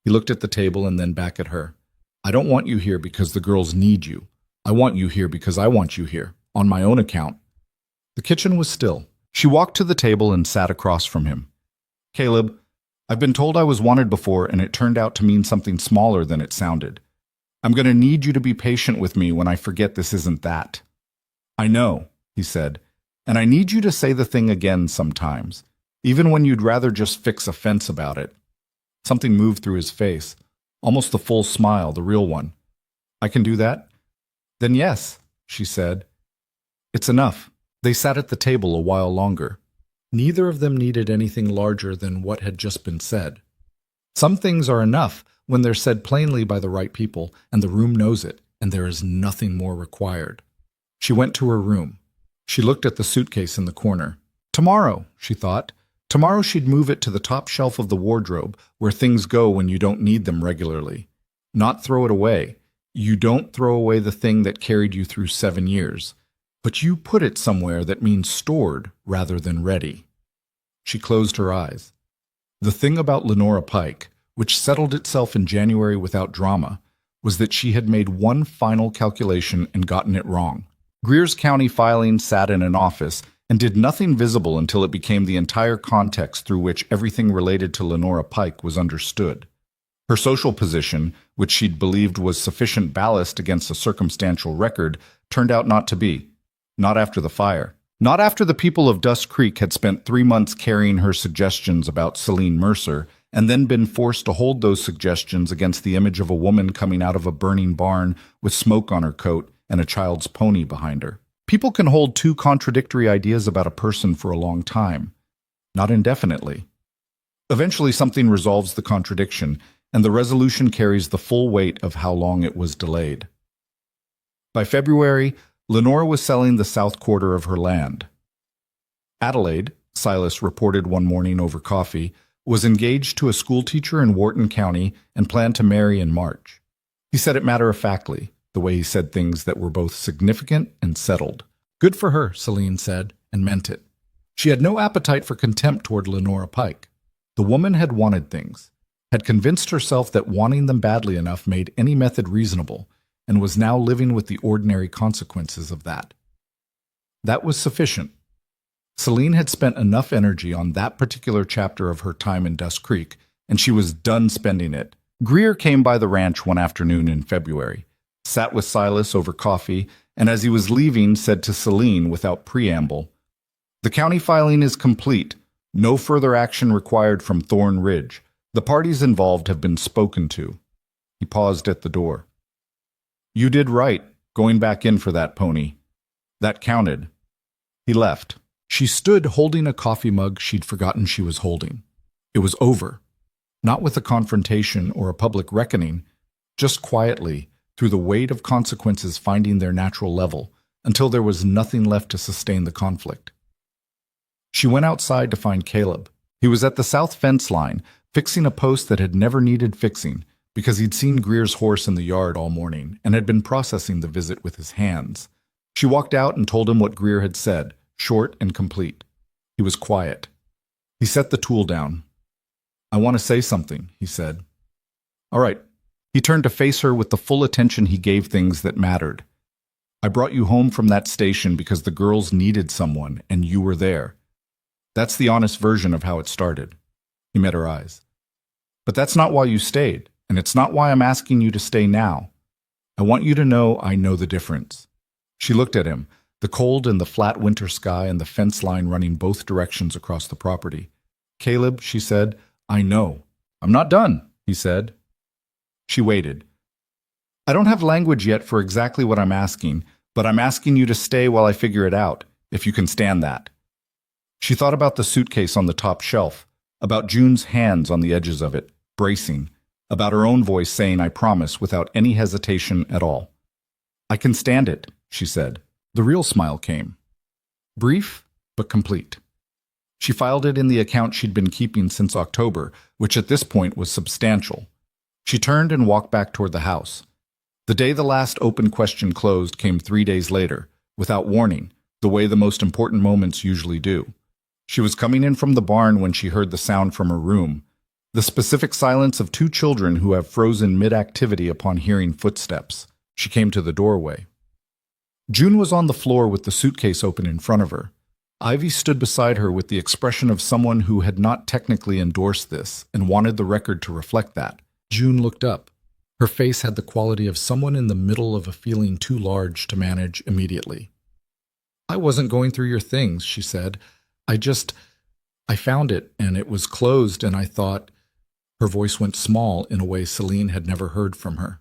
He looked at the table and then back at her. I don't want you here because the girls need you. I want you here because I want you here, on my own account. The kitchen was still. She walked to the table and sat across from him. Caleb, I've been told I was wanted before, and it turned out to mean something smaller than it sounded. I'm going to need you to be patient with me when I forget this isn't that. I know, he said, and I need you to say the thing again sometimes, even when you'd rather just fix a fence about it. Something moved through his face, almost the full smile, the real one. I can do that? Then yes, she said. It's enough. They sat at the table a while longer. Neither of them needed anything larger than what had just been said. Some things are enough when they're said plainly by the right people, and the room knows it, and there is nothing more required. She went to her room. She looked at the suitcase in the corner. Tomorrow, she thought. Tomorrow she'd move it to the top shelf of the wardrobe, where things go when you don't need them regularly. Not throw it away. You don't throw away the thing that carried you through 7 years. But you put it somewhere that means stored rather than ready. She closed her eyes. The thing about Lenora Pike, which settled itself in January without drama, was that she had made one final calculation and gotten it wrong. Greer's County filing sat in an office and did nothing visible until it became the entire context through which everything related to Lenora Pike was understood. Her social position, which she'd believed was sufficient ballast against a circumstantial record, turned out not to be. Not after the fire. Not after the people of Dust Creek had spent 3 months carrying her suggestions about Celine Mercer and then been forced to hold those suggestions against the image of a woman coming out of a burning barn with smoke on her coat and a child's pony behind her. People can hold 2 contradictory ideas about a person for a long time, not indefinitely. Eventually something resolves the contradiction, and the resolution carries the full weight of how long it was delayed. By February, Lenora was selling the south quarter of her land. Adelaide, Silas reported one morning over coffee, was engaged to a schoolteacher in Wharton County and planned to marry in March. He said it matter-of-factly, the way he said things that were both significant and settled. Good for her, Celine said, and meant it. She had no appetite for contempt toward Lenora Pike. The woman had wanted things, had convinced herself that wanting them badly enough made any method reasonable, and was now living with the ordinary consequences of that. That was sufficient. Celine had spent enough energy on that particular chapter of her time in Dust Creek, and she was done spending it. Greer came by the ranch one afternoon in February, sat with Silas over coffee, and as he was leaving said to Celine without preamble, "The county filing is complete. No further action required from Thorn Ridge. The parties involved have been spoken to." He paused at the door. "You did right, going back in for that pony. That counted." He left. She stood holding a coffee mug she'd forgotten she was holding. It was over. Not with a confrontation or a public reckoning, just quietly, through the weight of consequences finding their natural level, until there was nothing left to sustain the conflict. She went outside to find Caleb. He was at the south fence line, fixing a post that had never needed fixing, because he'd seen Greer's horse in the yard all morning and had been processing the visit with his hands. She walked out and told him what Greer had said, short and complete. He was quiet. He set the tool down. "I want to say something," he said. "All right." He turned to face her with the full attention he gave things that mattered. "I brought you home from that station because the girls needed someone, and you were there. That's the honest version of how it started." He met her eyes. "But that's not why you stayed. And it's not why I'm asking you to stay now. I want you to know I know the difference." She looked at him, the cold and the flat winter sky and the fence line running both directions across the property. "Caleb," she said, "I know." "I'm not done," he said. She waited. "I don't have language yet for exactly what I'm asking, but I'm asking you to stay while I figure it out, if you can stand that." She thought about the suitcase on the top shelf, about June's hands on the edges of it, bracing, about her own voice saying, "I promise," without any hesitation at all. "I can stand it," she said. The real smile came. Brief, but complete. She filed it in the account she'd been keeping since October, which at this point was substantial. She turned and walked back toward the house. The day the last open question closed came 3 days later, without warning, the way the most important moments usually do. She was coming in from the barn when she heard the sound from her room, the specific silence of two children who have frozen mid-activity upon hearing footsteps. She came to the doorway. June was on the floor with the suitcase open in front of her. Ivy stood beside her with the expression of someone who had not technically endorsed this and wanted the record to reflect that. June looked up. Her face had the quality of someone in the middle of a feeling too large to manage immediately. "I wasn't going through your things," she said. I found it, and it was closed, and I thought—" Her voice went small in a way Celine had never heard from her.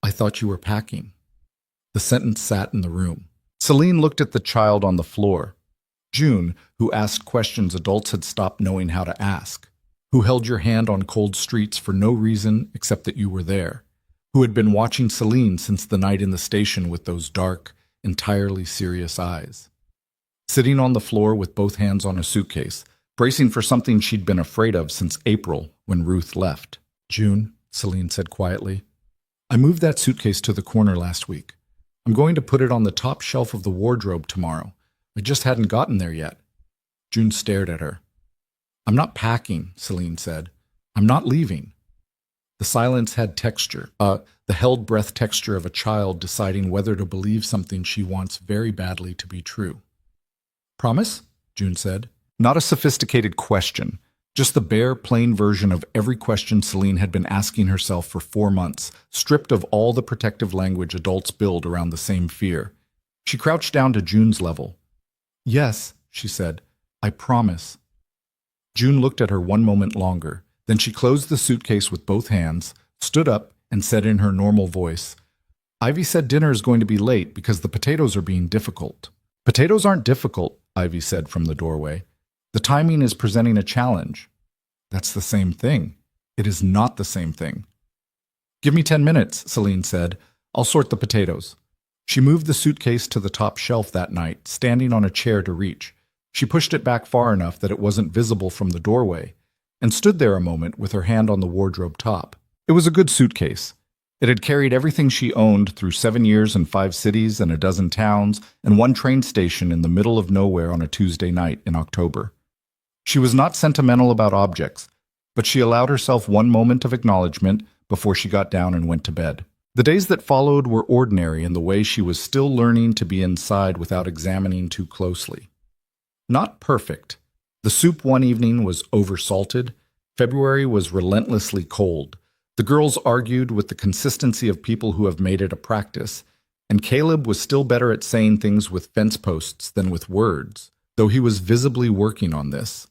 "I thought you were packing." The sentence sat in the room. Celine looked at the child on the floor. June, who asked questions adults had stopped knowing how to ask. Who held your hand on cold streets for no reason except that you were there. Who had been watching Celine since the night in the station with those dark, entirely serious eyes. Sitting on the floor with both hands on a suitcase, bracing for something she'd been afraid of since April when Ruth left. "June," Celine said quietly, "I moved that suitcase to the corner last week. I'm going to put it on the top shelf of the wardrobe tomorrow. I just hadn't gotten there yet." June stared at her. "I'm not packing," Celine said. "I'm not leaving." The silence had texture, the held breath texture of a child deciding whether to believe something she wants very badly to be true. "Promise?" June said. Not a sophisticated question, just the bare, plain version of every question Celine had been asking herself for 4 months, stripped of all the protective language adults build around the same fear. She crouched down to June's level. "Yes," she said, "I promise." June looked at her one moment longer. Then she closed the suitcase with both hands, stood up, and said in her normal voice, "Ivy said dinner is going to be late because the potatoes are being difficult." "Potatoes aren't difficult," Ivy said from the doorway. "The timing is presenting a challenge." "That's the same thing." "It is not the same thing." "Give me 10 minutes, Celine said. "I'll sort the potatoes." She moved the suitcase to the top shelf that night, standing on a chair to reach. She pushed it back far enough that it wasn't visible from the doorway, and stood there a moment with her hand on the wardrobe top. It was a good suitcase. It had carried everything she owned through 7 years and 5 cities and a dozen towns and 1 train station in the middle of nowhere on a Tuesday night in October. She was not sentimental about objects, but she allowed herself 1 moment of acknowledgement before she got down and went to bed. The days that followed were ordinary in the way she was still learning to be inside without examining too closely. Not perfect. The soup one evening was oversalted. February was relentlessly cold. The girls argued with the consistency of people who have made it a practice, and Caleb was still better at saying things with fence posts than with words, though he was visibly working on this.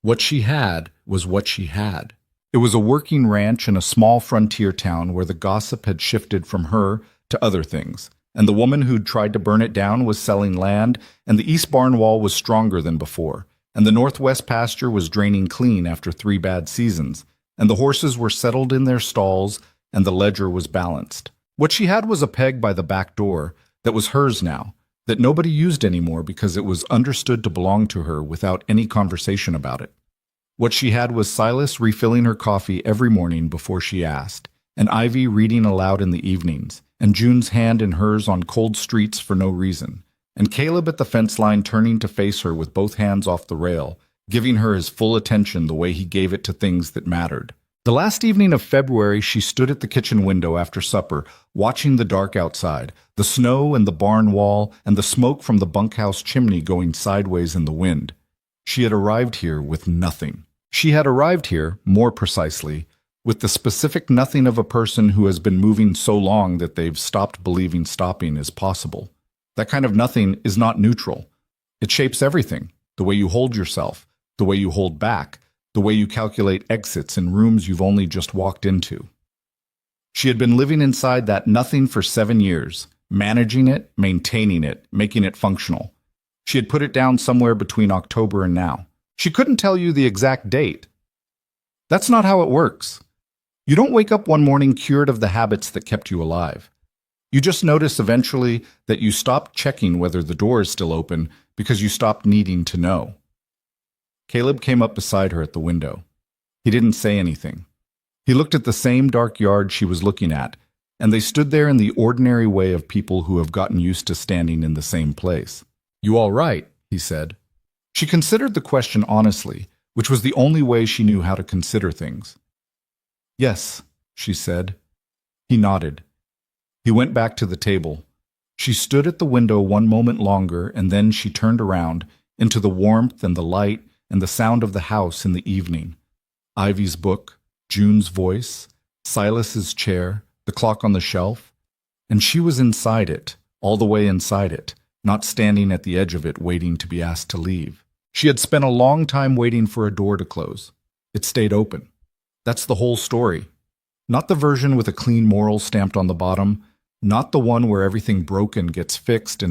What she had was what she had. It was a working ranch in a small frontier town where the gossip had shifted from her to other things, and the woman who'd tried to burn it down was selling land, and the east barn wall was stronger than before, and the northwest pasture was draining clean after 3 bad seasons, and the horses were settled in their stalls, and the ledger was balanced. What she had was a peg by the back door that was hers now, that nobody used anymore because it was understood to belong to her without any conversation about it. What she had was Silas refilling her coffee every morning before she asked, and Ivy reading aloud in the evenings, and June's hand in hers on cold streets for no reason, and Caleb at the fence line turning to face her with both hands off the rail, giving her his full attention the way he gave it to things that mattered. The last evening of February, she stood at the kitchen window after supper, watching the dark outside, the snow and the barn wall, and the smoke from the bunkhouse chimney going sideways in the wind. She had arrived here with nothing. She had arrived here, more precisely, with the specific nothing of a person who has been moving so long that they've stopped believing stopping is possible. That kind of nothing is not neutral. It shapes everything, the way you hold yourself, the way you hold back, the way you calculate exits in rooms you've only just walked into. She had been living inside that nothing for 7 years, managing it, maintaining it, making it functional. She had put it down somewhere between October and now. She couldn't tell you the exact date. That's not how it works. You don't wake up one morning cured of the habits that kept you alive. You just notice eventually that you stopped checking whether the door is still open because you stopped needing to know. Caleb came up beside her at the window. He didn't say anything. He looked at the same dark yard she was looking at, and they stood there in the ordinary way of people who have gotten used to standing in the same place. "You all right?" he said. She considered the question honestly, which was the only way she knew how to consider things. "Yes," she said. He nodded. He went back to the table. She stood at the window one moment longer, and then she turned around, into the warmth and the light and the sound of the house in the evening. Ivy's book, June's voice, Silas's chair, the clock on the shelf, and she was inside it, all the way inside it, not standing at the edge of it waiting to be asked to leave. She had spent a long time waiting for a door to close. It stayed open. That's the whole story. Not the version with a clean moral stamped on the bottom, not the one where everything broken gets fixed and